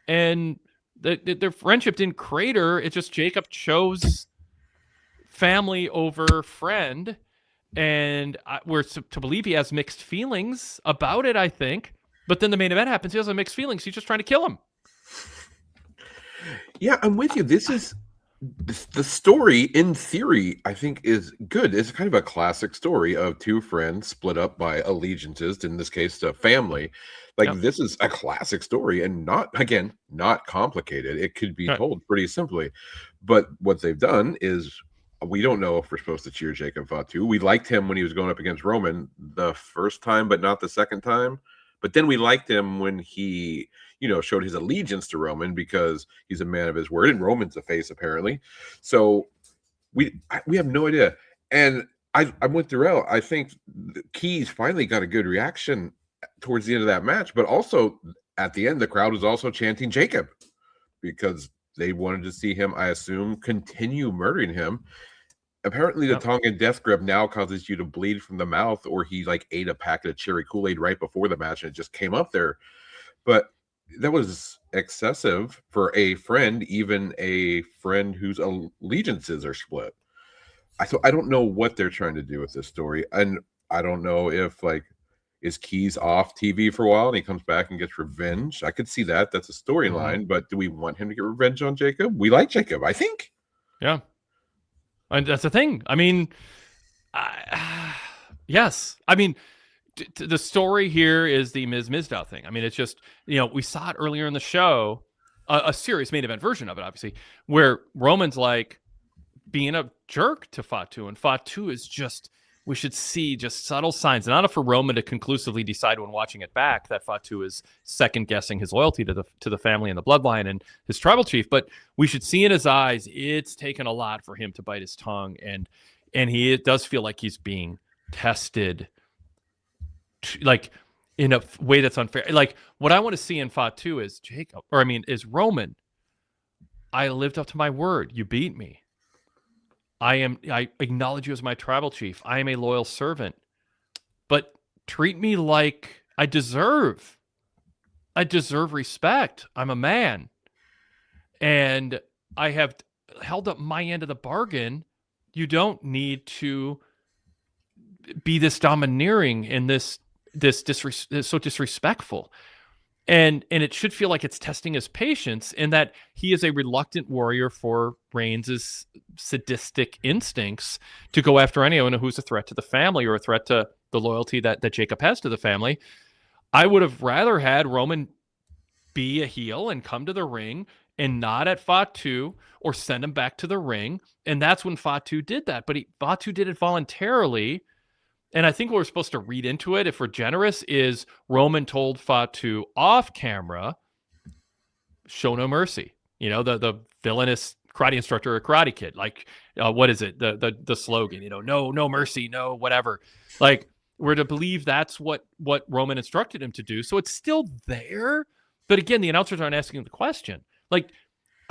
And their friendship didn't crater. It's just Jacob chose family over friend. And we're to believe he has mixed feelings about it, I think. But then the main event happens. He doesn't have mixed feelings. He's just trying to kill him. Yeah, I'm with you. This is the story, in theory, I think is good. It's kind of a classic story of two friends split up by allegiances, in this case, to family. This is a classic story and not complicated. It could be told pretty simply. But what they've done is, we don't know if we're supposed to cheer Jacob Fatu. We liked him when he was going up against Roman the first time, but not the second time. But then we liked him when he, showed his allegiance to Roman because he's a man of his word, and Roman's a face apparently. So we have no idea. And I'm with Darrell. I think Keys finally got a good reaction towards the end of that match, but also at the end, the crowd was also chanting Jacob because they wanted to see him, I assume, continue murdering him. Apparently, the Tongan death grip now causes you to bleed from the mouth, or he ate a packet of cherry Kool-Aid right before the match and it just came up there. But that was excessive for a friend, even a friend whose allegiances are split. So I don't know what they're trying to do with this story. And I don't know if, is Keys off TV for a while and he comes back and gets revenge? I could see that. That's a storyline. But do we want him to get revenge on Jacob? We like Jacob, I think. Yeah. And that's the thing. I mean, yes. I mean, the story here is the Miz Mizdow thing. I mean, it's just, we saw it earlier in the show, a serious main event version of it, obviously, where Roman's being a jerk to Fatu, and Fatu is just, we should see just subtle signs, not enough for Roman to conclusively decide when watching it back that Fatu is second guessing his loyalty to the family and the bloodline and his tribal chief, but we should see in his eyes it's taken a lot for him to bite his tongue, and he does feel like he's being tested like in a way that's unfair. Like what I want to see in Fatu is is Roman. I lived up to my word. You beat me. I acknowledge you as my tribal chief. I am a loyal servant, but treat me like I deserve. I deserve respect. I'm a man. And I have held up my end of the bargain. You don't need to be this domineering and this so disrespectful. And it should feel like it's testing his patience, in that he is a reluctant warrior for Reigns' sadistic instincts to go after anyone who's a threat to the family or a threat to the loyalty that Jacob has to the family. I would have rather had Roman be a heel and come to the ring and not at Fatu or send him back to the ring. And that's when Fatu did that. But Fatu did it voluntarily. And I think what we're supposed to read into it, if we're generous, is Roman told Fatu off camera, show no mercy. You know, the villainous karate instructor or Karate Kid. Like, what is it? The slogan, you know, no mercy, no whatever. Like, we're to believe that's what Roman instructed him to do. So it's still there. But again, the announcers aren't asking the question. Like,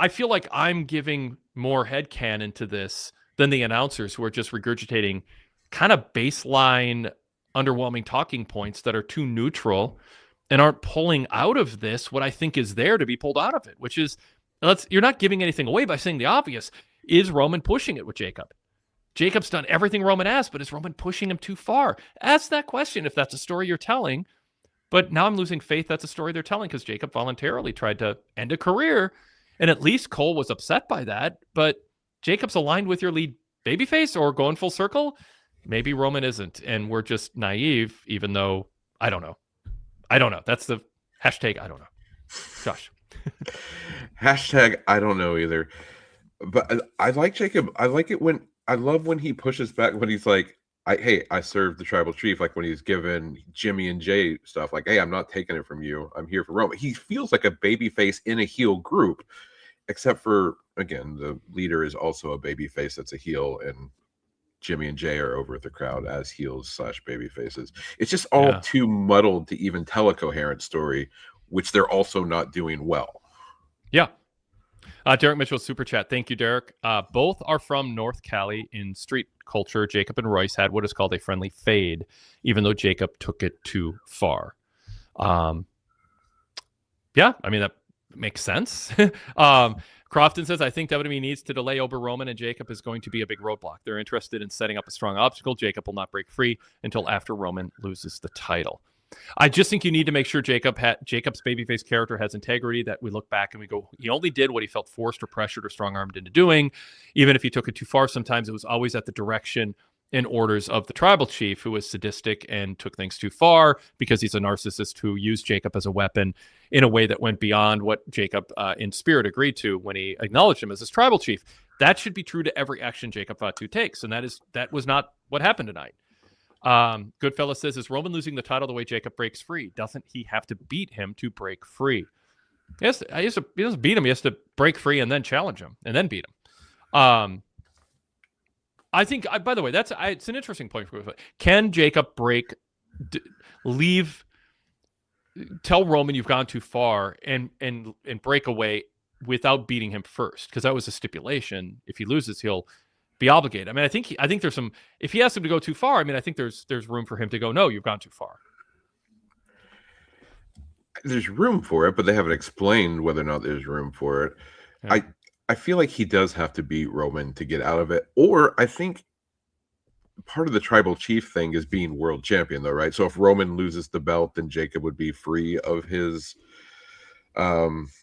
I feel like I'm giving more headcanon to this than the announcers, who are just regurgitating kind of baseline, underwhelming talking points that are too neutral and aren't pulling out of this what I think is there to be pulled out of it, which is, you're not giving anything away by saying the obvious. Is Roman pushing it with Jacob? Jacob's done everything Roman asked, but is Roman pushing him too far? Ask that question if that's a story you're telling. But now I'm losing faith that's a story they're telling, because Jacob voluntarily tried to end a career, and at least Cole was upset by that. But Jacob's aligned with your lead babyface, or going full circle. Maybe Roman isn't, and we're just naive, even though I don't know. That's the hashtag. I don't know. Josh. Hashtag I don't know either. But I like Jacob. I love when he pushes back, when he's like, I served the tribal chief, like when he's given Jimmy and Jay stuff, like, hey, I'm not taking it from you. I'm here for Roman. He feels like a babyface in a heel group, except for, again, the leader is also a babyface that's a heel, and Jimmy and Jay are over at the crowd as heels / baby faces. It's just all too muddled to even tell a coherent story, which they're also not doing well. Yeah. Derek Mitchell, super chat. Thank you, Derek. Both are from North Cali. In street culture, Jacob and Royce had what is called a friendly fade, even though Jacob took it too far. Yeah, I mean, that makes sense. Crofton says, I think WWE needs to delay over Roman, and Jacob is going to be a big roadblock. They're interested in setting up a strong obstacle. Jacob will not break free until after Roman loses the title. I just think you need to make sure Jacob's babyface character has integrity, that we look back and we go, he only did what he felt forced or pressured or strong-armed into doing. Even if he took it too far, sometimes it was always at the direction and orders of the tribal chief, who was sadistic and took things too far because he's a narcissist who used Jacob as a weapon in a way that went beyond what Jacob in spirit agreed to when he acknowledged him as his tribal chief. That should be true to every action Jacob Fatu takes, and that was not what happened tonight. Goodfellas says, is Roman losing the title the way Jacob breaks free? Doesn't he have to beat him to break free? Yes, he doesn't beat him. He has to break free and then challenge him and then beat him. I think, by the way, it's an interesting point. Can Jacob tell Roman you've gone too far and break away without beating him first? Because that was a stipulation. If he loses, he'll be obligated. I mean, I think there's some. If he asks him to go too far, I mean, I think there's room for him to go, no, you've gone too far. There's room for it, but they haven't explained whether or not there's room for it. Yeah. I feel like he does have to beat Roman to get out of it. Or I think part of the tribal chief thing is being world champion, though, right? So if Roman loses the belt, then Jacob would be free of his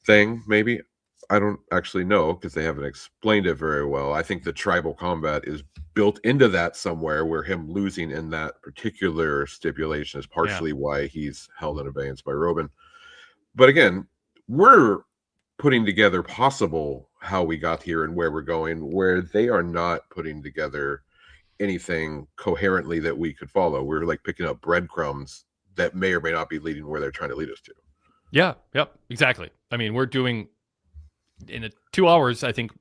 thing, maybe. I don't actually know, because they haven't explained it very well. I think the tribal combat is built into that somewhere, where him losing in that particular stipulation is partially why he's held in abeyance by Roman. But again, we're putting together possible how we got here and where we're going, where they are not putting together anything coherently that we could follow. We're like picking up breadcrumbs that may or may not be leading where they're trying to lead us to. Yeah, yep, exactly. I mean, we're doing in 2 hours, I think,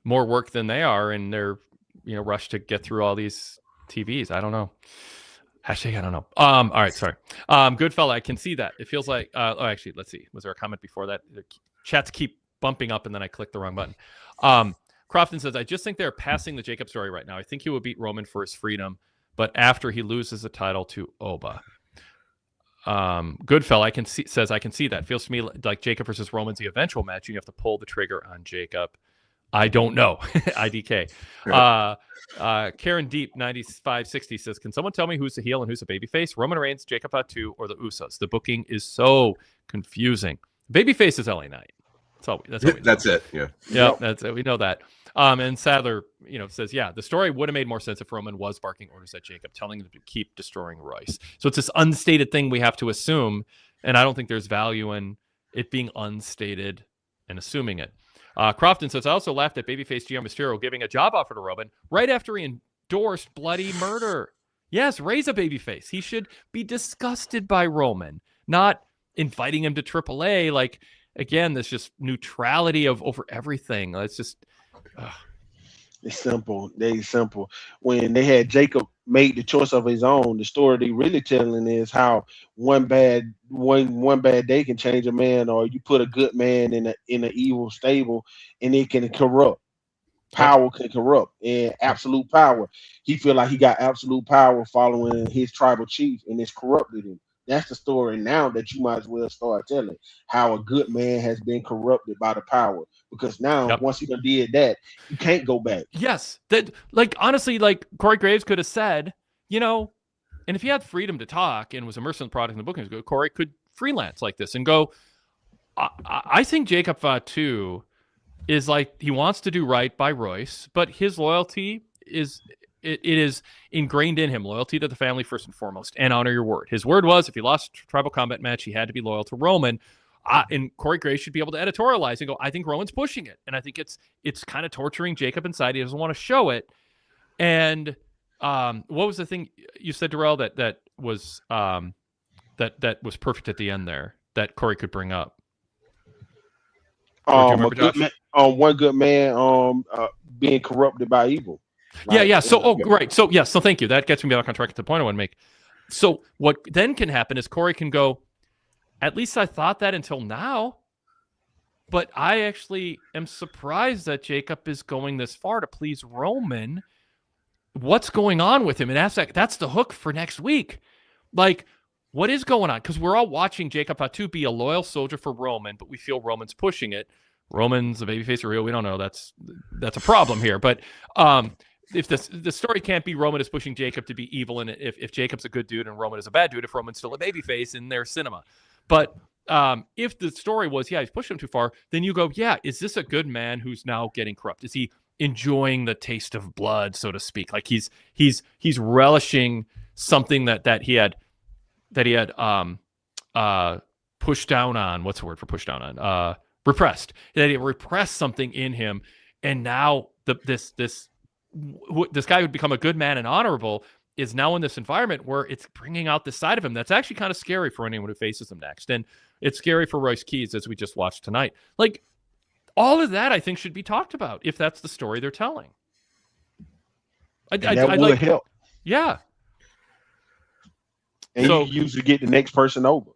more work than they are, and they're rushed to get through all these TVs. I don't know. Hashtag I don't know. All right, sorry. Good fella, I can see that. It feels like actually, let's see. Was there a comment before that? The chats keep bumping up and then I clicked the wrong button. Crofton says, I just think they're passing the Jacob story right now. I think he will beat Roman for his freedom, but after he loses the title to Oba. Good fella, I can see that. Feels to me like Jacob versus Roman's the eventual match. You have to pull the trigger on Jacob. I don't know. IDK. Karen Deep 9560 says, can someone tell me who's the heel and who's the babyface? Roman Reigns, Jacob Fatu, or the Usos? The booking is so confusing. Babyface is LA Knight. That's it. Yeah. That's it. We know that. And Sadler, says, yeah, the story would have made more sense if Roman was barking orders at Jacob, telling him to keep destroying Royce. So it's this unstated thing we have to assume, and I don't think there's value in it being unstated and assuming it. Crofton says, I also laughed at babyface GM Mysterio giving a job offer to Roman right after he endorsed bloody murder. Yes, raise a babyface. He should be disgusted by Roman, not inviting him to AAA. Like, again, this just neutrality over everything. It's just... It's simple. Simple. When they had Jacob make the choice of his own, the story they really telling is how one bad day can change a man, or you put a good man in an evil stable and it can corrupt. Power can corrupt, and absolute power. He feel like he got absolute power following his tribal chief, and it's corrupted him. That's the story now that you might as well start telling, how a good man has been corrupted by the power. Because now, once he done did that, you can't go back. Yes. That, honestly, Corey Graves could have said, and if he had freedom to talk and was immersed in the product in the bookings, Corey could freelance like this and go, I think Jacob Fatu is he wants to do right by Royce, but his loyalty is... It is ingrained in him, loyalty to the family first and foremost, and honor your word. His word was, if he lost a tribal combat match, he had to be loyal to Roman. And Corey Graves should be able to editorialize and go, I think Roman's pushing it. And I think it's kind of torturing Jacob inside. He doesn't want to show it. And what was the thing you said, Darrell, that was that was perfect at the end there that Corey could bring up? One good man being corrupted by evil. Right? Yeah. So, right. So, yes. So, thank you. That gets me back on track to the point I want to make. So, what then can happen is Corey can go, at least I thought that until now, but I actually am surprised that Jacob is going this far to please Roman. What's going on with him? And that's the hook for next week. What is going on? Because we're all watching Jacob Fatu be a loyal soldier for Roman, but we feel Roman's pushing it. Roman's a babyface or real. We don't know. That's a problem here. But if the story can't be Roman is pushing Jacob to be evil, and if Jacob's a good dude and Roman is a bad dude, if Roman's still a babyface in their cinema. But if the story was, he's pushed him too far, then you go, is this a good man who's now getting corrupt? Is he enjoying the taste of blood, so to speak? Like he's relishing something that he had pushed down on. What's the word for pushed down on? Repressed. That he repressed something in him, and now this guy who'd become a good man and honorable is now in this environment where it's bringing out this side of him that's actually kind of scary for anyone who faces him next. And it's scary for Royce Keys, as we just watched tonight. All of that, I think, should be talked about if that's the story they're telling. That would help. Yeah. And you usually get the next person over.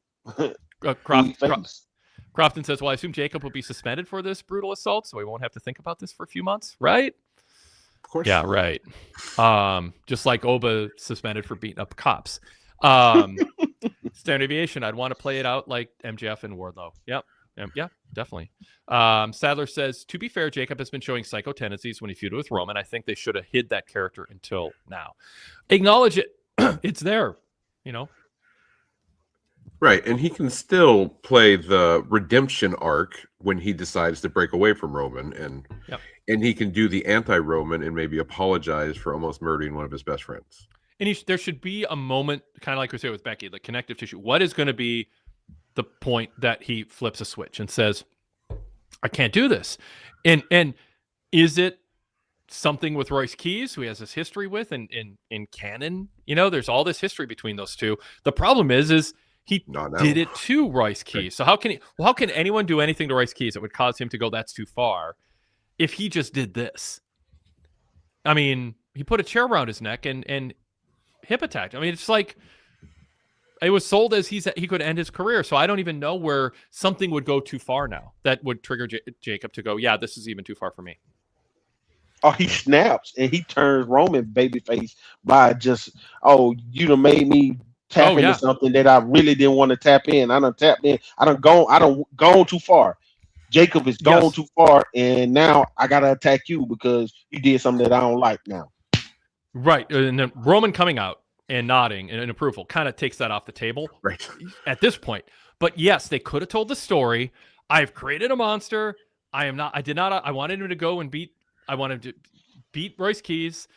Crofton says, well, I assume Jacob will be suspended for this brutal assault, so we won't have to think about this for a few months, right? Of course. Yeah, right. Just like Oba suspended for beating up cops. Standard Aviation, I'd want to play it out like MJF and Wardlow. Yep. Yeah, definitely. Sadler says, to be fair, Jacob has been showing psycho tendencies when he feuded with Roman. I think they should have hid that character until now. Acknowledge it. It's there, Right, and he can still play the redemption arc when he decides to break away from Roman, and he can do the anti-Roman and maybe apologize for almost murdering one of his best friends. And there should be a moment, kind of like we said with Becky, like connective tissue. What is going to be the point that he flips a switch and says, I can't do this? And is it something with Royce Keys, who he has this history with in canon? There's all this history between those two. The problem is he did it to Royce Keys. So how can anyone do anything to Royce Keys that would cause him to go, that's too far, if he just did this? I mean, he put a chair around his neck and hip attacked. I mean, it's like it was sold as he could end his career. So I don't even know where something would go too far now that would trigger Jacob to go, yeah, this is even too far for me. Oh, he snaps and he turns Roman babyface by just, oh, you done made me tap into something that I really didn't want to tap in. I done tapped in. I done gone too far. Jacob is gone too far, and now I gotta attack you because you did something that I don't like now. Right, and then Roman coming out and nodding in approval kind of takes that off the table at this point. But yes, they could have told the story. I've created a monster. I wanted him to go and I wanted to beat Royce Keys,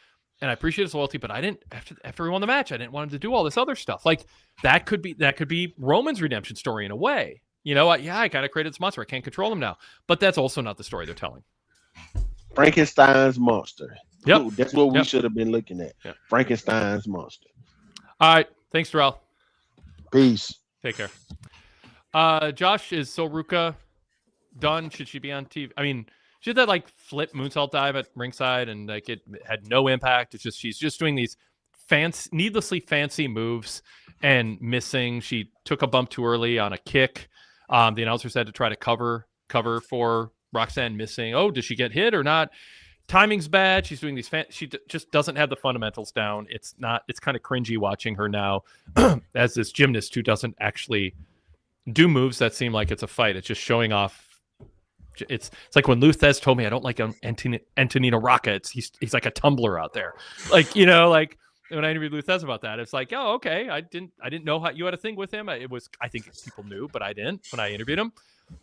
and I appreciate his loyalty, but I didn't, after we won the match, I didn't want him to do all this other stuff. Like, that could be Roman's redemption story in a way. You know, I kind of created this monster. I can't control him now. But that's also not the story they're telling. Frankenstein's monster. Yep. Ooh, that's what we should have been looking at. Yep. Frankenstein's monster. All right. Thanks, Terrell. Peace. Take care. Josh, is Soruka done? Should she be on TV? I mean, she did that like flip moonsault dive at ringside, and like it had no impact. It's just she's just doing these needlessly fancy moves and missing. She took a bump too early on a kick. The announcer said to try to cover for Roxanne missing. Oh, did she get hit or not? Timing's bad. She's doing these. She just doesn't have the fundamentals down. It's kind of cringy watching her now as this gymnast who doesn't actually do moves that seem like it's a fight. It's just showing off. It's like when Luthez told me I don't like Antonino Rocca. He's like a tumbler out there. Like, you know, like when I interviewed Luthez about that, it's like, oh, okay. I didn't know how you had a thing with him. I think people knew, but I didn't when I interviewed him.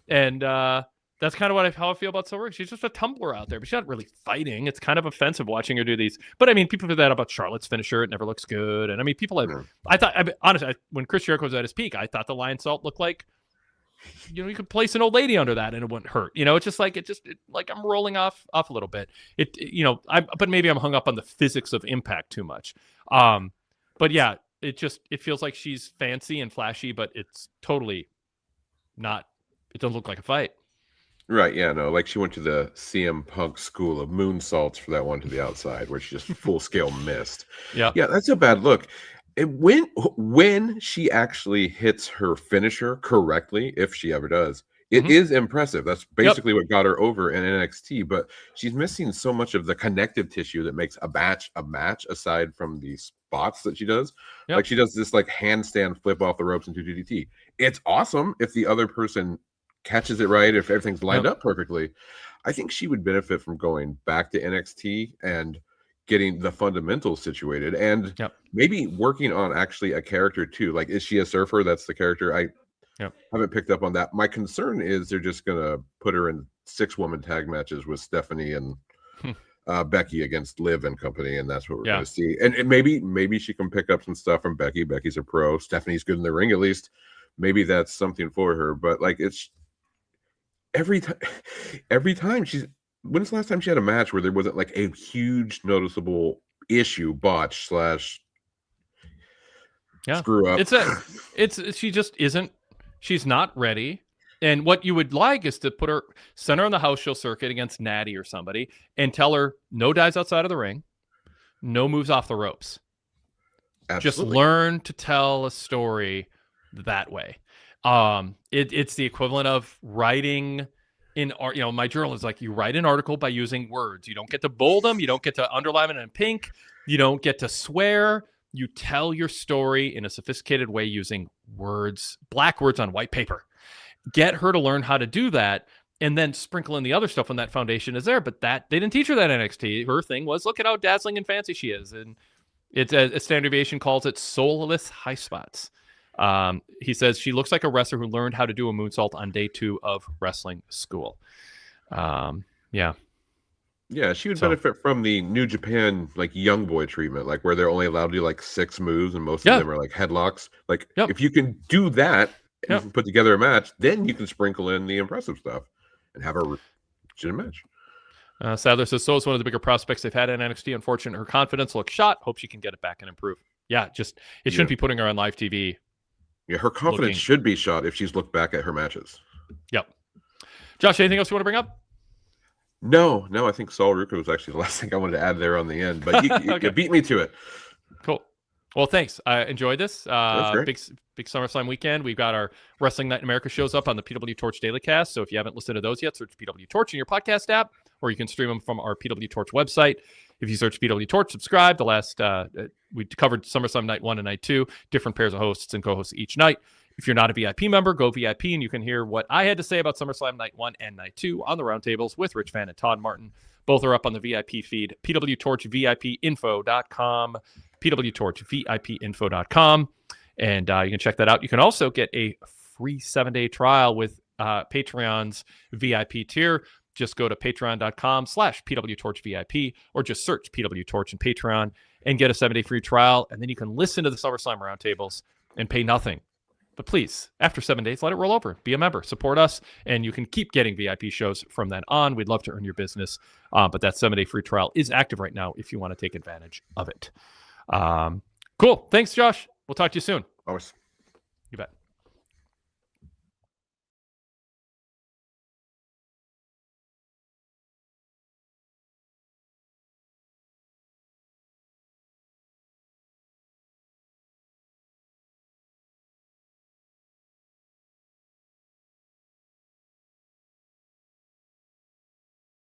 And that's kind of how I feel about Silver. She's just a tumbler out there, but she's not really fighting. It's kind of offensive watching her do these. But I mean, people do that about Charlotte's finisher. It never looks good. And I mean, honestly, when Chris Jericho was at his peak, I thought the Lion Salt looked like, you know, you could place an old lady under that and it wouldn't hurt. You know, it's just like like I'm rolling off a little bit. But maybe I'm hung up on the physics of impact too much. But yeah, it feels like she's fancy and flashy, but it's totally not. It doesn't look like a fight. Right, yeah, no, like she went to the CM Punk school of moonsaults for that one to the outside, where she just full scale missed. Yeah, that's a bad look. When she actually hits her finisher correctly, if she ever does, it is impressive. That's basically what got her over in NXT. But she's missing so much of the connective tissue that makes a match aside from the spots that she does. Like she does this like handstand flip off the ropes into DDT. It's awesome if the other person catches it right, if everything's lined up perfectly. I think she would benefit from going back to NXT and getting the fundamentals situated, and maybe working on actually a character too. Like, is she a surfer? That's the character. I haven't picked up on that. My concern is they're just gonna put her in 6-woman tag matches with Stephanie and Becky against Liv and company, and that's what we're gonna see. And maybe she can pick up some stuff from Becky. Becky's a pro. Stephanie's good in the ring, at least. Maybe that's something for her. But like, it's every time she's. When's the last time she had a match where there wasn't like a huge noticeable issue, botch / screw up? She just isn't. She's not ready. And what you would like is to put her center on the house show circuit against Natty or somebody and tell her no dives outside of the ring, no moves off the ropes. Absolutely. Just learn to tell a story that way. It's the equivalent of writing in art. You know, my journal is like, you write an article by using words. You don't get to bold them. You don't get to underline it in pink. You don't get to swear. You tell your story in a sophisticated way using words, black words on white paper. Get her to learn how to do that, and then sprinkle in the other stuff when that foundation is there. But that they didn't teach her that in NXT. Her thing was, look at how dazzling and fancy she is. And it's a standard deviation calls it soulless high spots. He says she looks like a wrestler who learned how to do a moonsault on day 2 of wrestling school. Yeah, she would benefit from the New Japan like young boy treatment, like where they're only allowed to do like 6 moves and most of them are like headlocks. Like if you can do that and you can put together a match, then you can sprinkle in the impressive stuff and have a legitimate match. Sadler says, so is one of the bigger prospects they've had in NXT. Unfortunate, her confidence looks shot. Hope she can get it back and improve. Yeah, just it shouldn't be putting her on live TV. Yeah, her confidence should be shot if she's looked back at her matches. Yep. Josh, anything else you want to bring up? No, I think Saul Ruka was actually the last thing I wanted to add there on the end, but you beat me to it. Cool. Well, thanks. I enjoyed this. That's great. Big SummerSlam weekend. We've got our Wrestling Night in America shows up on the PWTorch Daily Cast. So if you haven't listened to those yet, search PWTorch in your podcast app, or you can stream them from our PWTorch website. If you search PWTorch, subscribe. The last we covered SummerSlam Night 1 and Night 2, different pairs of hosts and co-hosts each night. If you're not a VIP member, go VIP, and you can hear what I had to say about SummerSlam Night 1 and Night 2 on the roundtables with Rich Fan and Todd Martin. Both are up on the VIP feed, PWTorchVIPinfo.com, PWTorchVIPinfo.com, and you can check that out. You can also get a free 7-day trial with Patreon's VIP tier. Just go to patreon.com/PWTorchVIP, or just search PWTorch and Patreon and get a 7-day free trial, and then you can listen to the SummerSlam roundtables and pay nothing. But please, after 7 days, let it roll over. Be a member. Support us, and you can keep getting VIP shows from then on. We'd love to earn your business, but that 7-day free trial is active right now if you want to take advantage of it. Cool. Thanks, Josh. We'll talk to you soon. Always. You bet.